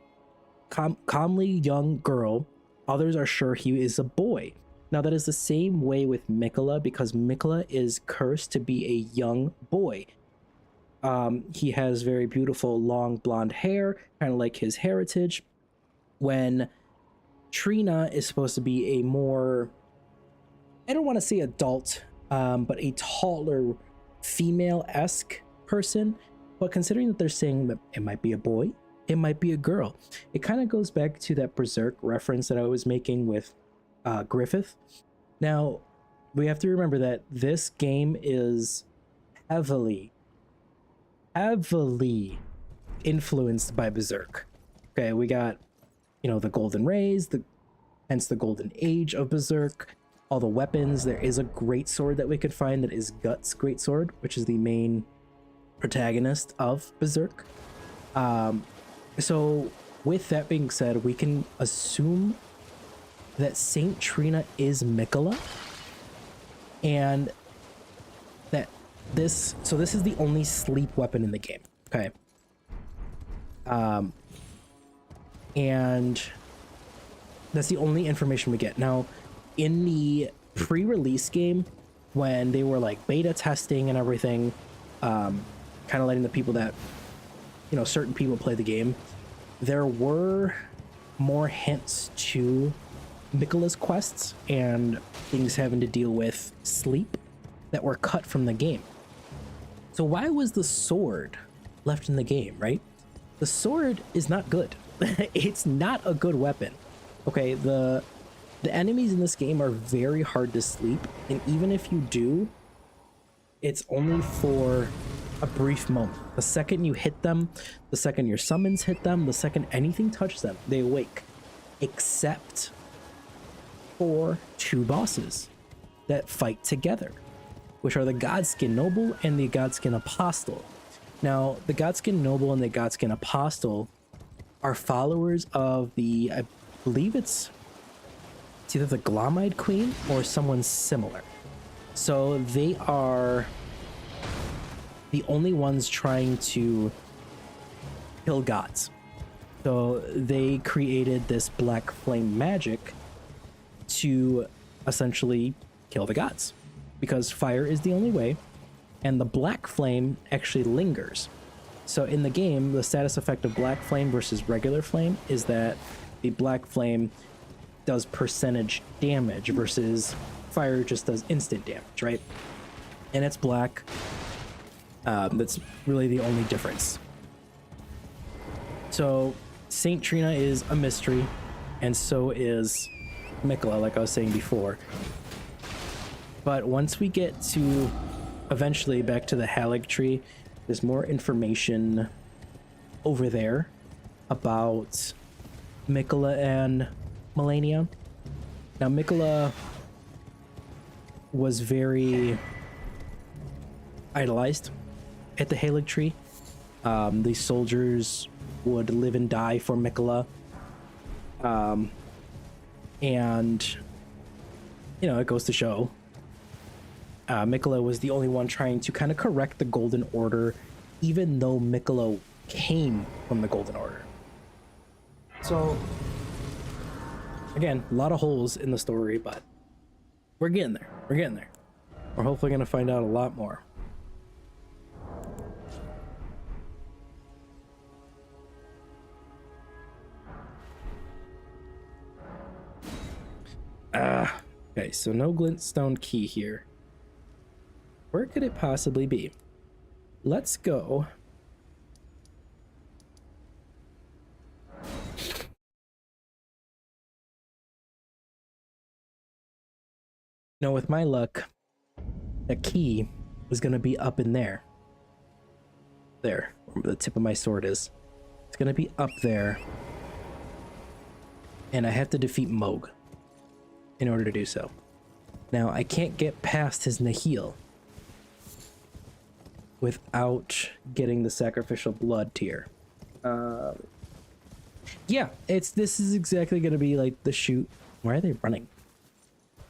comely young girl. Others are sure he is a boy. Now that is the same way with Miquella, because Miquella is cursed to be a young boy. He has very beautiful long blonde hair, kind of like his heritage. When Trina is supposed to be a more, I don't want to say adult, but a taller female-esque person. But considering that they're saying that it might be a boy, it might be a girl, it kind of goes back to that Berserk reference that I was making with Griffith. Now, we have to remember that this game is heavily influenced by Berserk. Okay, we got, you know, the Golden Rays, hence the Golden Age of Berserk. All the weapons. There is a great sword that we could find that is Guts' great sword, which is the main protagonist of Berserk. So with that being said, we can assume that Saint Trina is Miquella, and that this is the only sleep weapon in the game. Okay. And that's the only information we get. Now, in the pre-release game, when they were like beta testing and everything, kind of letting the people that, you know, certain people play the game, there were more hints to Miquella's quests and things having to deal with sleep that were cut from the game. So why was the sword left in the game, right? The sword is not good. It's not a good weapon. Okay, the enemies in this game are very hard to sleep, and even if you do, it's only for a brief moment. The second you hit them, the second your summons hit them, the second anything touches them, they awake. Except for 2 bosses that fight together, which are the Godskin Noble and the Godskin Apostle. Now, the Godskin Noble and the Godskin Apostle are followers of the, I believe it's either the Glomide Queen or someone similar. So they are the only ones trying to kill gods. So they created this black flame magic to essentially kill the gods, because fire is the only way, and the black flame actually lingers. So in the game, the status effect of black flame versus regular flame is that the black flame does percentage damage versus fire just does instant damage, right? And it's black. That's really the only difference. So Saint Trina is a mystery, and so is Miquella, like I was saying before. But once we get to eventually back to the Haligtree, there's more information over there about Miquella and Malenia. Now, Miquella was very idolized at the Haligtree. The soldiers would live and die for Miquella. And, you know, it goes to show Miquella was the only one trying to kind of correct the Golden Order, even though Miquella came from the Golden Order. So, again, a lot of holes in the story, but we're getting there. We're getting there. We're hopefully going to find out a lot more. Okay, so no glintstone key here. Where could it possibly be? Let's go. Now, with my luck, the key is going to be up in there. There, where the tip of my sword is. It's going to be up there. And I have to defeat Mohg in order to do so. Now, I can't get past his Nihil without getting the sacrificial blood tier. Yeah, this is exactly going to be like the shoot. Why are they running?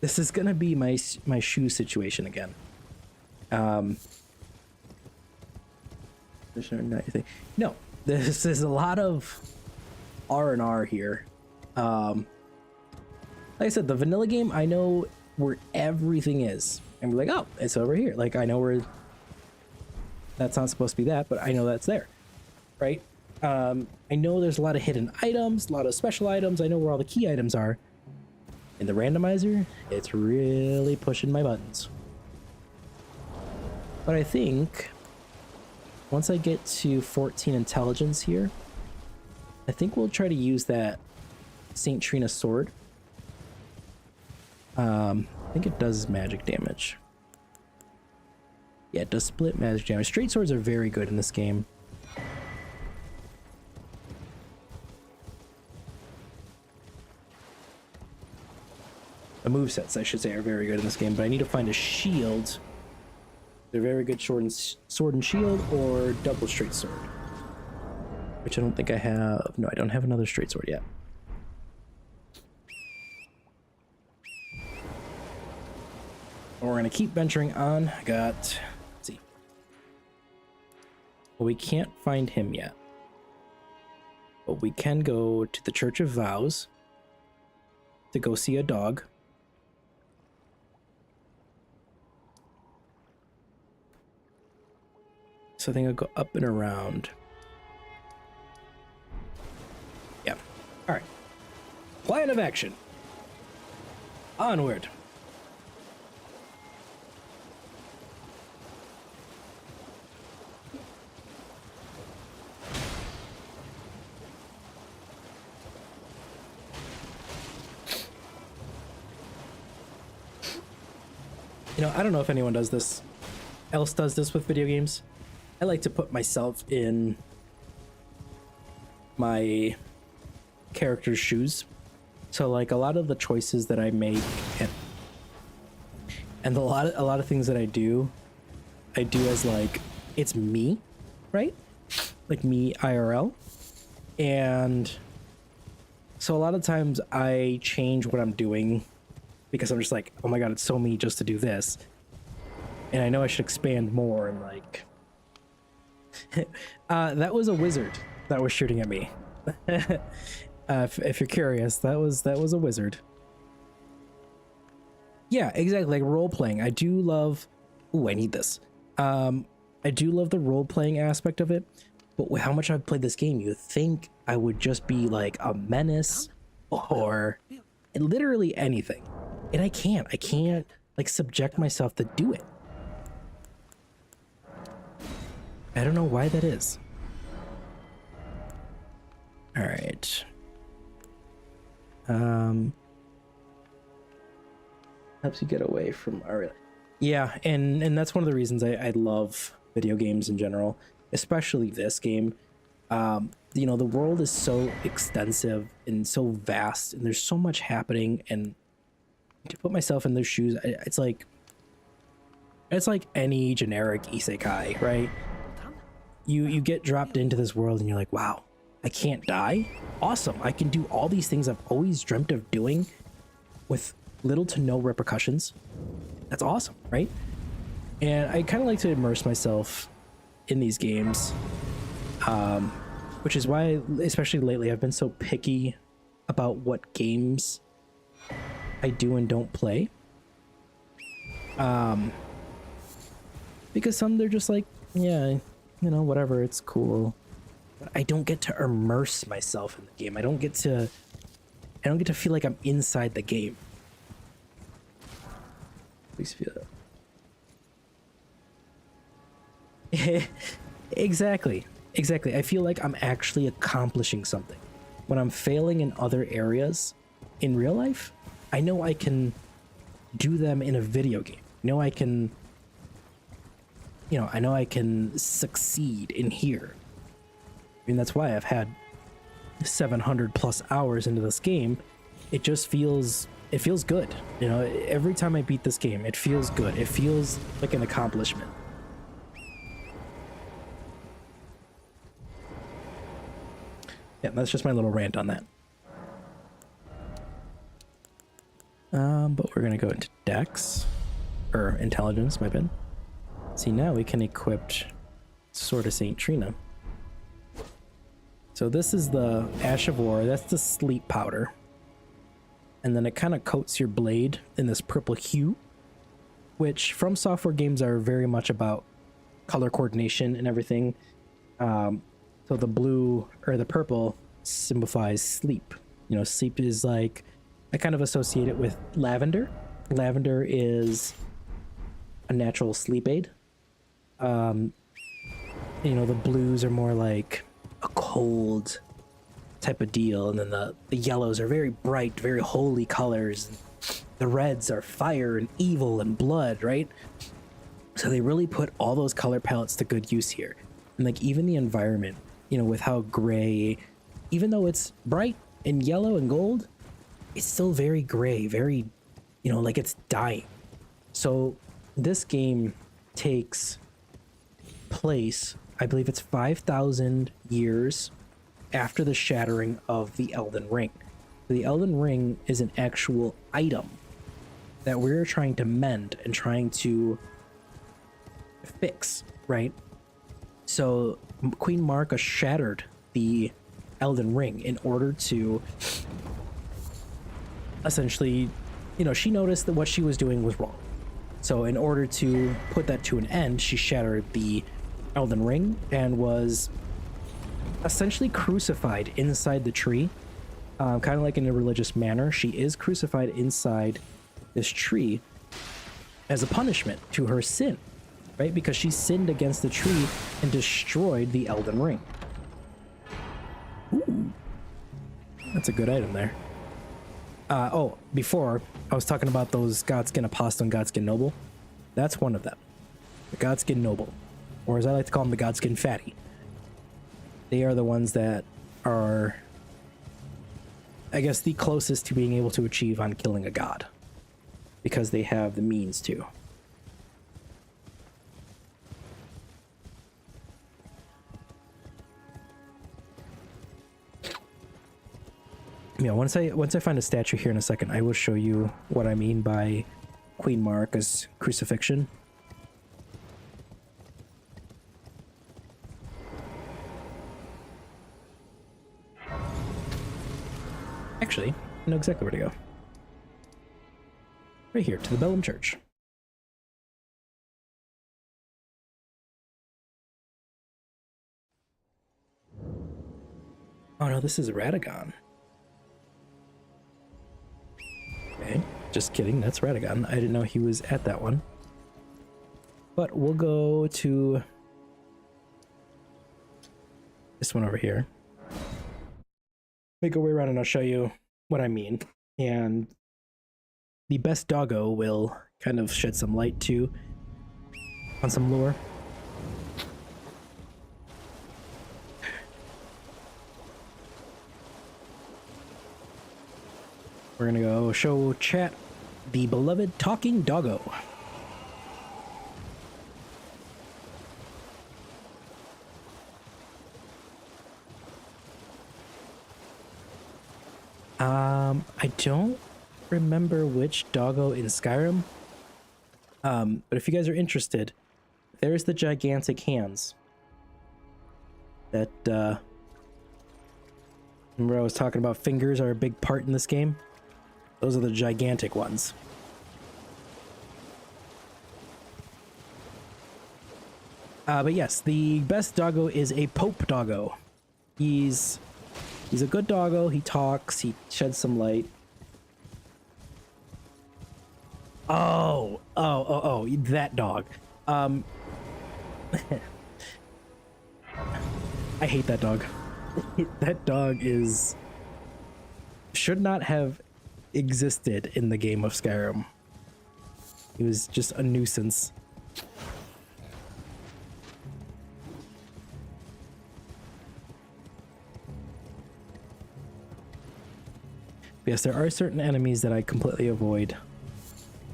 This is going to be my shoe situation again. There's no thing. No, this is a lot of R&R here. Like I said, the vanilla game, I know where everything is. And we're like, oh, it's over here. Like, I know where... That's not supposed to be that, but I know that's there. Right? I know there's a lot of hidden items, a lot of special items. I know where all the key items are. In the randomizer, it's really pushing my buttons. But I think... once I get to 14 intelligence here, I think we'll try to use that Saint Trina sword. I think it does magic damage. Yeah, it does split magic damage. Straight swords are very good in this game. The movesets, I should say, are very good in this game, but I need to find a shield. They're very good sword and shield, or double straight sword. Which I don't think I have. No, I don't have another straight sword yet. We're going to keep venturing on. I got... let's see. Well, we can't find him yet. But we can go to the Church of Vows to go see a dog. So I think I'll go up and around. Yeah. All right. Plan of action. Onward. You know, I don't know if anyone does this, else does this with video games, I like to put myself in my character's shoes. So like a lot of the choices that I make and a lot of things that I do as like it's me, right? Like me IRL. And so a lot of times I change what I'm doing because I'm just like, oh my god, it's so me just to do this. And I know I should expand more and like that was a wizard that was shooting at me. If you're curious, that was a wizard. Yeah, exactly, like role playing. I do love. Ooh, I need this. I do love the role playing aspect of it, but with how much I've played this game, you think I would just be like a menace or literally anything, and I can't like subject myself to do it. I don't know why that is. All right. Helps you get away from our. Yeah, and that's one of the reasons I love video games in general, especially this game. You know, the world is so extensive and so vast, and there's so much happening. And to put myself in those shoes, it's like any generic isekai, right? You get dropped into this world, and you're like, wow, I can't die. Awesome, I can do all these things I've always dreamt of doing with little to no repercussions. That's awesome, right? And I kind of like to immerse myself in these games, which is why, especially lately, I've been so picky about what games I do and don't play. Because some they're just like, yeah, you know, whatever, it's cool. But I don't get to immerse myself in the game. I don't get to feel like I'm inside the game. Please feel that. Exactly. I feel like I'm actually accomplishing something. When I'm failing in other areas in real life, I know I can do them in a video game. I know I can succeed in here. I mean, that's why I've had 700 plus hours into this game. It just feels good. You know, every time I beat this game, it feels good. It feels like an accomplishment. Yeah, that's just my little rant on that. But we're gonna go into Dex, or Intelligence, my bad. See, now we can equip Sword of Saint Trina. So this is the Ash of War. That's the sleep powder. And then it kind of coats your blade in this purple hue, which From Software games are very much about color coordination and everything. So the blue or the purple signifies sleep. You know, sleep is like, I kind of associate it with lavender. Lavender is a natural sleep aid. You know, the blues are more like a cold type of deal, and then the yellows are very bright, very holy colors, and the reds are fire and evil and blood, right? So they really put all those color palettes to good use here. And like even the environment, you know, with how gray, even though it's bright and yellow and gold, it's still very gray, very, you know, like it's dying. So this game takes place, I believe it's 5,000 years after the shattering of the Elden Ring. The Elden Ring is an actual item that we're trying to mend and trying to fix, right? So Queen Marika shattered the Elden Ring in order to essentially, you know, she noticed that what she was doing was wrong. So in order to put that to an end, she shattered the Elden Ring and was essentially crucified inside the tree, kind of like in a religious manner. She is crucified inside this tree as a punishment to her sin, right? Because she sinned against the tree and destroyed the Elden Ring. Ooh, that's a good item there. Oh, before I was talking about those Godskin Apostle and Godskin Noble. That's one of them. The Godskin Noble. or as I like to call them, the Godskin Fatty. They are the ones that are, I guess, the closest to being able to achieve on killing a god, because they have the means to. Yeah, once I find a statue here in a second, I will show you what I mean by Queen Marika's crucifixion. Actually, I know exactly where to go. Right here, to the Bellum Church. Oh no, this is Radagon. Okay, just kidding, that's Radagon. I didn't know he was at that one. But we'll go to this one over here. Make our way around and I'll show you what I mean. And the best doggo will kind of shed some light too on some lore. We're gonna go show chat the beloved talking doggo. I don't remember which doggo in Skyrim. But if you guys are interested, there's the gigantic hands. That, remember I was talking about fingers are a big part in this game? Those are the gigantic ones. But yes, the best doggo is a Pope doggo. He's a good doggo. He talks. He sheds some light. Oh, that dog. I hate that dog. That dog should not have existed in the game of Skyrim. He was just a nuisance. Yes, there are certain enemies that I completely avoid.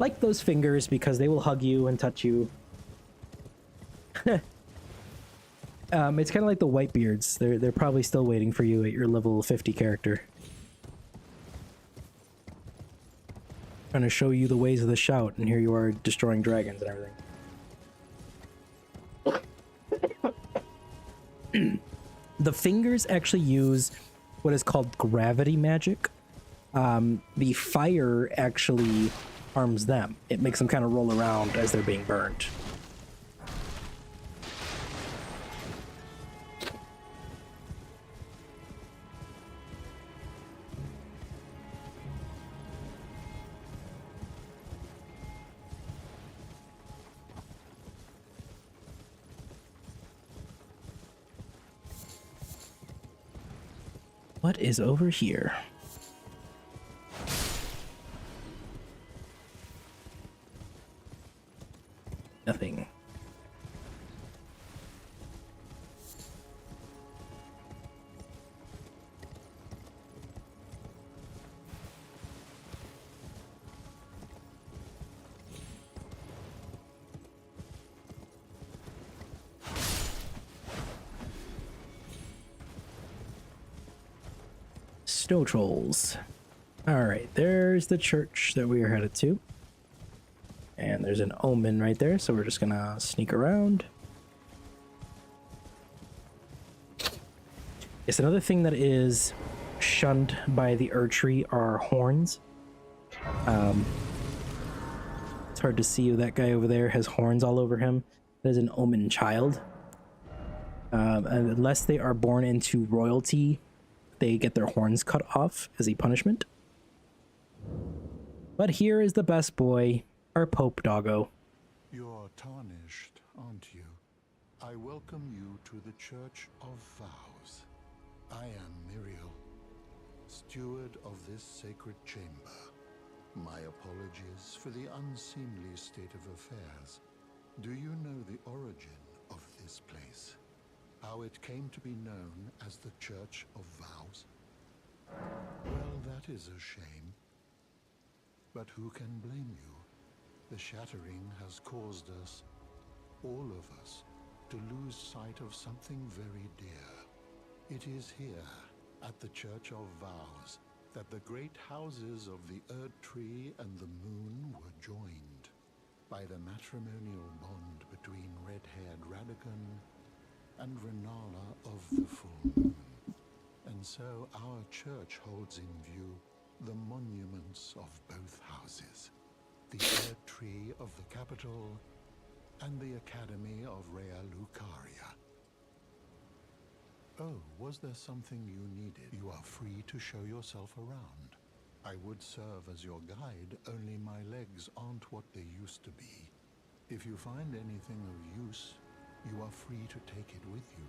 Like those fingers, because they will hug you and touch you. It's kind of like the Whitebeards. They're probably still waiting for you at your level 50 character. Trying to show you the ways of the shout, and here you are destroying dragons and everything. The fingers actually use what is called gravity magic. The fire actually harms them. It makes them kind of roll around as they're being burned. What is over here? Nothing. Snow trolls. Alright, there's the church that we are headed to. And there's an omen right there, so we're just gonna sneak around. Yes, another thing that is shunned by the Erdtree are horns. It's hard to see who that guy over there has horns all over him. That is an omen child. And unless they are born into royalty, they get their horns cut off as a punishment. But here is the best boy, our Pope doggo. You're tarnished, aren't you? I welcome you to the Church of Vows. I am Miriel, steward of this sacred chamber. My apologies for the unseemly state of affairs. Do you know the origin of this place, how it came to be known as the Church of Vows? Well, that is a shame. But who can blame you? The shattering has caused us, all of us, to lose sight of something very dear. It is here, at the Church of Vows, that the great houses of the Erd Tree and the Moon were joined by the matrimonial bond between red-haired Radagon and Renala of the Full Moon. And so our church holds in view the monuments of both houses, the Erd Tree of the capital and the Academy of Rea Lucaria. Oh, was there something you needed? You are free to show yourself around. I would serve as your guide, only my legs aren't what they used to be. If you find anything of use, you are free to take it with you.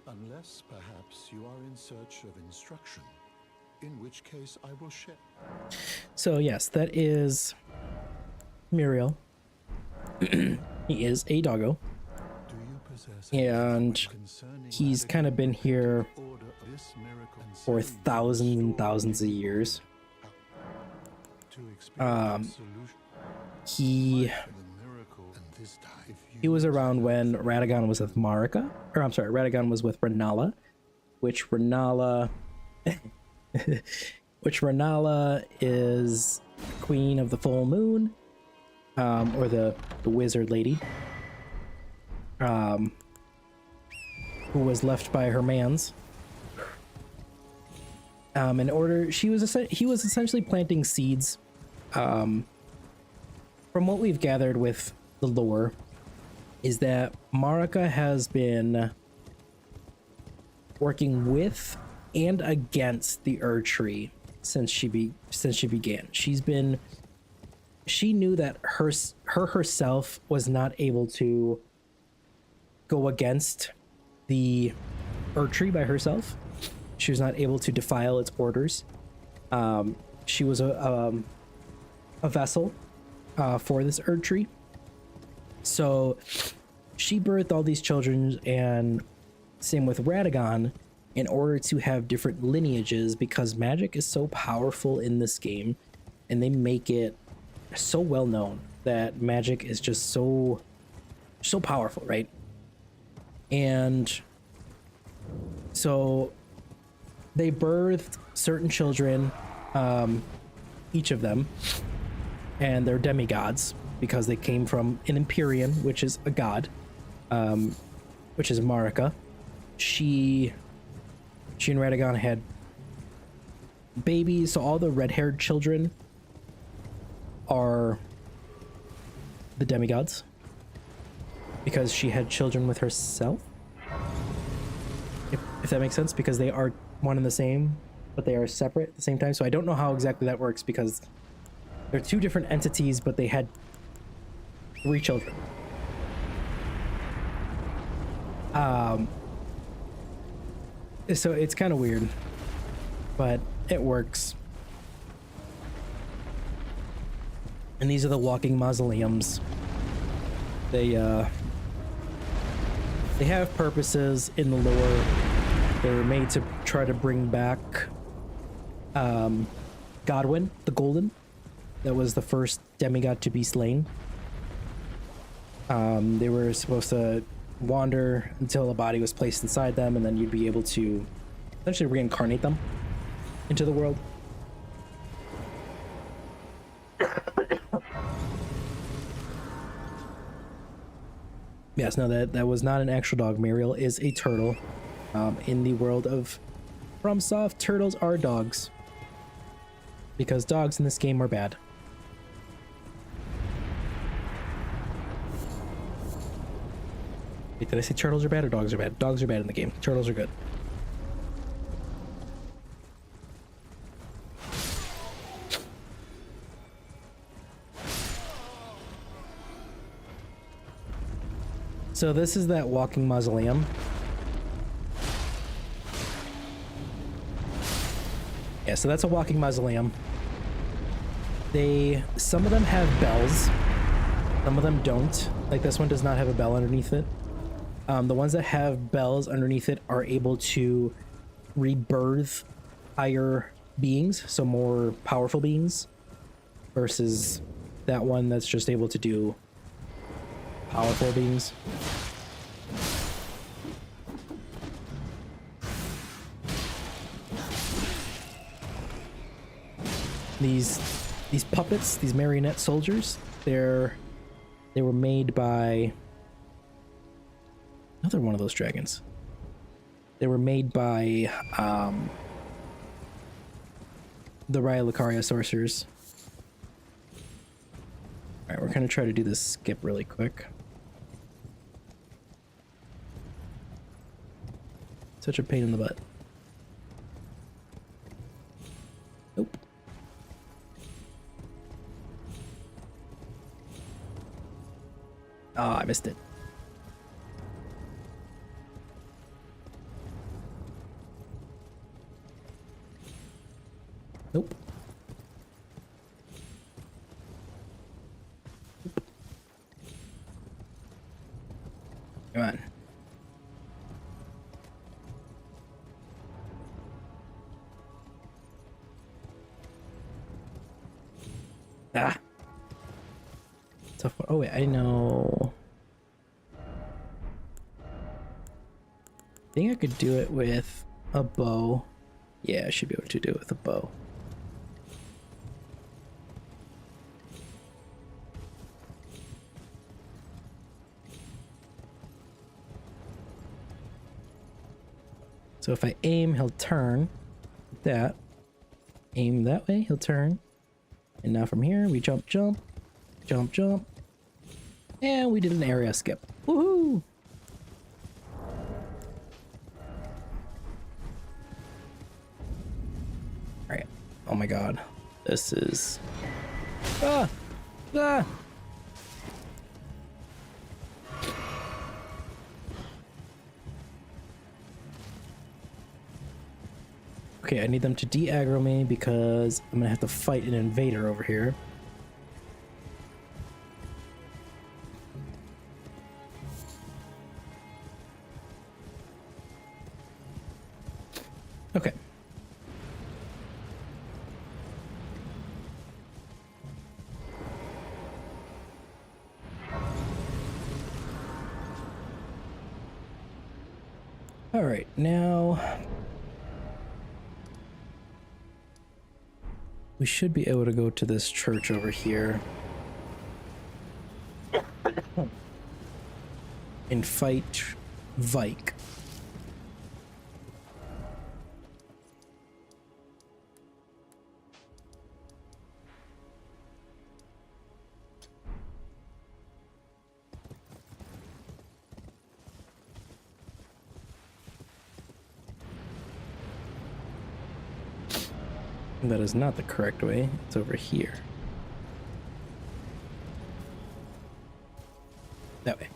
Unless, perhaps, you are in search of instruction, in which case I will share. So yes, that is Muriel. He is a doggo. Do you possess And concerning he's kind of been here order of this miracle and for so you thousands and restore thousands of me years. to experience solution He the miracle, and this time, if he was around when Radagon was with Marika, or I'm sorry, Radagon was with Renala, which Renala is Queen of the Full Moon, or the wizard lady, who was left by her mans. In order, he was essentially planting seeds. From what we've gathered with the lore, is that Marika has been working with and against the Erd Tree since she began. She knew that herself was not able to go against the Erd Tree by herself. She was not able to defile its orders. She was a vessel for this Erd Tree. So she birthed all these children, and same with Radagon, in order to have different lineages, because magic is so powerful in this game, and they make it so well known that magic is just so powerful, right? And so they birthed certain children, each of them, and they're demigods because they came from an Empyrean, which is a god, which is Marika. She and Radagon had babies, so all the red-haired children are the demigods because she had children with herself, if that makes sense, because they are one and the same, but they are separate at the same time. So I don't know how exactly that works, because they're two different entities, but they had 3 children. So it's kind of weird, but it works. And these are the walking mausoleums. They have purposes in the lore. They were made to try to bring back Godwyn the Golden. That was the first demigod to be slain. They were supposed to wander until a body was placed inside them, and then you'd be able to essentially reincarnate them into the world. Yes, no, that was not an actual dog. Muriel is a turtle. In the world of FromSoft, turtles are dogs, because dogs in this game are bad. Wait, did I say turtles are bad or dogs are bad? Dogs are bad in the game. Turtles are good. So this is that walking mausoleum. Yeah, so that's a walking mausoleum. Some of them have bells. Some of them don't. Like this one does not have a bell underneath it. The ones that have bells underneath it are able to rebirth higher beings, so more powerful beings, versus that one that's just able to do powerful beings. These puppets, these marionette soldiers, they were made by another one of those dragons. They were made by the Raya Lucaria sorcerers. Alright, we're gonna try to do this skip really quick. Such a pain in the butt. Nope. Oh, I missed it. Nope. Come on. Ah. Tough one. Oh wait, I know. I think I could do it with a bow. Yeah, I should be able to do it with a bow. So if I aim, he'll turn. Like that. Aim that way, he'll turn. And now from here, we jump, jump, jump, jump. And we did an area skip. Woohoo! Alright. Oh my god. This is... Ah! Ah! Okay, I need them to de-aggro me because I'm gonna have to fight an invader over here. Okay. All right, now we should be able to go to this church over here and fight Vike. That is not the correct way. It's over here. That way.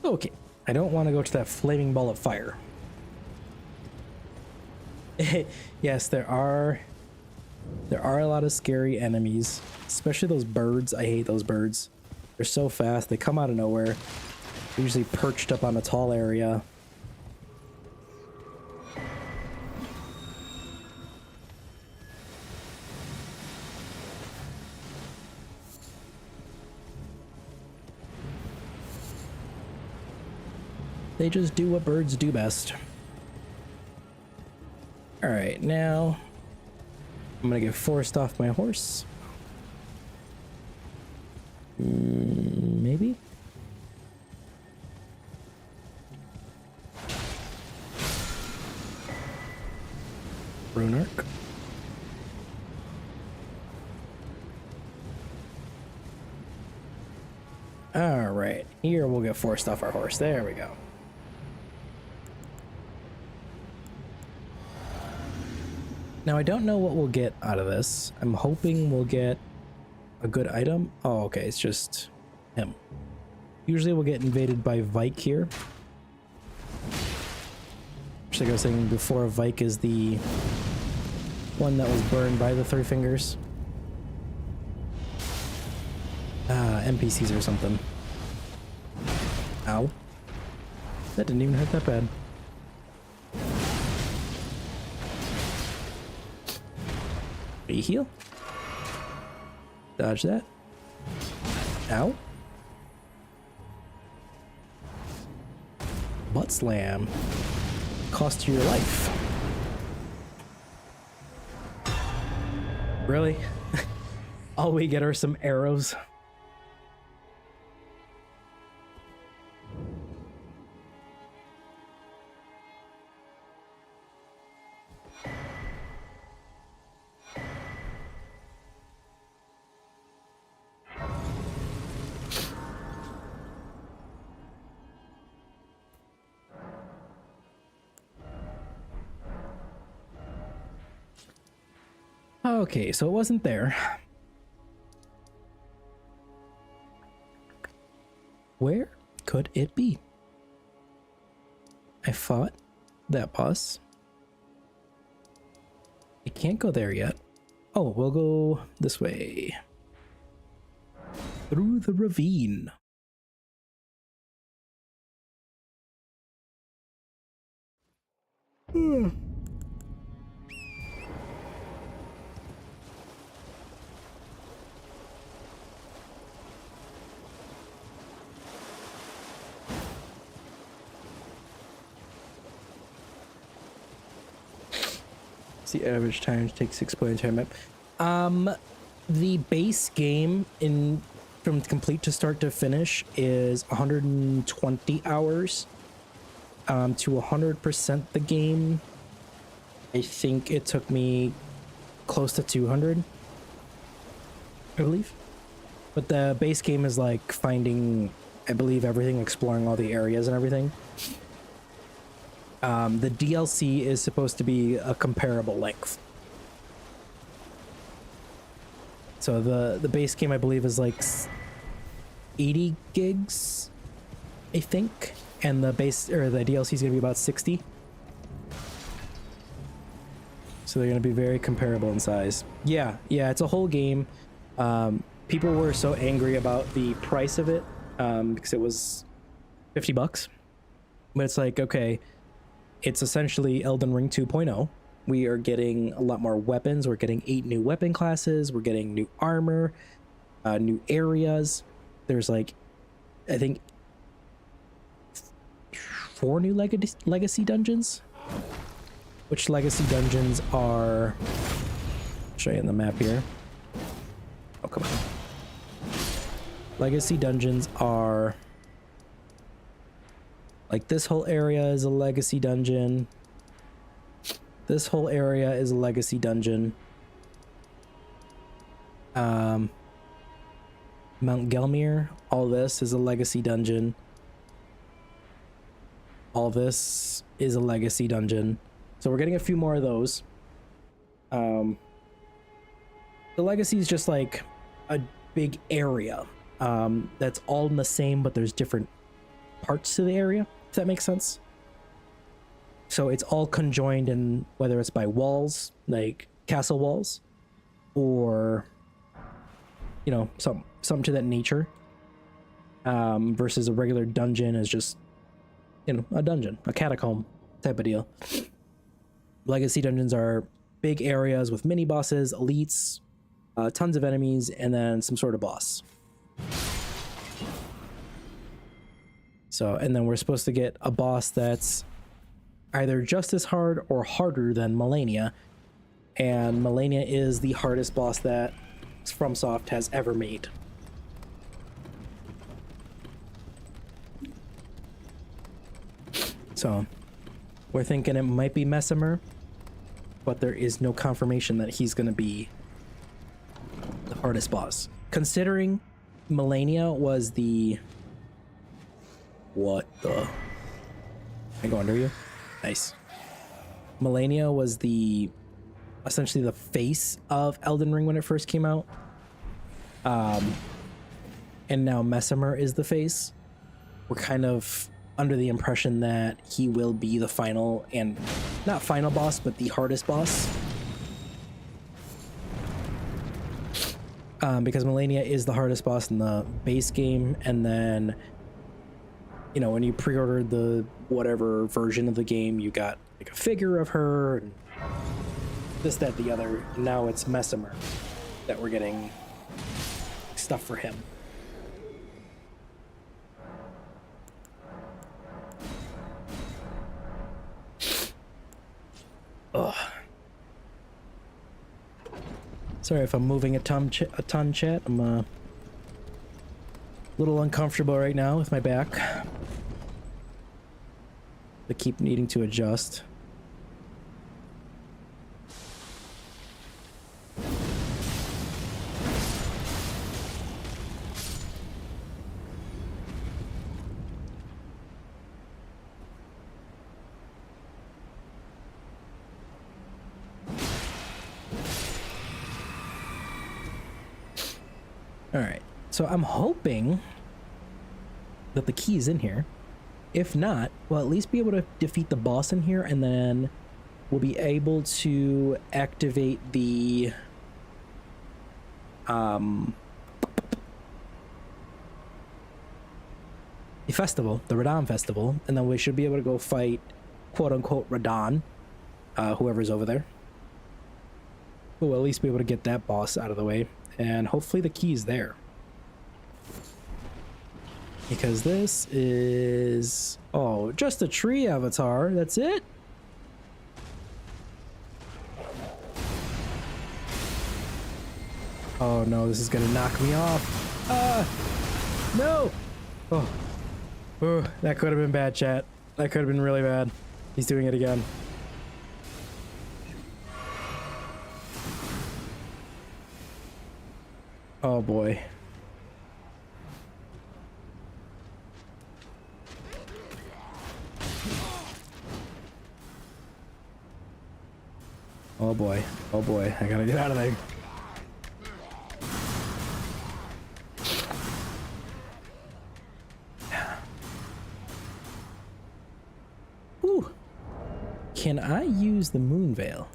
Okay. I don't want to go to that flaming ball of fire. Yes, there are a lot of scary enemies, especially those birds. I hate those birds. They're so fast. They come out of nowhere. They're usually perched up on a tall area. They just do what birds do best. Alright, now I'm gonna get forced off my horse. Maybe? Rune arc. Alright, here we'll get forced off our horse. There we go. Now I don't know what we'll get out of this. I'm hoping we'll get a good item. Oh, okay, it's just him. Usually we'll get invaded by Vike here. Just like I was saying before, Vike is the one that was burned by the Three Fingers. NPCs or something. Ow. That didn't even hurt that bad. Ready to heal? Dodge that. Ow. Butt slam. Cost you your life. Really? All we get are some arrows. Okay, so it wasn't there. Where could it be? I fought that boss. I can't go there yet. Oh, we'll go this way. Through the ravine. The average time to take 6.0 time up. The base game from complete to start to finish is 120 hours. To 100% the game, I think it took me close to 200, I believe. But the base game is like finding, I believe, everything, exploring all the areas and everything. The DLC is supposed to be a comparable length. So the base game, I believe, is like 80 gigs, I think, and the DLC is going to be about 60. So they're going to be very comparable in size. Yeah, it's a whole game. People were so angry about the price of it because it was $50. But it's like, okay, it's essentially Elden Ring 2.0. We are getting a lot more weapons. We're getting 8 new weapon classes. We're getting new armor, new areas. There's like, I think, 4 new legacy dungeons. Which legacy dungeons are... I'll show you on the map here. Oh, come on. Legacy dungeons are... Like, this whole area is a legacy dungeon. This whole area is a legacy dungeon. Mount Gelmir, all this is a legacy dungeon. All this is a legacy dungeon. So we're getting a few more of those. The legacy is just like a big area that's all in the same, but there's different parts to the area, if that makes sense. So it's all conjoined in, whether it's by walls, like castle walls, or, you know, something to that nature, versus a regular dungeon is just, you know, a dungeon, a catacomb type of deal. Legacy dungeons are big areas with mini bosses, elites, tons of enemies, and then some sort of boss. So, and then we're supposed to get a boss that's either just as hard or harder than Malenia. And Malenia is the hardest boss that FromSoft has ever made. So, we're thinking it might be Mesmer, but there is no confirmation that he's going to be the hardest boss. Considering Malenia was the... What the... I go under you? Nice. Malenia was the... essentially the face of Elden Ring when it first came out. And now Mesmer is the face. We're kind of under the impression that he will be the final, and not final boss, but the hardest boss. Because Malenia is the hardest boss in the base game, and then you know, when you pre-ordered the whatever version of the game, you got like a figure of her and this, that, the other. And now it's Messimer that we're getting stuff for him. Ugh. Sorry if I'm moving a ton, chat. I'm a little uncomfortable right now with my back. I keep needing to adjust. All right, so I'm hoping that the key is in here. If not, we'll at least be able to defeat the boss in here, and then we'll be able to activate the festival, the Radahn festival, and then we should be able to go fight quote-unquote Radahn, whoever's over there. We'll at least be able to get that boss out of the way, and hopefully the key is there. Because this is... oh, just a tree avatar. That's it? Oh no, this is gonna knock me off. No! Oh. Oh, that could have been bad, chat. That could have been really bad. He's doing it again. Oh boy. Oh boy. Oh boy. I gotta get out of there. Ooh. Can I use the moon veil?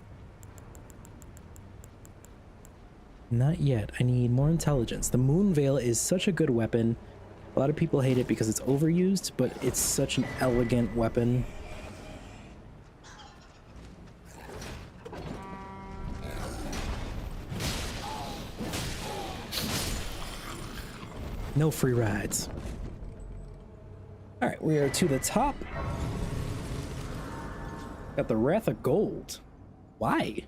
Not yet. I need more intelligence. The moon veil is such a good weapon. A lot of people hate it because it's overused, but it's such an elegant weapon. No free rides. All right, we are to the top. Got the Wrath of Gold. Why?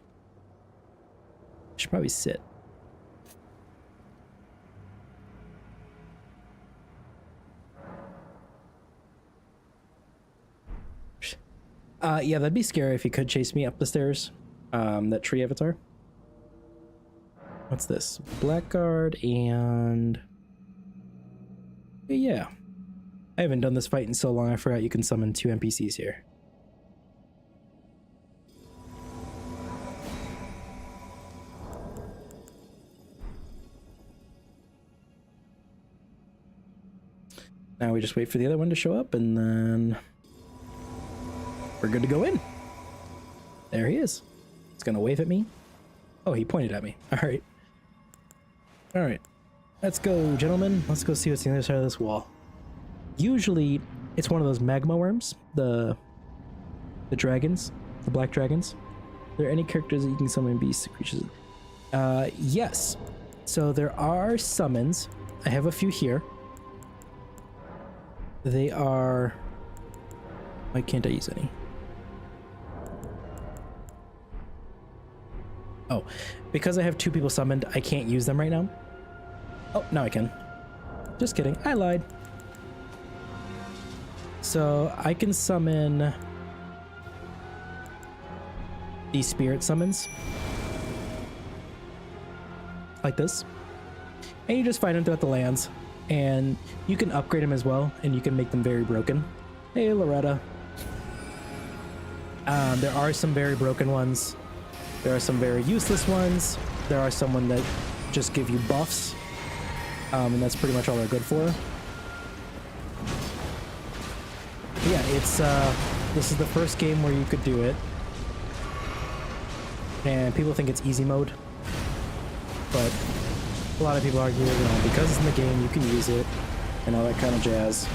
Should probably sit. Yeah, that'd be scary if he could chase me up the stairs. That tree avatar. What's this? Blackguard and... yeah. I haven't done this fight in so long, I forgot you can summon 2 NPCs here. Now we just wait for the other one to show up, and then we're good to go in. There he is. He's gonna wave at me. Oh, he pointed at me. All right. All right. Let's go, gentlemen. Let's go see what's on the other side of this wall. Usually, it's one of those magma worms. The dragons. The black dragons. Are there any characters that you can summon beasts, creatures? Yes. So there are summons. I have a few here. They are... why can't I use any? Oh, because I have 2 people summoned, I can't use them right now. Oh, now I can. Just kidding, I lied. So I can summon these spirit summons. Like this. And you just find them throughout the lands. And you can upgrade them as well, and you can make them very broken. Hey, Loretta. There are some very broken ones. There are some very useless ones. There are some that just give you buffs. And that's pretty much all they're good for. But yeah, it's this is the first game where you could do it. And people think it's easy mode. But a lot of people argue, you know, because it's in the game, you can use it, and all that kind of jazz.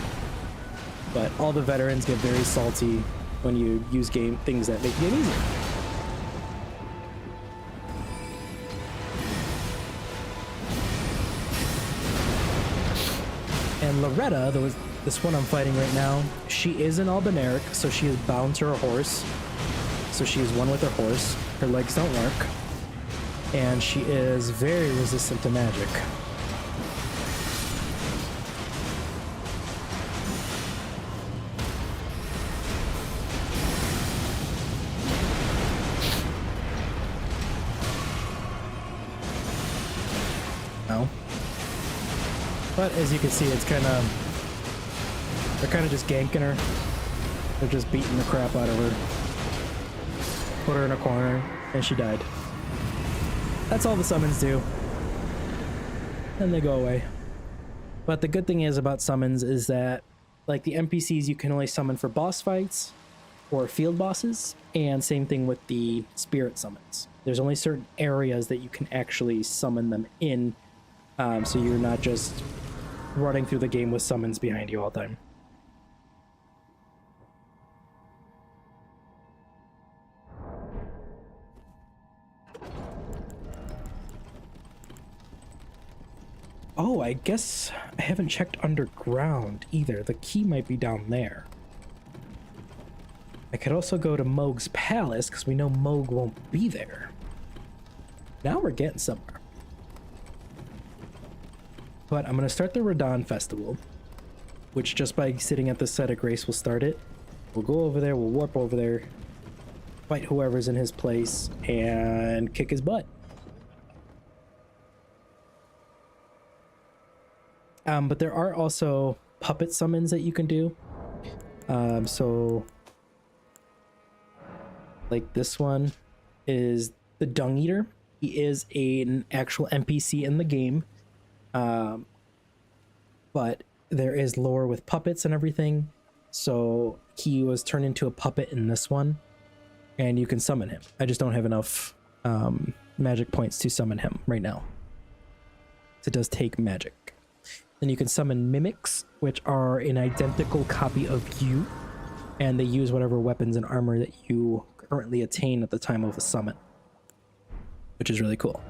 but all the veterans get very salty when you use things that make the game easier. And Loretta, this one I'm fighting right now, she is an Albinauric, so she is bound to her horse. So she is one with her horse. Her legs don't work. And she is very resistant to magic. No. But as you can see, it's they're kind of just ganking her. They're just beating the crap out of her. Put her in a corner, and she died. That's all the summons do. Then they go away. But the good thing is about summons is that, like the NPCs, you can only summon for boss fights or field bosses, and same thing with the spirit summons. There's only certain areas that you can actually summon them in, so you're not just running through the game with summons behind you all the time. Oh, I guess I haven't checked underground either. The key might be down there. I could also go to Mohg's palace because we know Mohg won't be there. Now we're getting somewhere. But I'm going to start the Radahn Festival, which just by sitting at the site of grace will start it. We'll go over there, we'll warp over there, fight whoever's in his place, and kick his butt. But there are also puppet summons that you can do. So, like this one is the Dung Eater. He is an actual NPC in the game. But there is lore with puppets and everything. So he was turned into a puppet in this one. And you can summon him. I just don't have enough magic points to summon him right now. It does take magic. Then you can summon mimics, which are an identical copy of you, and they use whatever weapons and armor that you currently attain at the time of a summon, which is really cool.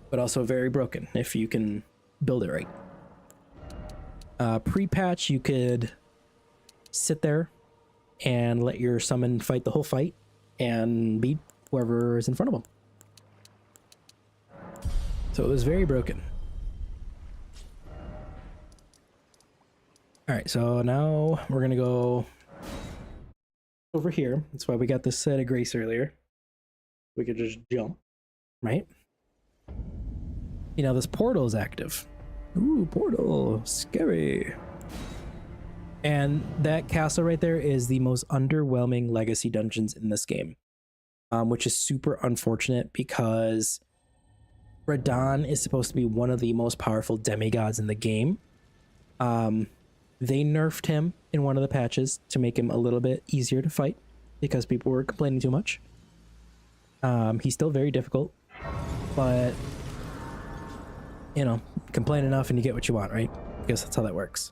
But also very broken if you can build it right. Pre-patch, you could sit there and let your summon fight the whole fight and beat whoever is in front of them. So it was very broken. All right, so now we're gonna go over here. That's why we got this set of grace earlier. We could just jump, right? You know, this portal is active. Ooh, portal, scary. And that castle right there is the most underwhelming legacy dungeons in this game, which is super unfortunate because Radahn is supposed to be one of the most powerful demigods in the game. They nerfed him in one of the patches to make him a little bit easier to fight because people were complaining too much. He's still very difficult, but you know, complain enough and you get what you want, right? I guess that's how that works.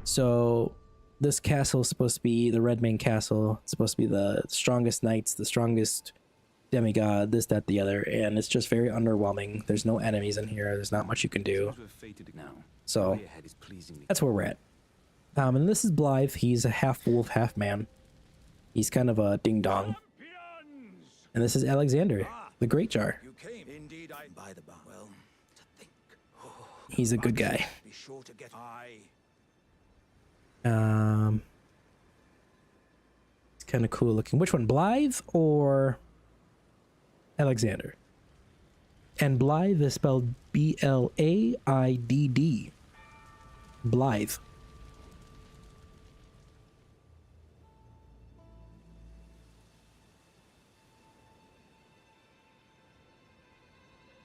So this castle is supposed to be the Redmane Castle. It's supposed to be the strongest knights, the strongest demigod, this, that, the other, and it's just very underwhelming. There's no enemies in here. There's not much you can do. So that's where we're at. And this is Blythe. He's a half wolf, half man. He's kind of a ding dong. And this is Alexander, the Great Jar. He's a good guy. It's kind of cool looking. Which one, Blythe or Alexander? And Blythe is spelled B-L-A-I-D-D. Blythe.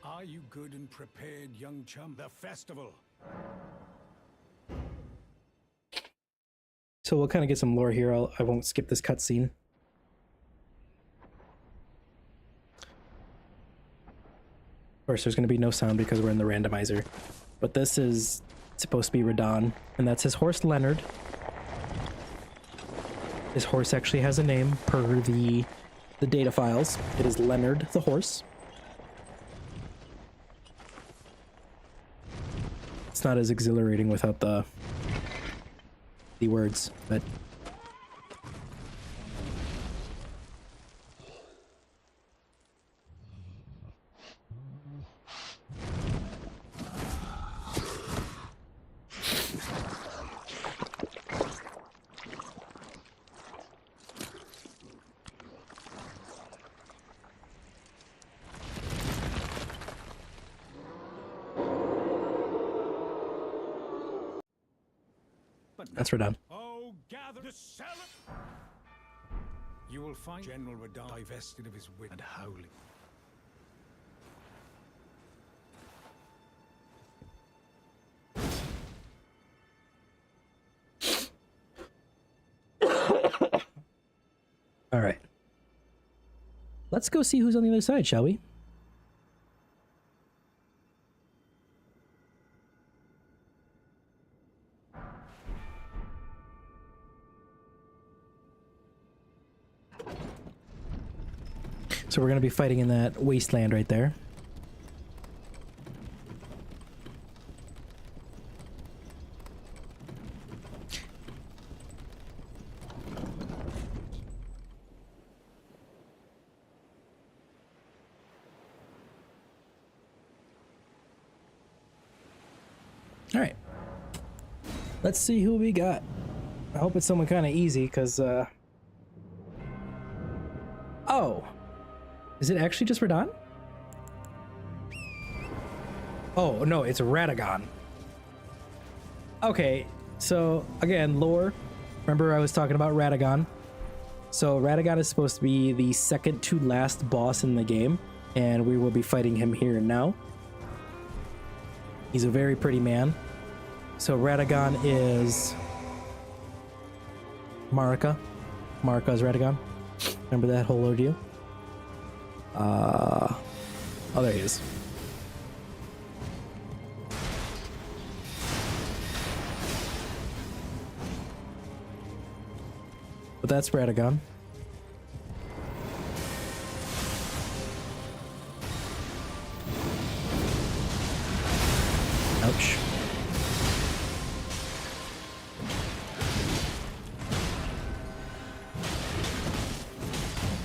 Are you good and prepared, young chum? The festival. So we'll kind of get some lore here. I won't skip this cutscene. Of course, there's going to be no sound because we're in the randomizer. But this is It's supposed to be Radahn, and that's his horse Leonard. His horse actually has a name per the data files. It is Leonard the horse. It's not as exhilarating without the words, but that's Radahn. Oh, gather to celebrate! You will find General Radahn divested of his wit and howling. All right. Let's go see who's on the other side, shall we? So we're going to be fighting in that wasteland right there. All right. Let's see who we got. I hope it's someone kind of easy, because, oh. Is it actually just Radahn? Oh, no, it's Radagon. Okay, so, again, lore. Remember I was talking about Radagon? So, Radagon is supposed to be the second to last boss in the game, and we will be fighting him here and now. He's a very pretty man. So, Radagon is Marika. Marika is Radagon. Remember that whole ordeal? Oh, there he is. But that's Radagon. Ouch.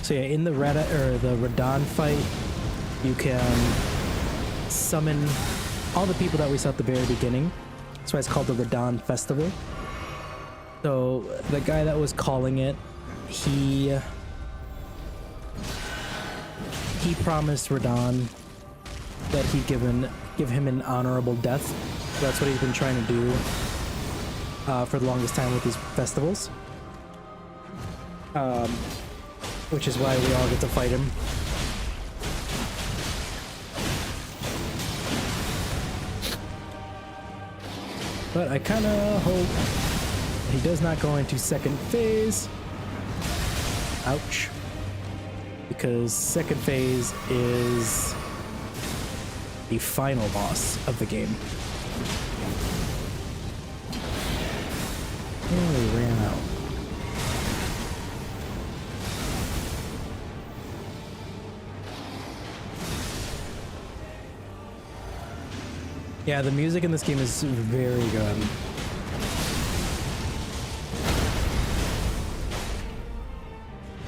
So yeah, in the Radahn fight, you can summon all the people that we saw at the very beginning. That's why it's called the Radahn Festival. So the guy that was calling it, he promised Radahn that he'd give him an honorable death. So that's what he's been trying to do for the longest time with these festivals. Which is why we all get to fight him. But I kind of hope he does not go into second phase. Ouch. Because second phase is the final boss of the game. Oh, he ran out. Yeah, the music in this game is very good.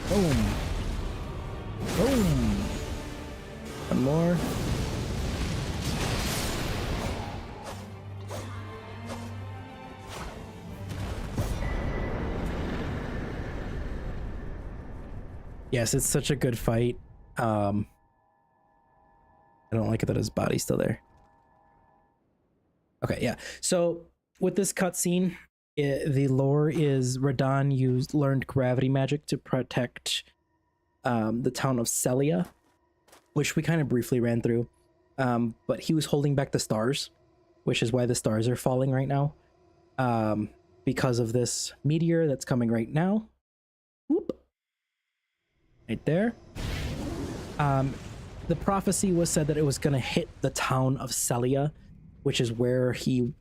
Boom. Boom. One more. Yes, it's such a good fight. I don't like it that his body's still there. Okay, yeah. So with this cutscene, the lore is Radahn learned gravity magic to protect the town of Sellia, which we kind of briefly ran through. But he was holding back the stars, which is why the stars are falling right now. Because of this meteor that's coming right now. Whoop. Right there. The prophecy was said that it was going to hit the town of Sellia, which is where he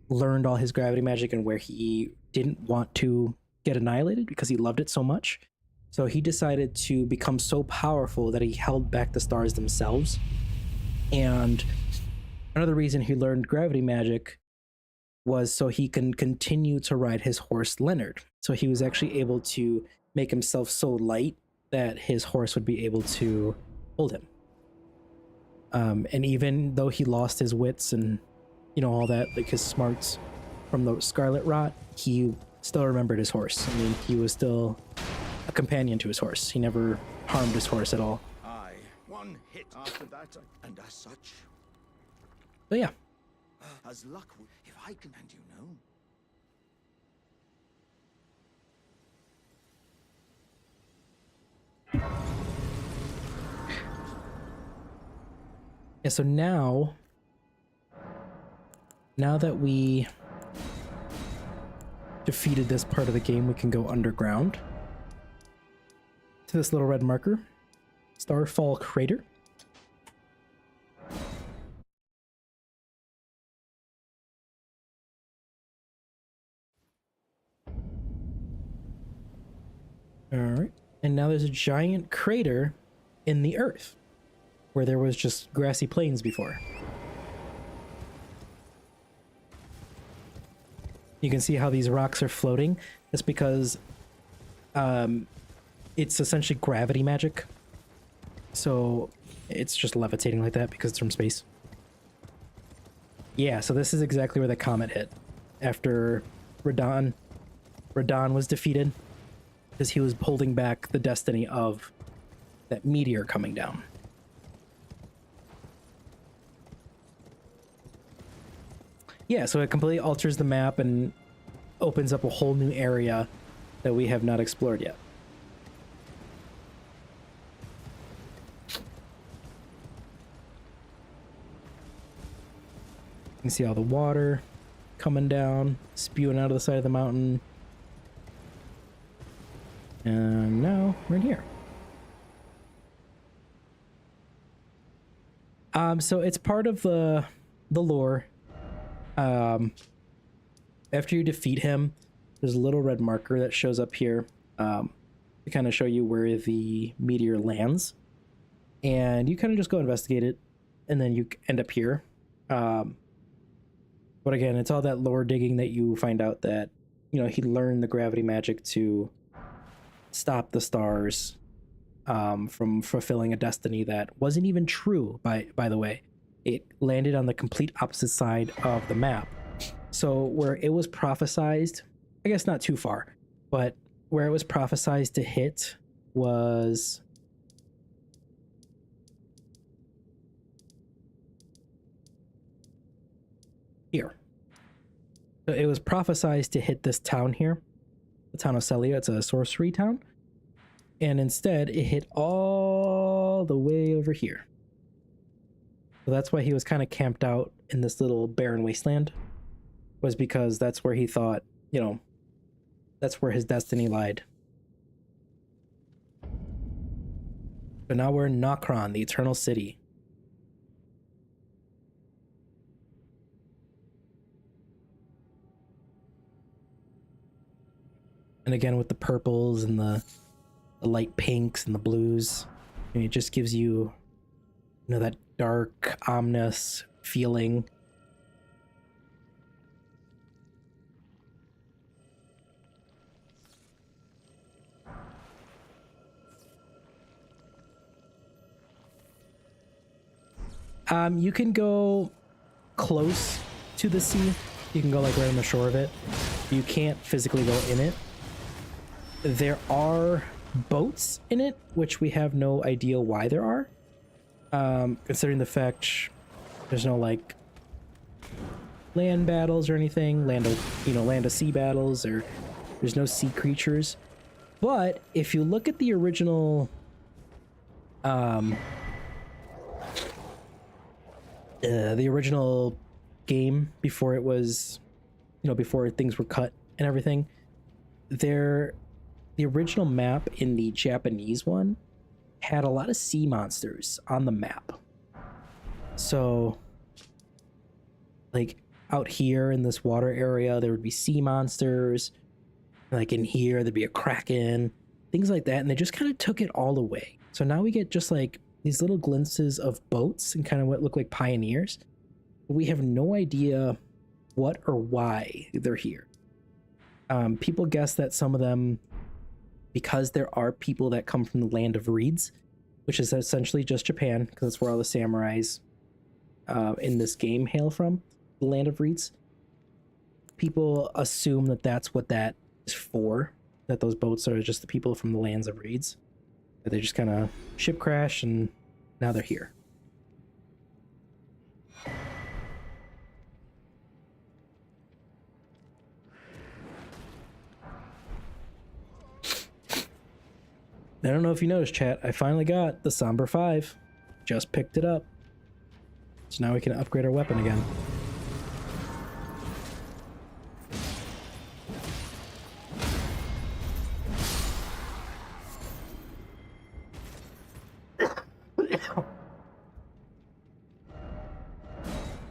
learned all his gravity magic and where he didn't want to get annihilated because he loved it so much. So he decided to become so powerful that he held back the stars themselves. And another reason he learned gravity magic was so he can continue to ride his horse Leonard. So he was actually able to make himself so light that his horse would be able to hold him. And even though he lost his wits and, you know, all that, like his smarts from the Scarlet Rot, he still remembered his horse. I mean, he was still a companion to his horse. He never harmed his horse at all. Aye, one hit after that, and as such, So yeah, as luck would, if I can, and you know. yeah. So now that we defeated this part of the game, we can go underground to this little red marker, Starfall Crater. All right, and now there's a giant crater in the earth where there was just grassy plains before. You can see how these rocks are floating. That's because it's essentially gravity magic. So it's just levitating like that because it's from space. Yeah, so this is exactly where the comet hit after Radon was defeated, because he was holding back the destiny of that meteor coming down. Yeah, so it completely alters the map and opens up a whole new area that we have not explored yet. You can see all the water coming down, spewing out of the side of the mountain. And now we're in here. So it's part of the lore. After you defeat him, there's a little red marker that shows up here to kind of show you where the meteor lands. And you kind of just go investigate it, and then you end up here. But again, it's all that lore digging that you find out that, you know, he learned the gravity magic to stop the stars from fulfilling a destiny that wasn't even true, by the way. It landed on the complete opposite side of the map. So where it was prophesized, I guess not too far, but where it was prophesized to hit was here. So it was prophesized to hit this town here, the town of Celia. It's a sorcery town. And instead, it hit all the way over here. So that's why he was kind of camped out in this little barren wasteland, was because that's where he thought, you know, that's where his destiny lied. So now we're in Nokron, the Eternal City. And again, with the purples and the light pinks and the blues, I mean, it just gives you, you know, that dark, ominous feeling. You can go close to the sea. You can go like right on the shore of it. You can't physically go in it. There are boats in it, which we have no idea why there are. Considering the fact there's no like land battles or anything, land of sea battles, or there's no sea creatures. But if you look at the original game before it was, you know, before things were cut and everything, the original map in the Japanese one had a lot of sea monsters on the map. So, like, out here in this water area, there would be sea monsters. Like in here, there'd be a kraken, things like that. And they just kind of took it all away. So now we get just like these little glimpses of boats and kind of what look like pioneers. But we have no idea what or why they're here. People guess that some of them, because there are people that come from the land of reeds, which is essentially just Japan, because that's where all the samurais in this game hail from, the land of reeds. People assume that that's what that is for, that those boats are just the people from the lands of reeds. That they just kind of ship crash and now they're here. I don't know if you noticed, chat, I finally got the Somber 5. Just picked it up. So now we can upgrade our weapon again.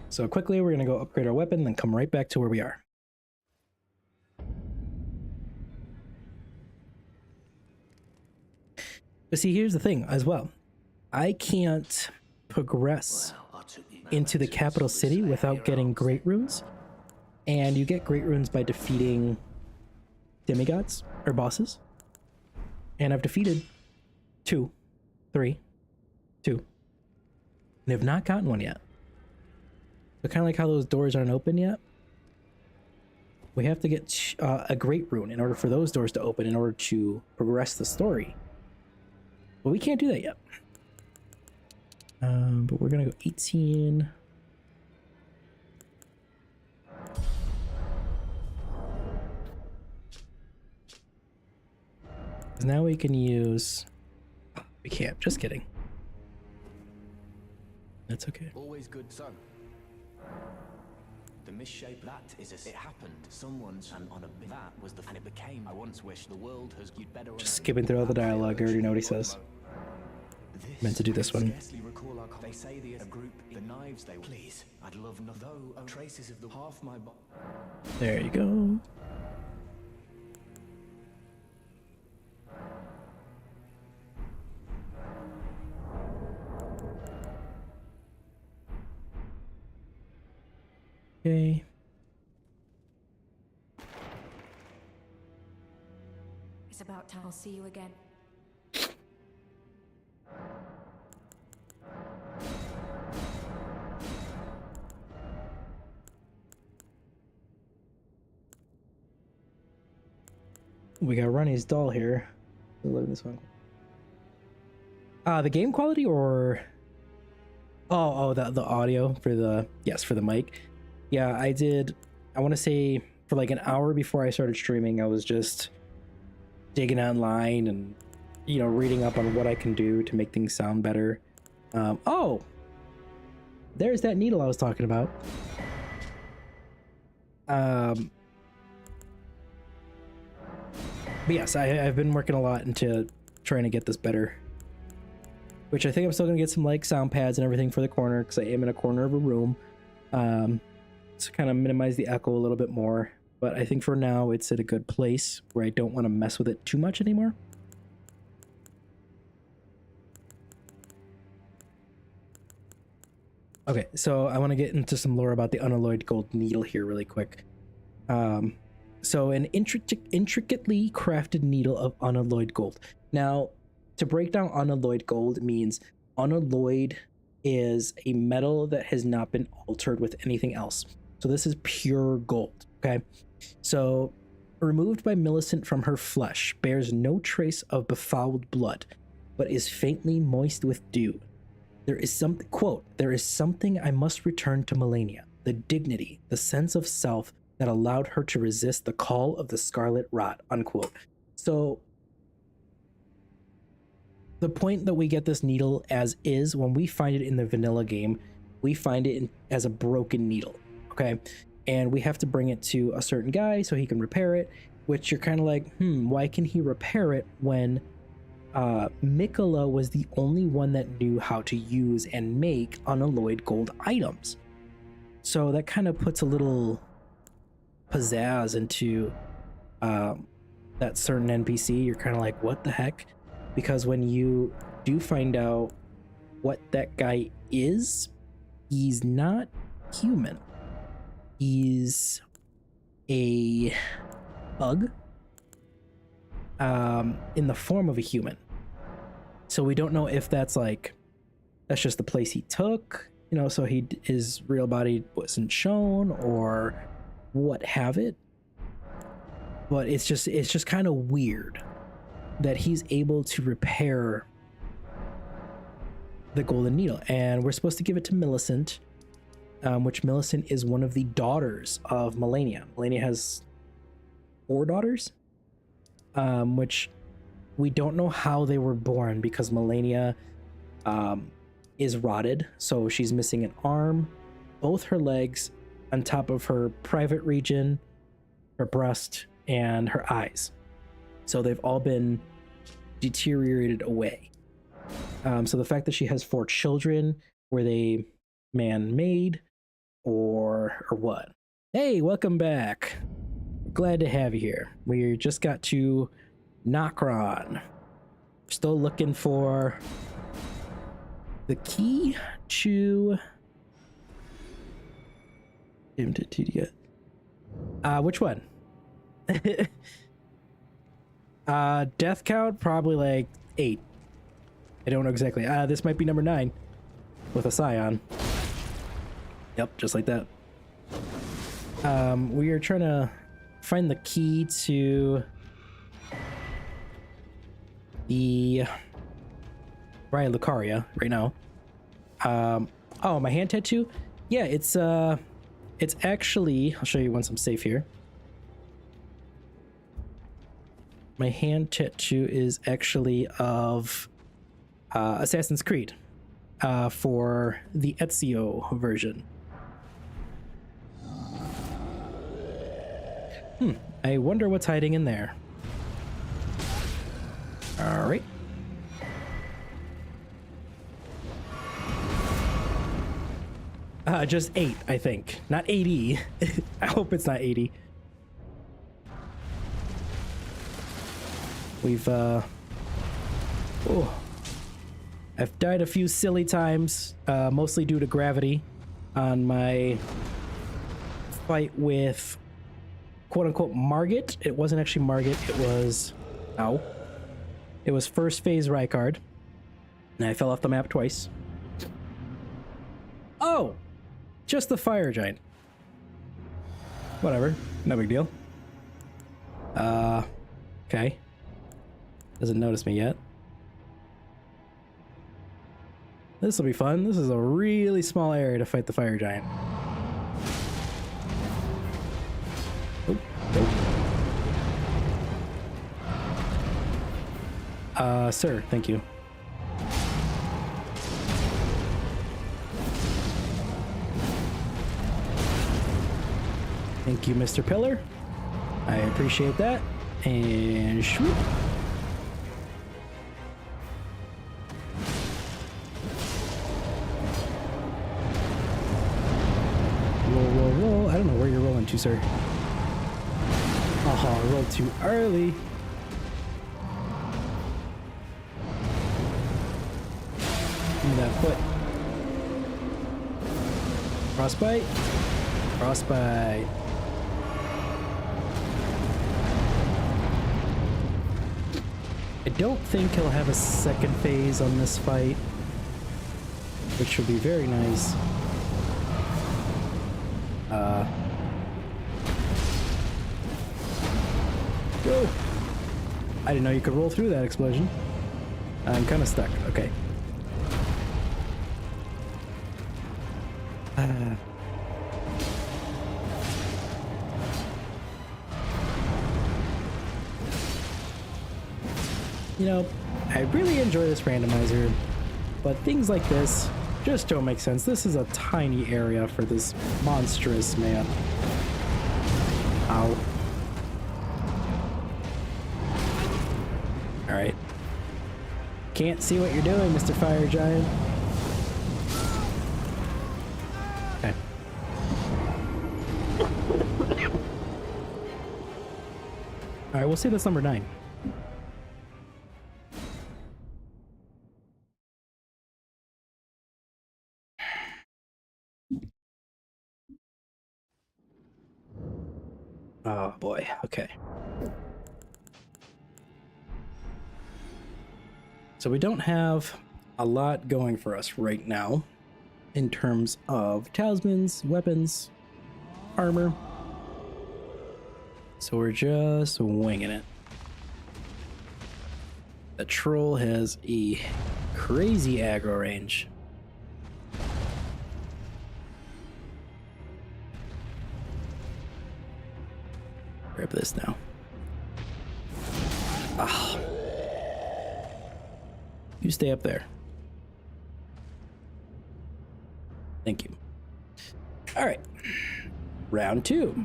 So quickly, we're going to go upgrade our weapon, then come right back to where we are. But see, here's the thing as well. I can't progress into the capital city without getting great runes. And you get great runes by defeating demigods or bosses. And I've defeated 2, 3, 2. And have not gotten one yet. So kind of like how those doors aren't open yet. We have to get a great rune in order for those doors to open in order to progress the story. But we can't do that yet. But we're gonna go 18. Now we can use... We can't, just kidding. That's okay. Always good, son. The misshape, that is a... It happened. Someone's and on a... That was the... And it became... I once wish the world has... You'd better... Just skipping through all the dialogue, I already know what he says. Meant to do this one. They say the group, the knives they... Please, I'd love no... Though traces of the half my... There you go. Okay. It's about time. I'll see you again. We got Ronnie's doll here. Look at this one. The game quality or... Oh, the audio for the... Yes, for the mic. Yeah, I did... I want to say for like an hour before I started streaming, I was just digging online and, you know, reading up on what I can do to make things sound better. Oh! There's that needle I was talking about. But yes, I've been working a lot into trying to get this better. Which I think I'm still going to get some like sound pads and everything for the corner because I am in a corner of a room. To kind of minimize the echo a little bit more. But I think for now it's at a good place where I don't want to mess with it too much anymore. Okay, so I want to get into some lore about the unalloyed gold needle here really quick. So an intricately crafted needle of unalloyed gold. Now, to break down unalloyed gold means unalloyed is a metal that has not been altered with anything else. So this is pure gold, okay? So removed by Millicent from her flesh, bears no trace of befouled blood, but is faintly moist with dew. There is something, quote, there is something I must return to Melania, the dignity, the sense of self that allowed her to resist the call of the scarlet rot, unquote. So the point that we get this needle as is, when we find it in the vanilla game, we find it as a broken needle, okay? And we have to bring it to a certain guy so he can repair it, which you're kind of like, why can he repair it when Miquella was the only one that knew how to use and make unalloyed gold items? So that kind of puts a little pizzazz into that certain NPC. You're kind of like, what the heck? Because when you do find out what that guy is, he's not human. He's a bug in the form of a human. So we don't know if that's just the place he took, you know, so his real body wasn't shown or what have it. But it's just kind of weird that he's able to repair the Golden Needle, and we're supposed to give it to Millicent, which Millicent is one of the daughters of Melania. Melania has 4 daughters, which we don't know how they were born because Melania is rotted, so she's missing an arm, both her legs, on top of her private region, her breast, and her eyes. So they've all been deteriorated away. So the fact that she has 4 children, were they man-made or what? Hey, welcome back. Glad to have you here. We just got to Nokron. Still looking for the key to which one? Death count probably like 8. I don't know exactly. This might be number 9 with a scion. Yep, just like that. We are trying to find the key to the Raya Lucaria right now. Oh, my hand tattoo? Yeah, it's actually, I'll show you once I'm safe here. My hand tattoo is actually of Assassin's Creed for the Ezio version. I wonder what's hiding in there. All right. Just 8, I think. Not 80. I hope it's not 80. We've, I've died a few silly times, mostly due to gravity on my fight with quote-unquote Margit. It wasn't actually Margit, it was... Ow. It was first phase Rykard. And I fell off the map twice. Oh! Just the fire giant. Whatever. No big deal. Okay. Doesn't notice me yet. This will be fun. This is a really small area to fight the fire giant. Oh, oh. Sir, thank you. Thank you, Mr. Pillar. I appreciate that. And swoop. Whoa. I don't know where you're rolling to, sir. Oh, I rolled too early. Give me that foot. Frostbite. Frostbite. I don't think he'll have a second phase on this fight, which would be very nice. Go! I didn't know you could roll through that explosion. I'm kind of stuck. Okay. You know, I really enjoy this randomizer, but things like this just don't make sense. This is a tiny area for this monstrous man. Ow. Alright. Can't see what you're doing, Mr. Fire Giant. Okay. we'll say that's number 9. Oh boy, okay. So we don't have a lot going for us right now in terms of talismans, weapons, armor. So we're just winging it. The troll has a crazy aggro range. Grab this now. Ah. You stay up there. Thank you. All right. Round 2.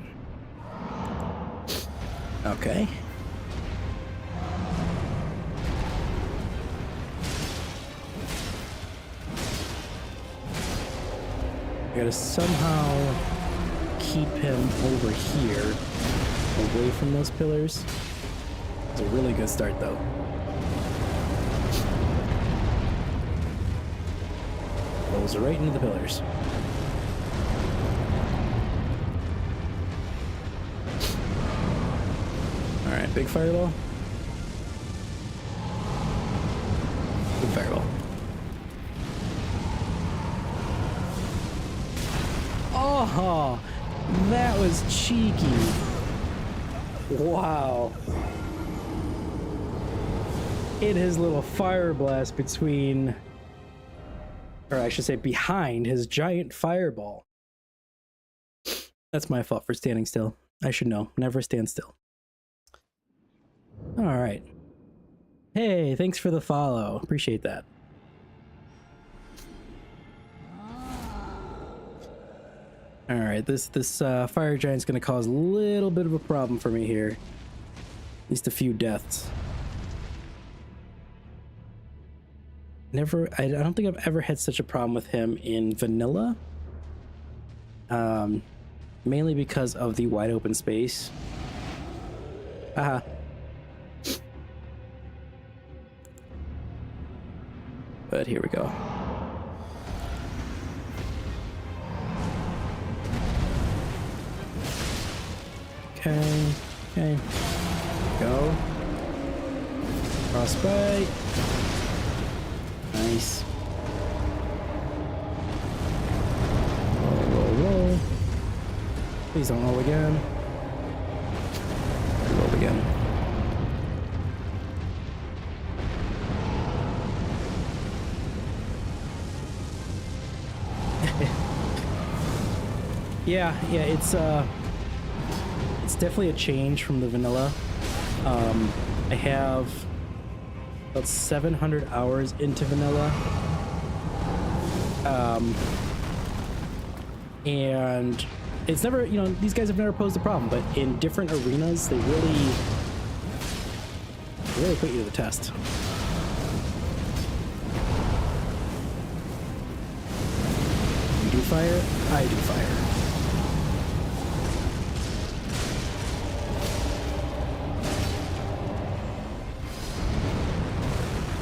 Okay. I gotta somehow keep him over here, away from those pillars. It's a really good start, though. Rolls right into the pillars. All right, big fireball. Big fireball. Oh, that was cheeky. Wow. It his little fire blast between, or I should say behind his giant fireball. That's my fault for standing still. I should know. Never stand still. All right. Hey, thanks for the follow. Appreciate that. All right, this fire giant's gonna cause a little bit of a problem for me here. At least a few deaths. I don't think I've ever had such a problem with him in vanilla. Mainly because of the wide open space. Haha. But here we go. Okay, okay. Go. Frostbite. Nice. Roll, roll, roll. Please don't roll again. Roll again. Yeah, it's definitely a change from the vanilla. I have about 700 hours into vanilla. And it's never, these guys have never posed a problem, but in different arenas, they really put you to the test. You do fire, I do fire.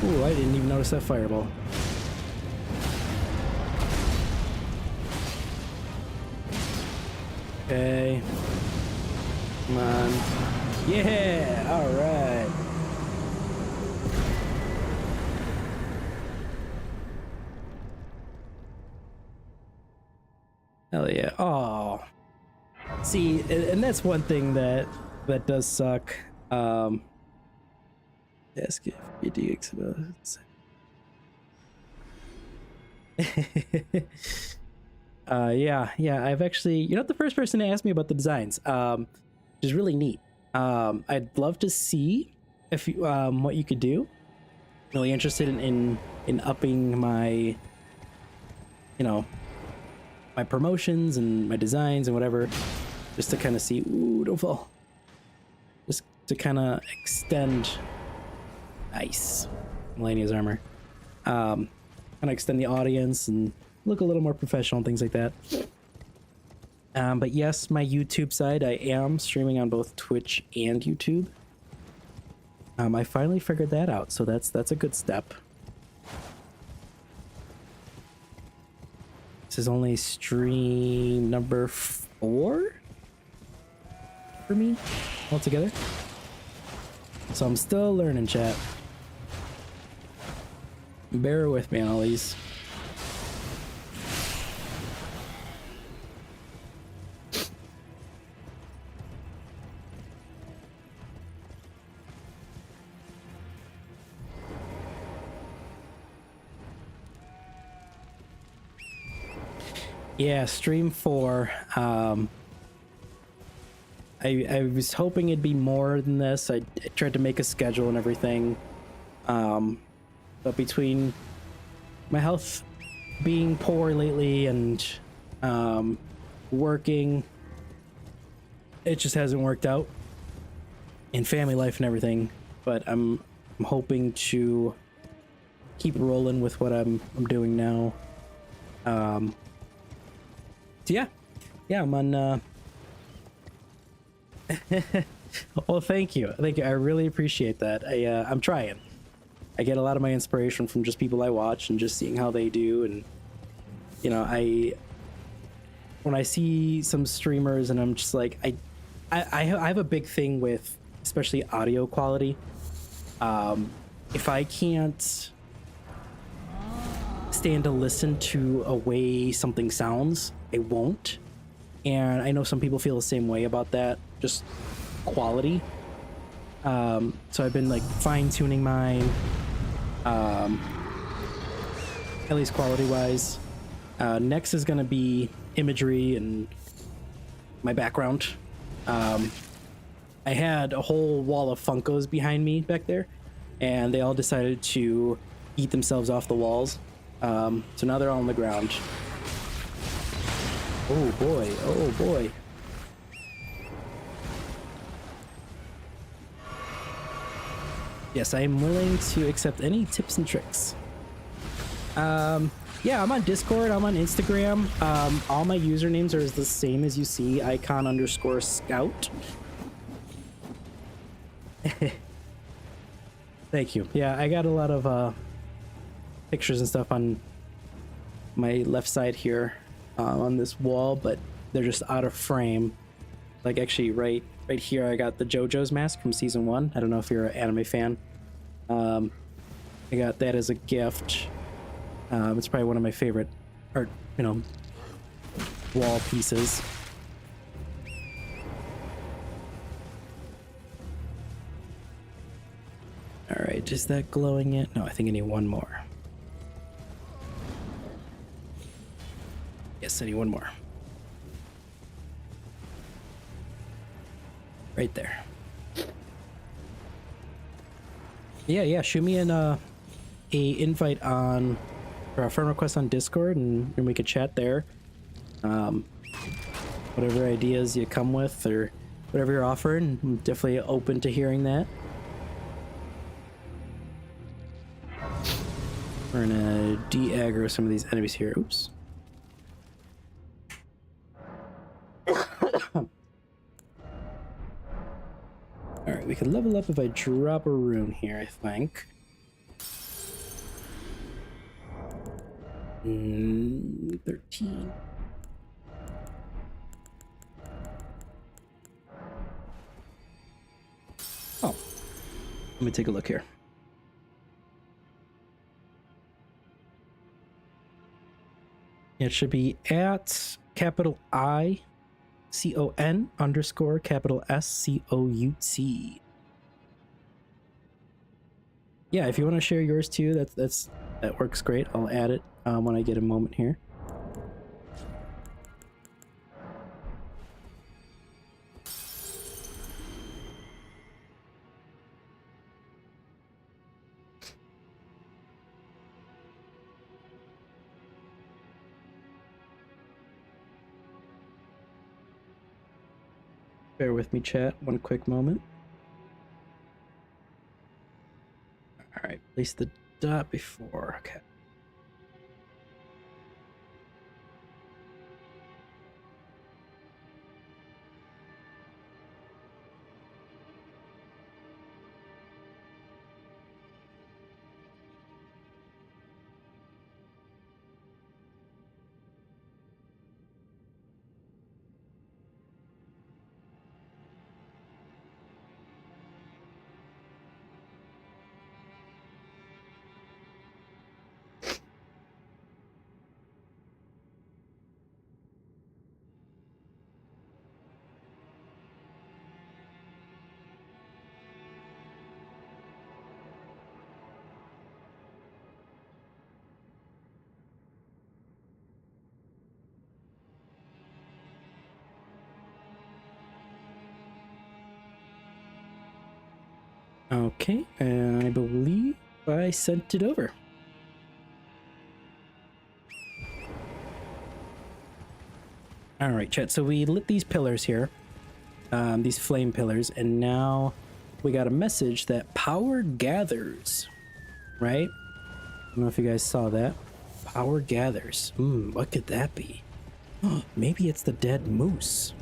Ooh, I didn't even notice that fireball. Okay. Come on. Yeah! Alright. Hell yeah. Oh. See, and that's one thing that does suck. Ask if you do yeah, I've actually, you're not the first person to ask me about the designs, which is really neat. I'd love to see if you, what you could do. Really interested in upping my, my promotions and my designs and whatever, just to kind of see, ooh, don't fall. Just to kind of extend. Nice. Melania's armor. Kind of extend the audience and look a little more professional and things like that. But yes, my YouTube side, I am streaming on both Twitch and YouTube. I finally figured that out, so that's a good step. This is only stream number 4 for me altogether. So I'm still learning, chat. Bear with me on all these. Yeah, stream 4. I was hoping it'd be more than this. I tried to make a schedule and everything. But between my health being poor lately and working, it just hasn't worked out. And family life and everything. But I'm hoping to keep rolling with what I'm doing now. So yeah, I'm on. Well, thank you. I really appreciate that. I'm trying. I get a lot of my inspiration from just people I watch and just seeing how they do, and you know, when I see some streamers and I'm just like, I have a big thing with especially audio quality. If I can't stand to listen to a way something sounds, I won't. And I know some people feel the same way about that, just quality. So I've been like fine-tuning mine, at least quality-wise. Next is gonna be imagery and my background. I had a whole wall of Funkos behind me back there, and they all decided to eat themselves off the walls. So now they're all on the ground. Oh boy, oh boy. Yes, I am willing to accept any tips and tricks. Yeah, I'm on Discord, I'm on Instagram. All my usernames are the same as you see, icon_scout. Thank you. Yeah, I got a lot of pictures and stuff on my left side here. On this wall, but they're just out of frame. Like actually right here I got the JoJo's mask from season 1. I don't know if you're an anime fan. I got that as a gift. It's probably one of my favorite art, wall pieces. All right, is that glowing yet? No, I think I need one more. Yes, I need one more. Right there. Yeah, shoot me a invite on, or a friend request on Discord, and we could chat there. Whatever ideas you come with, or whatever you're offering, I'm definitely open to hearing that. We're gonna de-aggro some of these enemies here. Oops. Alright, we can level up if I drop a rune here, I think. 13. Oh. Let me take a look here. It should be at capital I CON _ capital SCOUT. Yeah, if you want to share yours too, that works great. I'll add it when I get a moment here. Bear with me, chat. One quick moment. All right, place the dot before. Okay. Okay, and I believe I sent it over. All right, chat. So we lit these pillars here, these flame pillars, and now we got a message that power gathers, right? I don't know if you guys saw that. Power gathers. What could that be? Maybe it's the dead moose.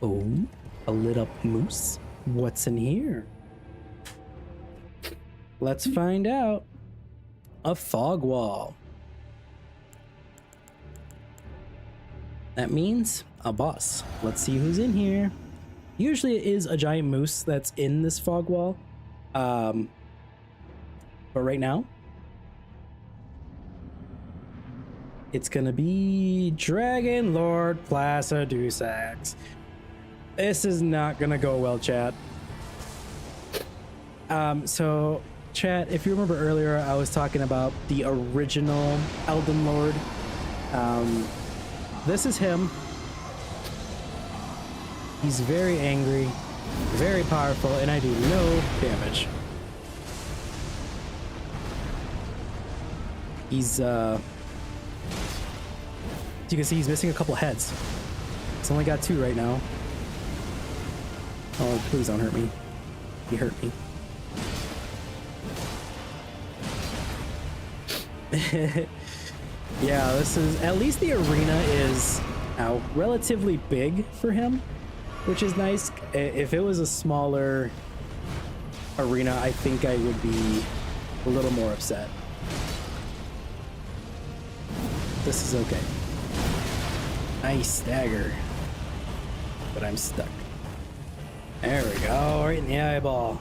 Oh, a lit up moose? What's in here? Let's find out. A fog wall. That means a boss. Let's see who's in here. Usually it is a giant moose that's in this fog wall. But right now, it's gonna be Dragon Lord Placidusax. This is not gonna go well, chat. So chat, if you remember earlier, I was talking about the original Elden Lord. This is him. He's very angry, very powerful, and I do no damage. He's, as you can see, he's missing a couple heads. It's only got 2 right now. Oh, please don't hurt me. You hurt me. Yeah, this is, at least the arena is relatively big for him, which is nice. If it was a smaller arena, I think I would be a little more upset. This is okay. Nice dagger. But I'm stuck. There we go, right in the eyeball.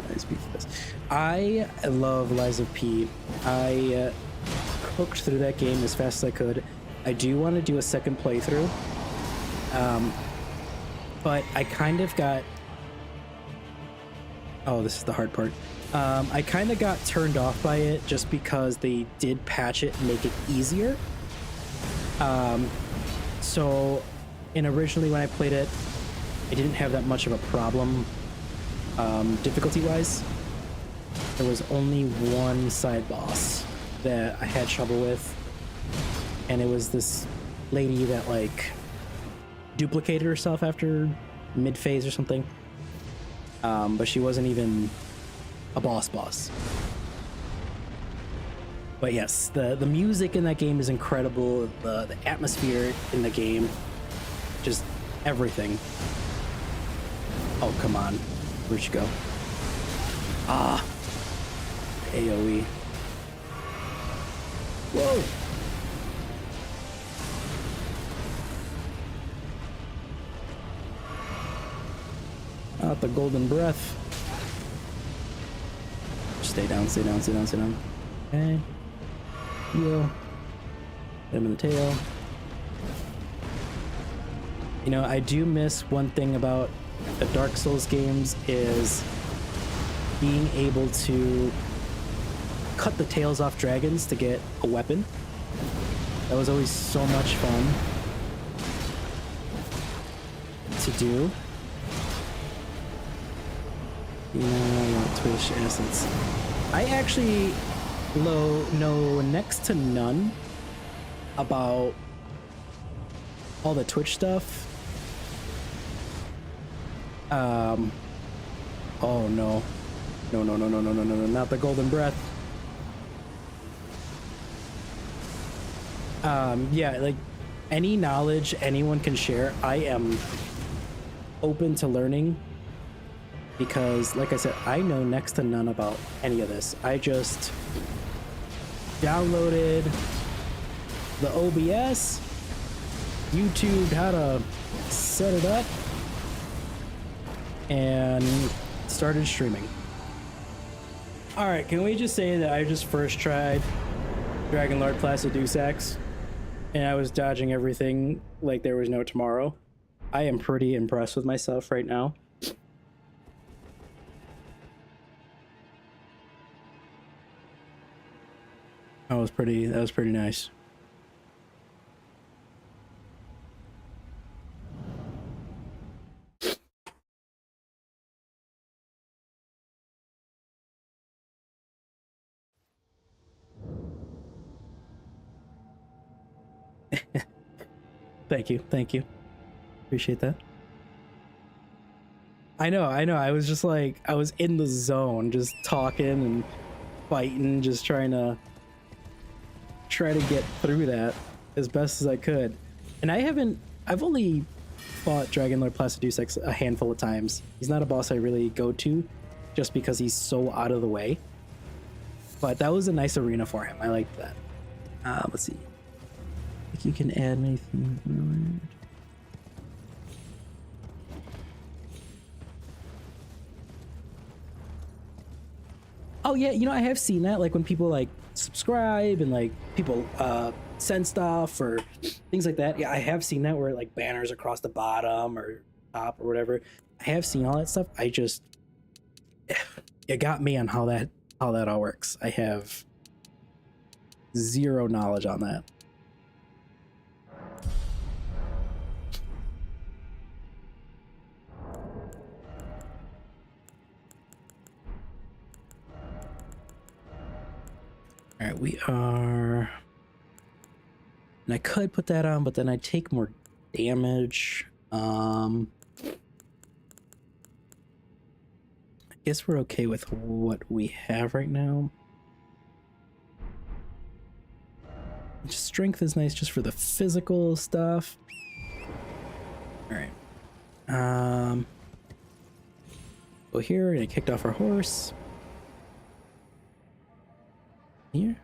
Nice beat for this. I love Lies of P. I cooked through that game as fast as I could. I do want to do a second playthrough. But I kind of got... Oh, this is the hard part. I kind of got turned off by it just because they did patch it and make it easier. So, and originally when I played it, I didn't have that much of a problem difficulty-wise. There was only one side boss that I had trouble with, and it was this lady that like duplicated herself after mid-phase or something. But she wasn't even a boss. But yes, the music in that game is incredible. The atmosphere in the game, just everything. Oh, come on. Where'd you go? Ah. AoE. Whoa. Not the golden breath. Stay down, stay down, stay down, stay down. Okay. Heal. Hit him in the tail. You know, I do miss one thing about the Dark Souls games is being able to cut the tails off dragons to get a weapon. That was always so much fun to do. Twitch assets. I actually know next to none about all the Twitch stuff. Oh no. No, not the golden breath. Yeah, like any knowledge anyone can share, I am open to learning. Because, like I said, I know next to none about any of this. I just downloaded the OBS, YouTubed how to set it up, and started streaming. Alright, can we just say that I just first tried Dragon Lord Placidusax, and I was dodging everything like there was no tomorrow? I am pretty impressed with myself right now. That was pretty nice. Thank you. Appreciate that. I know. I was just like, I was in the zone, just talking and fighting, just trying to get through that as best as I could. And I've only fought Dragon Lord Placidusax a handful of times. He's not a boss I really go to just because he's so out of the way. But that was a nice arena for him. I liked that. Let's see. I think you can add anything. Oh yeah, I have seen that, like when people like subscribe and like people send stuff or things like that. Yeah, I have seen that where like banners across the bottom or top or whatever. I have seen all that stuff. I just, it got me on how that all works. I have zero knowledge on that. All right, we are, and I could put that on, but then I'd take more damage. I guess we're okay with what we have right now. Strength is nice just for the physical stuff. All right. Go here, and I kicked off our horse. Here.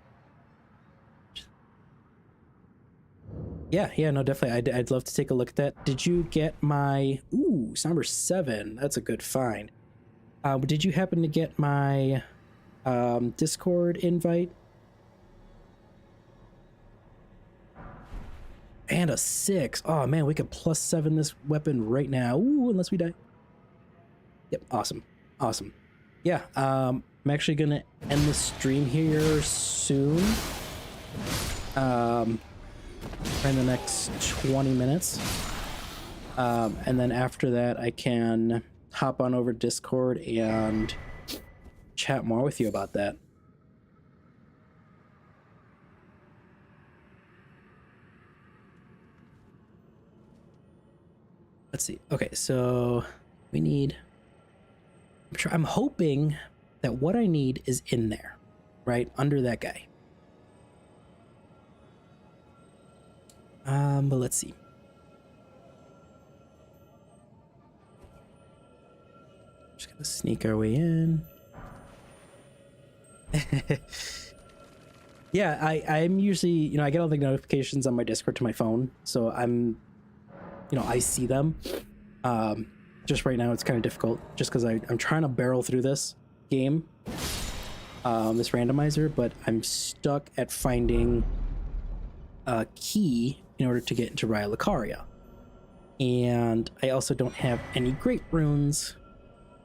Yeah, no, definitely. I'd love to take a look at that. Did you get my... Ooh, it's number 7. That's a good find. But did you happen to get my Discord invite? And a 6. Oh, man, we could +7 this weapon right now. Ooh, unless we die. Yep, awesome. Yeah, I'm actually going to end the stream here soon. In the next 20 minutes. And then after that, I can hop on over Discord and chat more with you about that. Let's see. Okay, so we need... I'm hoping that what I need is in there, right? Under that guy. But let's see. Just gonna sneak our way in. Yeah, I'm usually, I get all the notifications on my Discord to my phone, so I'm, I see them. Just right now it's kind of difficult, just because I'm trying to barrel through this game, this randomizer, but I'm stuck at finding a key in order to get into Raya Lucaria. And I also don't have any great runes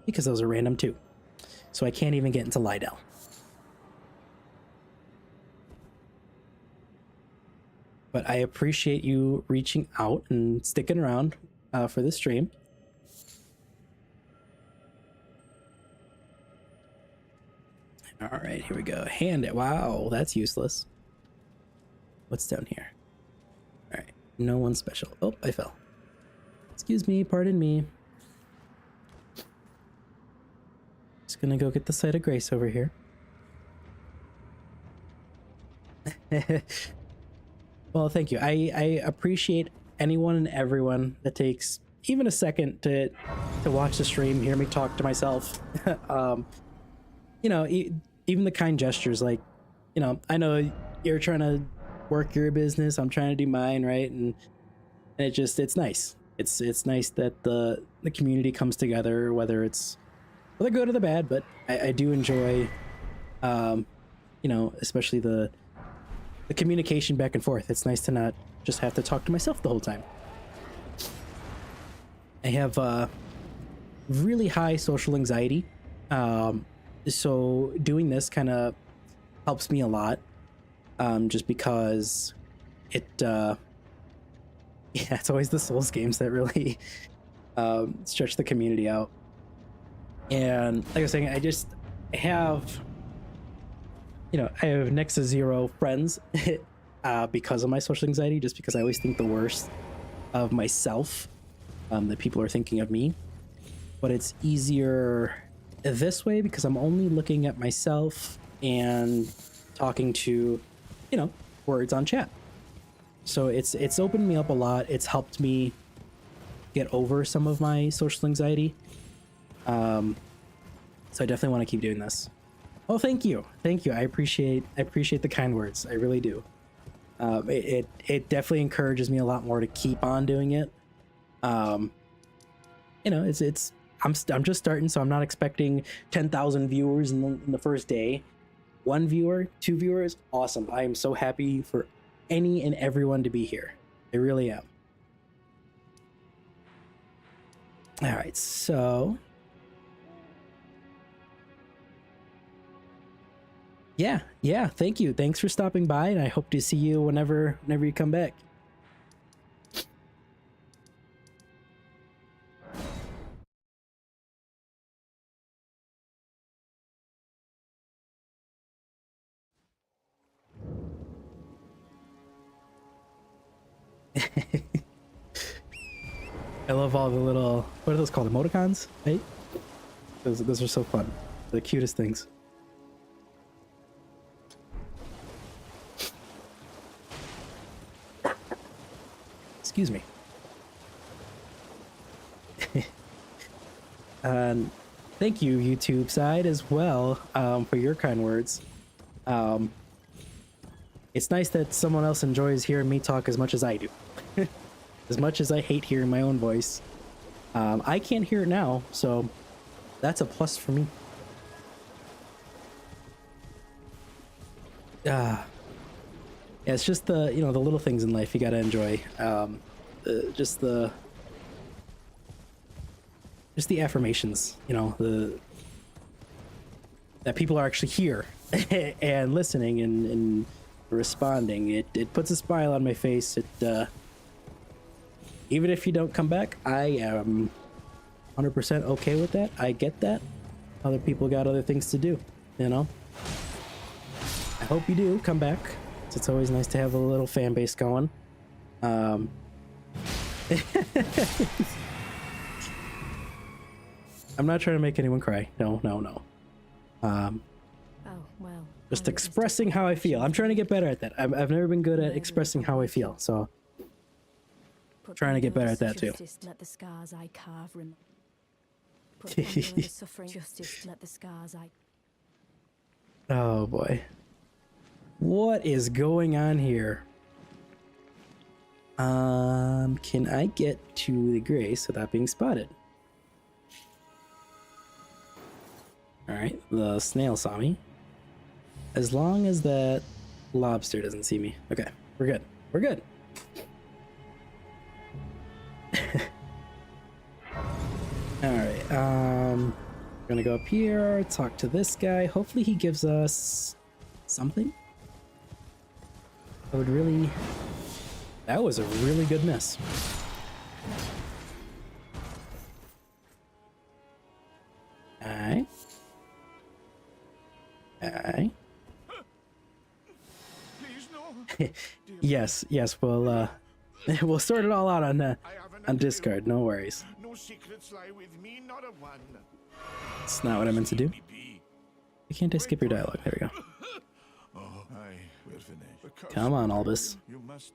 because those are random too. So I can't even get into Lydell. But I appreciate you reaching out and sticking around for this stream. All right, here we go. Hand it. Wow, that's useless. What's down here? All right, no one special. Oh, I fell. Excuse me, pardon me. Just gonna go get the Site of Grace over here. Well, thank you. I appreciate anyone and everyone that takes even a second to watch the stream, hear me talk to myself. Even the kind gestures, like, I know you're trying to work your business, I'm trying to do mine, right? And it's nice. It's nice that the community comes together, whether it's for the good or the bad, but I do enjoy, especially the communication back and forth. It's nice to not just have to talk to myself the whole time. I have really high social anxiety, so doing this kind of helps me a lot, just because it's always the Souls games that really stretch the community out. And like I was saying, I have next to zero friends because of my social anxiety, just because I always think the worst of myself, that people are thinking of me, but it's easier this way because I'm only looking at myself and talking to, words on chat. So it's opened me up a lot. It's helped me get over some of my social anxiety. So I definitely want to keep doing this. Oh, thank you. I appreciate the kind words. I really do. It definitely encourages me a lot more to keep on doing it. I'm just starting, so I'm not expecting 10,000 viewers in the first day. 1 viewer, 2 viewers, awesome. I am so happy for any and everyone to be here. I really am. All right, so yeah, thank you. Thanks for stopping by, and I hope to see you whenever you come back. I love all the little, what are those called, emoticons, right? Those are so fun. The cutest things. Excuse me. Thank you, YouTube side, as well, for your kind words. It's nice that someone else enjoys hearing me talk as much as I do. As much as I hate hearing my own voice, I can't hear it now, so that's a plus for me. Yeah, it's just the the little things in life you gotta enjoy. Just the affirmations, that people are actually here and listening and responding. It puts a smile on my face. Even if you don't come back, I am 100% okay with that. I get that. Other people got other things to do, I hope you do come back. It's always nice to have a little fan base going. I'm not trying to make anyone cry. No. Just expressing how I feel. I'm trying to get better at that. I've never been good at expressing how I feel, so trying to get better at that too. Let the scars I carve suffering justice, let the scars I... Oh boy. What is going on here? Can I get to the grace without being spotted? Alright, the snail saw me. As long as that lobster doesn't see me. Okay, we're good. We're good. Alright, gonna go up here, talk to this guy. Hopefully he gives us something. That was a really good miss. Alright. Alright. Yes, we'll sort it all out on Discord, no worries. No secrets lie with me, not a one. It's not what I meant to do. Why can't I skip your dialogue? There we go. Oh, we're finished. Come on, Albus. You must.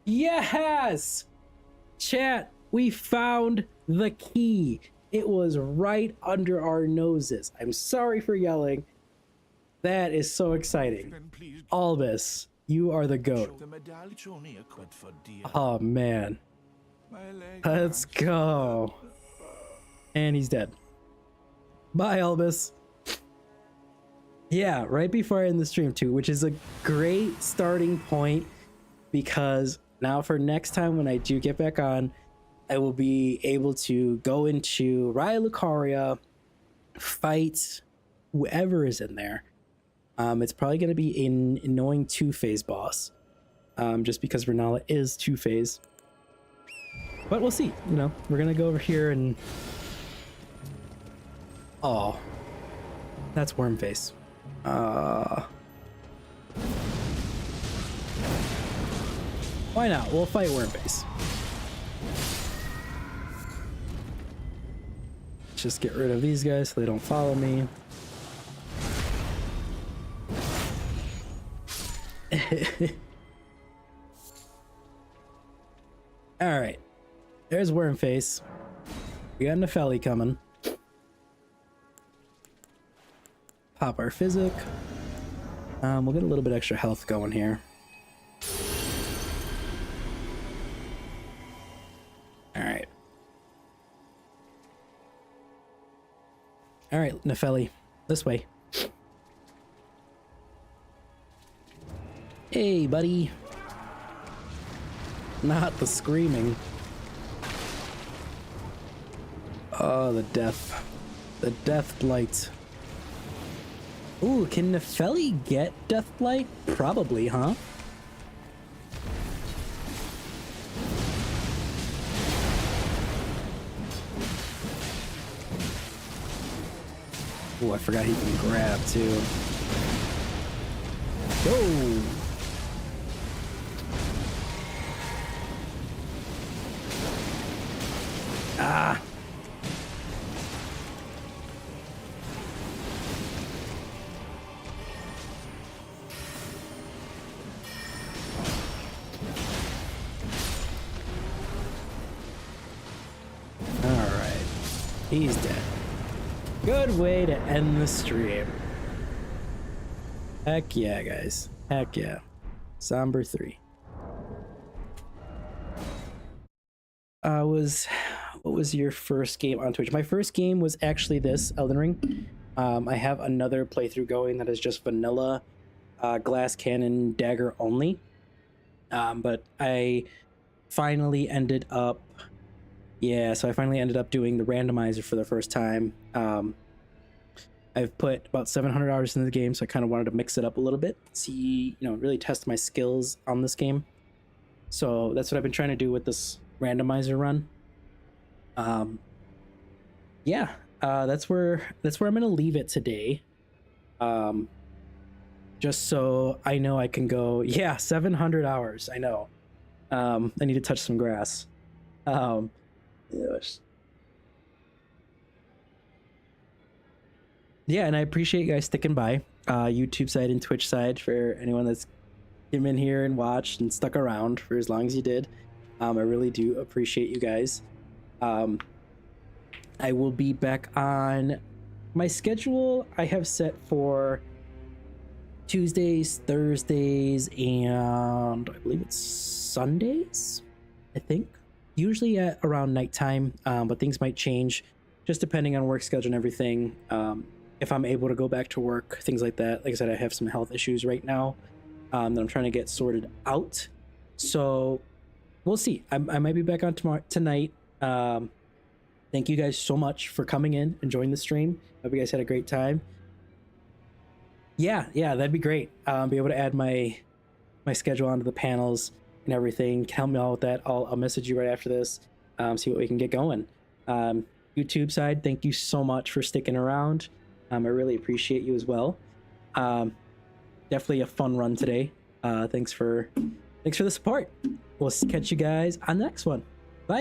Yes! Chat, we found the key. It was right under our noses. I'm sorry for yelling. That is so exciting. Albus, you are the GOAT. Oh, man. Let's go. And he's dead. Bye, Albus. Yeah, right before I end the stream too, which is a great starting point, because now for next time when I do get back on, I will be able to go into Raya Lucaria, fight whoever is in there. It's probably going to be an annoying 2-phase boss, just because Renala is 2-phase. But we'll see. We're going to go over here and... Oh, that's Wormface. Why not? We'll fight Wormface. Just get rid of these guys so they don't follow me. All right, there's Wormface. We got Nepheli coming. Pop our physic. We'll get a little bit extra health going here. All right. All right, Nepheli, this way. Hey, buddy. Not the screaming. Oh, the death. The death light. Ooh, can Nepheli get death light? Probably, huh? Oh, I forgot he can grab too. Go! Ah! Alright. He's dead. Good way to end the stream. Heck yeah, guys. Heck yeah. Somber 3. What was your first game on Twitch? My first game was actually this, Elden Ring. I have another playthrough going that is just vanilla, glass cannon dagger only. But I finally ended up, so I finally ended up doing the randomizer for the first time. I've put about 700 hours into the game, so I kind of wanted to mix it up a little bit, see, really test my skills on this game. So that's what I've been trying to do with this randomizer run. That's where I'm gonna leave it today. Just so I know I can go. 700 hours. I know. I need to touch some grass. Yeah, and I appreciate you guys sticking by. YouTube side and Twitch side, for anyone that's came in here and watched and stuck around for as long as you did. I really do appreciate you guys. I will be back on my schedule. I have set for Tuesdays, Thursdays, and I believe it's Sundays, I think. Usually at around nighttime, but things might change just depending on work schedule and everything. If I'm able to go back to work, things like that. Like I said, I have some health issues right now that I'm trying to get sorted out. So we'll see. I might be back on tonight. Thank you guys so much for coming in and joining the stream. Hope you guys had a great time. Yeah, that'd be great. Be able to add my schedule onto the panels and everything. Help me out with that. I'll message you right after this. See what we can get going. YouTube side, thank you so much for sticking around. I really appreciate you as well. Definitely a fun run today. Thanks for the support. We'll catch you guys on the next one.